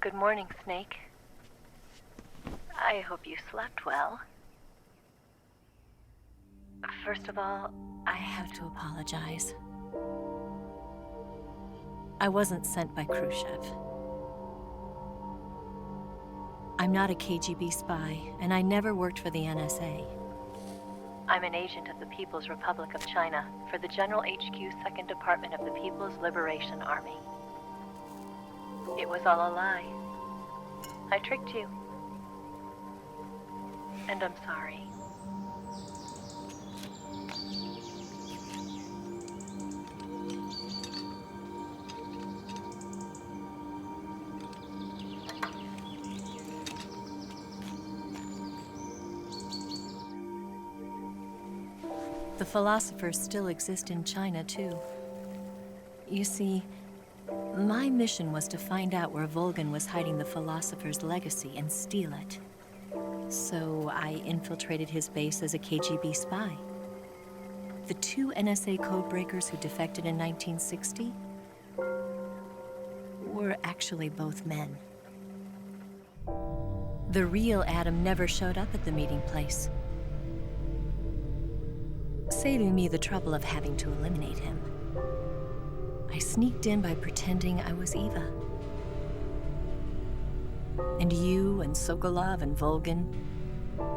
Good morning, Snake. I hope you slept well. First of all, I have to apologize. I wasn't sent by Khrushchev. I'm not a KGB spy, and I never worked for the NSA. I'm an agent of the People's Republic of China for the General HQ 2nd Department of the People's Liberation Army. It was all a lie. I tricked you. And I'm sorry. The philosophers still exist in China, too. You see, my mission was to find out where Volgan was hiding the philosopher's legacy and steal it. So I infiltrated his base as a KGB spy. The 2 NSA codebreakers who defected in 1960 were actually both men. The real Adam never showed up at the meeting place, saving me the trouble of having to eliminate him. I sneaked in by pretending I was Eva. And you and Sokolov and Volgan,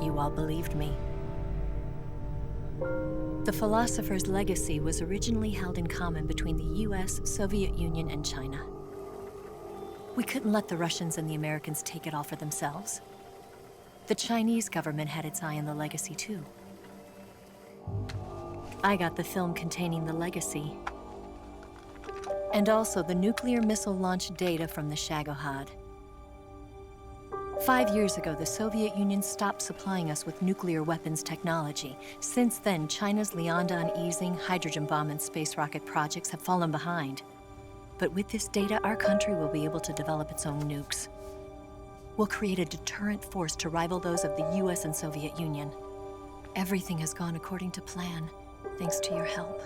you all believed me. The philosopher's legacy was originally held in common between the US, Soviet Union, and China. We couldn't let the Russians and the Americans take it all for themselves. The Chinese government had its eye on the legacy, too. I got the film containing the legacy, and also the nuclear missile launch data from the Shagohod. 5 years ago, the Soviet Union stopped supplying us with nuclear weapons technology. Since then, China's Liaodong easing, hydrogen bomb, and space rocket projects have fallen behind. But with this data, our country will be able to develop its own nukes. We'll create a deterrent force to rival those of the US and Soviet Union. Everything has gone according to plan, thanks to your help.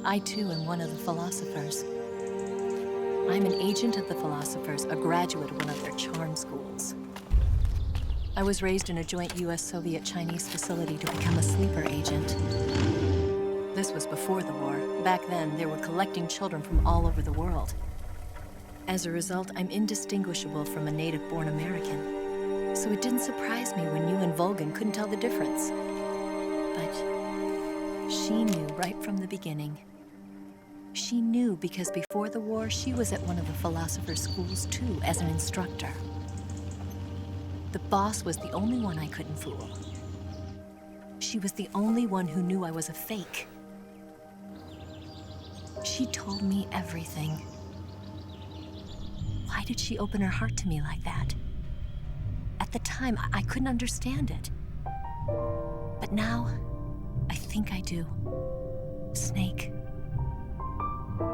I, too, am one of the philosophers. I'm an agent of the philosophers, a graduate of one of their charm schools. I was raised in a joint US-Soviet-Chinese facility to become a sleeper agent. This was before the war. Back then, they were collecting children from all over the world. As a result, I'm indistinguishable from a native-born American. So it didn't surprise me when you and Volgan couldn't tell the difference. But she knew right from the beginning. She knew because before the war, she was at one of the philosopher's schools too, as an instructor. The boss was the only one I couldn't fool. She was the only one who knew I was a fake. She told me everything. Why did she open her heart to me like that? At the time, I couldn't understand it. But now, I think I do. Snake.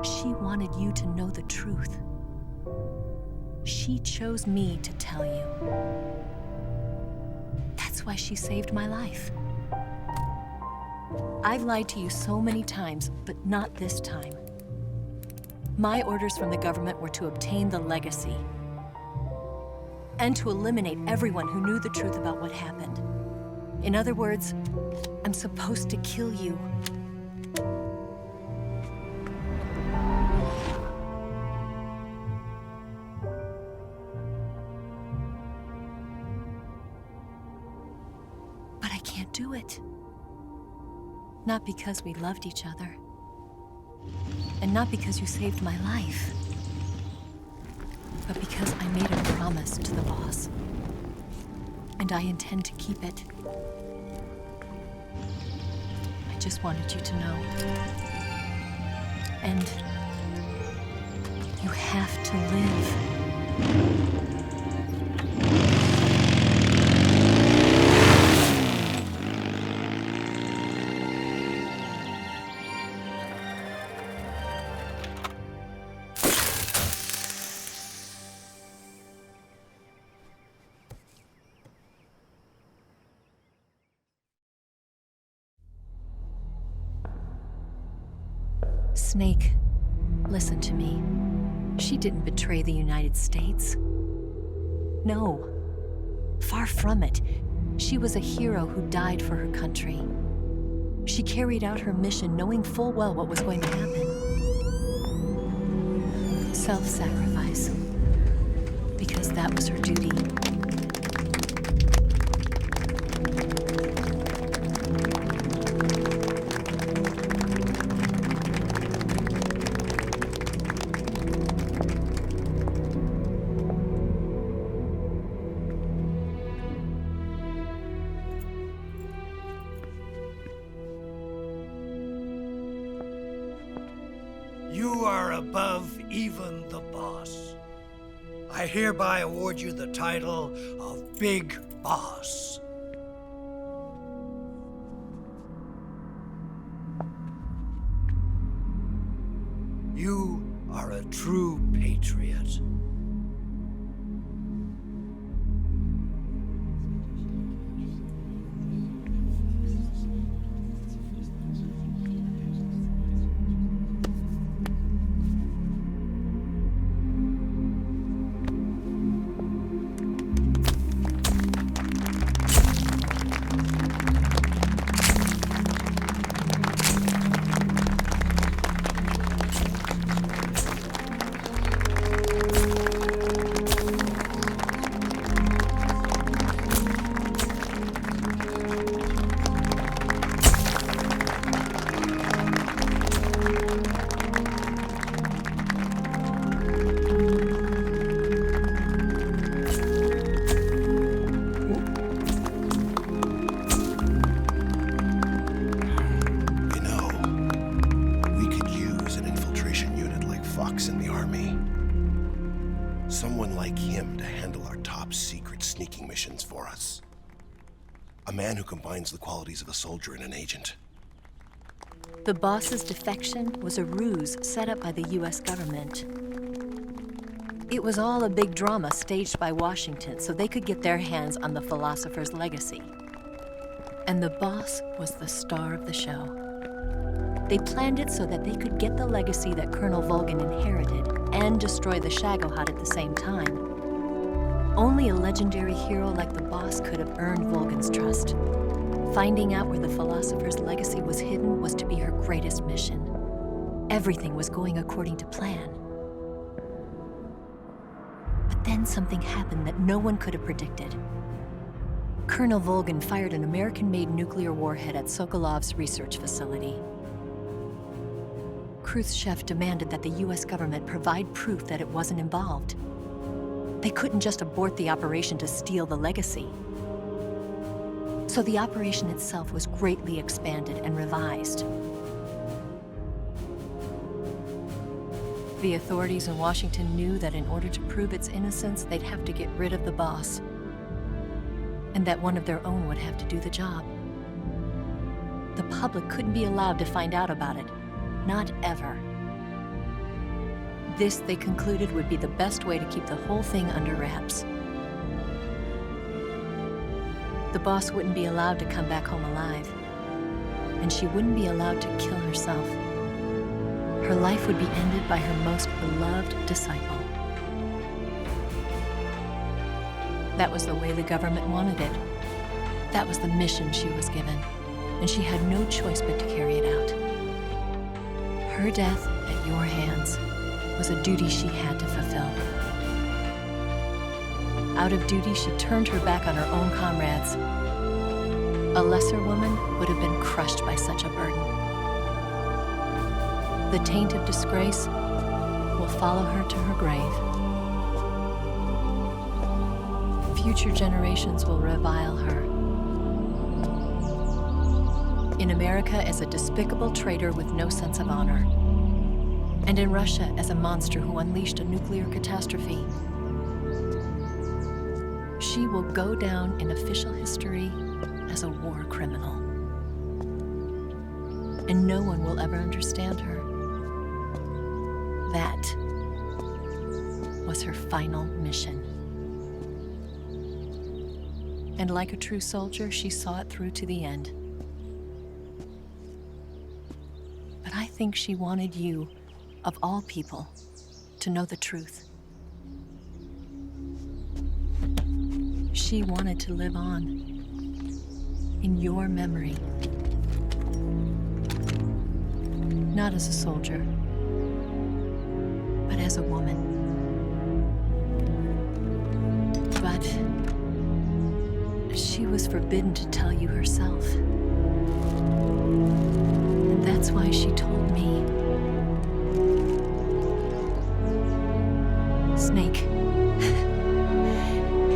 She wanted you to know the truth. She chose me to tell you. That's why she saved my life. I've lied to you so many times, but not this time. My orders from the government were to obtain the legacy and to eliminate everyone who knew the truth about what happened. In other words, I'm supposed to kill you. But I can't do it. Not because we loved each other. And not because you saved my life. But because I made a promise to the boss. And I intend to keep it. I just wanted you to know. And you have to live. Snake, listen to me. She didn't betray the United States. No. Far from it. She was a hero who died for her country. She carried out her mission knowing full well what was going to happen. Self-sacrifice. Because that was her duty. are above even the boss. I hereby award you the title of Big Boss. You are a true patriot. Someone like him to handle our top secret sneaking missions for us. A man who combines the qualities of a soldier and an agent. The boss's defection was a ruse set up by the US government. It was all a big drama staged by Washington so they could get their hands on the philosopher's legacy. And the boss was the star of the show. They planned it so that they could get the legacy that Colonel Volgin inherited and destroy the Shagohod at the same time. Only a legendary hero like the boss could have earned Volgin's trust. Finding out where the philosopher's legacy was hidden was to be her greatest mission. Everything was going according to plan. But then something happened that no one could have predicted. Colonel Volgin fired an American-made nuclear warhead at Sokolov's research facility. Khrushchev demanded that the US government provide proof that it wasn't involved. They couldn't just abort the operation to steal the legacy. So the operation itself was greatly expanded and revised. The authorities in Washington knew that in order to prove its innocence, they'd have to get rid of the boss, and that one of their own would have to do the job. The public couldn't be allowed to find out about it. Not ever. This, they concluded, would be the best way to keep the whole thing under wraps. The boss wouldn't be allowed to come back home alive, and she wouldn't be allowed to kill herself. Her life would be ended by her most beloved disciple. That was the way the government wanted it. That was the mission she was given, and she had no choice but to carry it out. Her death at your hands was a duty she had to fulfill. Out of duty, she turned her back on her own comrades. A lesser woman would have been crushed by such a burden. The taint of disgrace will follow her to her grave. Future generations will revile her. In America as a despicable traitor with no sense of honor. And in Russia as a monster who unleashed a nuclear catastrophe. She will go down in official history as a war criminal. And no one will ever understand her. That was her final mission. And like a true soldier, she saw it through to the end. But I think she wanted you, of all people, to know the truth. She wanted to live on in your memory. Not as a soldier, but as a woman. But she was forbidden to tell you herself. And that's why she told me. Snake,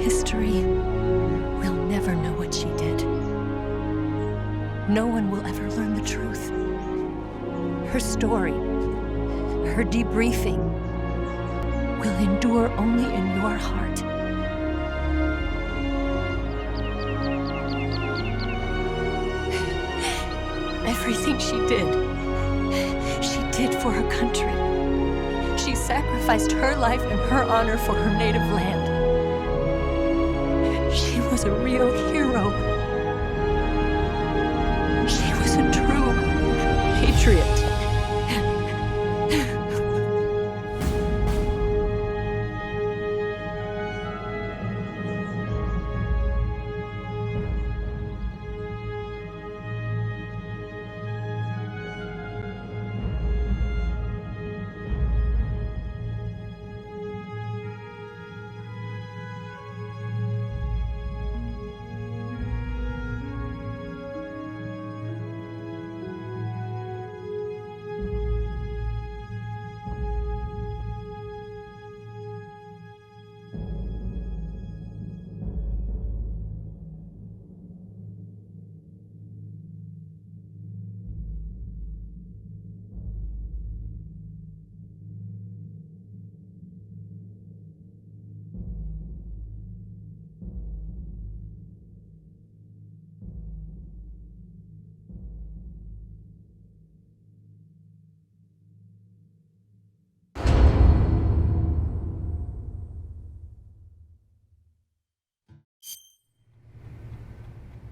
history will never know what she did. No one will ever learn the truth. Her story, Her debriefing will endure only in your heart. Everything she did for her country. She sacrificed her life and her honor for her native land. She was a real hero. She was a true patriot.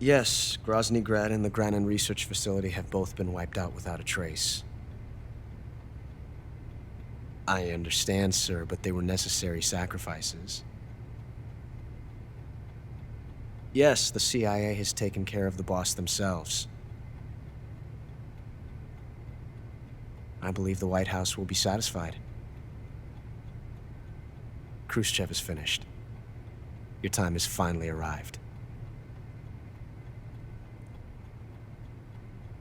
Yes, Grozny Grad and the Granin Research Facility have both been wiped out without a trace. I understand, sir, but they were necessary sacrifices. Yes, the CIA has taken care of the boss themselves. I believe the White House will be satisfied. Khrushchev is finished. Your time has finally arrived.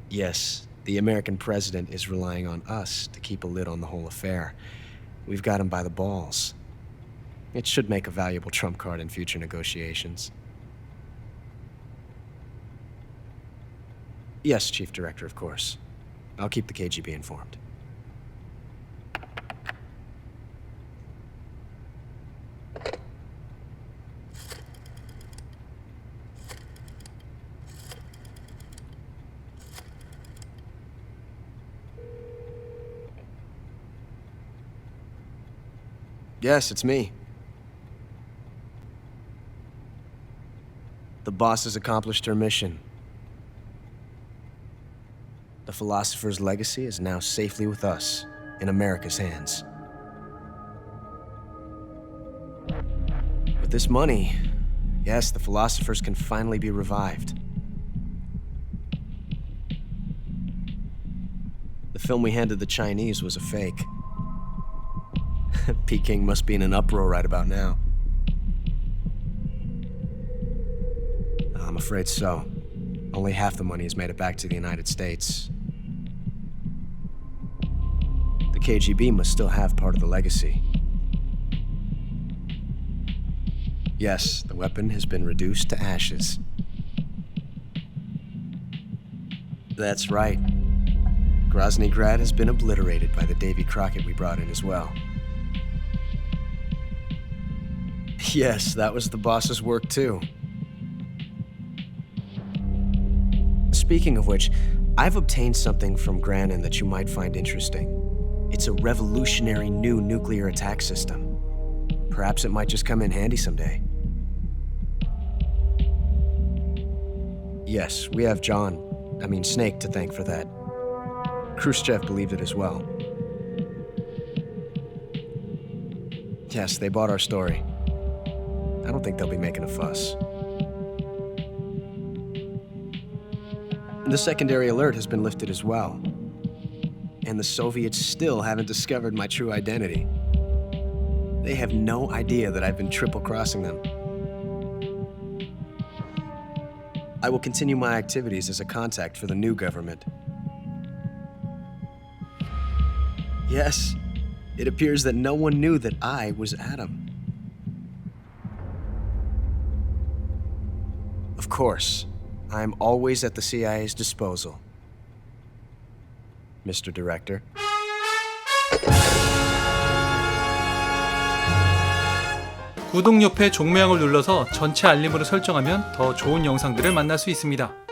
Yes, the American president is relying on us to keep a lid on the whole affair. We've got him by the balls. It should make a valuable trump card in future negotiations. Yes, Chief Director, of course. I'll keep the KGB informed. Yes, it's me. The boss has accomplished her mission. The philosopher's legacy is now safely with us, in America's hands. With this money, yes, the philosophers can finally be revived. The film we handed the Chinese was a fake. Peking must be in an uproar right about now. I'm afraid so. Only half the money has made it back to the United States. The KGB must still have part of the legacy. Yes, the weapon has been reduced to ashes. That's right. Grozny Grad has been obliterated by the Davy Crockett we brought in as well. Yes, that was the boss's work too. Speaking of which, I've obtained something from Granin that you might find interesting. It's a revolutionary new nuclear attack system. Perhaps it might just come in handy someday. Yes, we have Snake to thank for that. Khrushchev believed it as well. Yes, they bought our story. I don't think they'll be making a fuss. The secondary alert has been lifted as well. And the Soviets still haven't discovered my true identity. They have no idea that I've been triple-crossing them. I will continue my activities as a contact for the new government. Yes, it appears that no one knew that I was Adam. Of course, I'm always at the CIA's disposal. Mr. Director. 구독 옆에 종모양을 눌러서 전체 알림으로 설정하면 더 좋은 영상들을 만날 수 있습니다.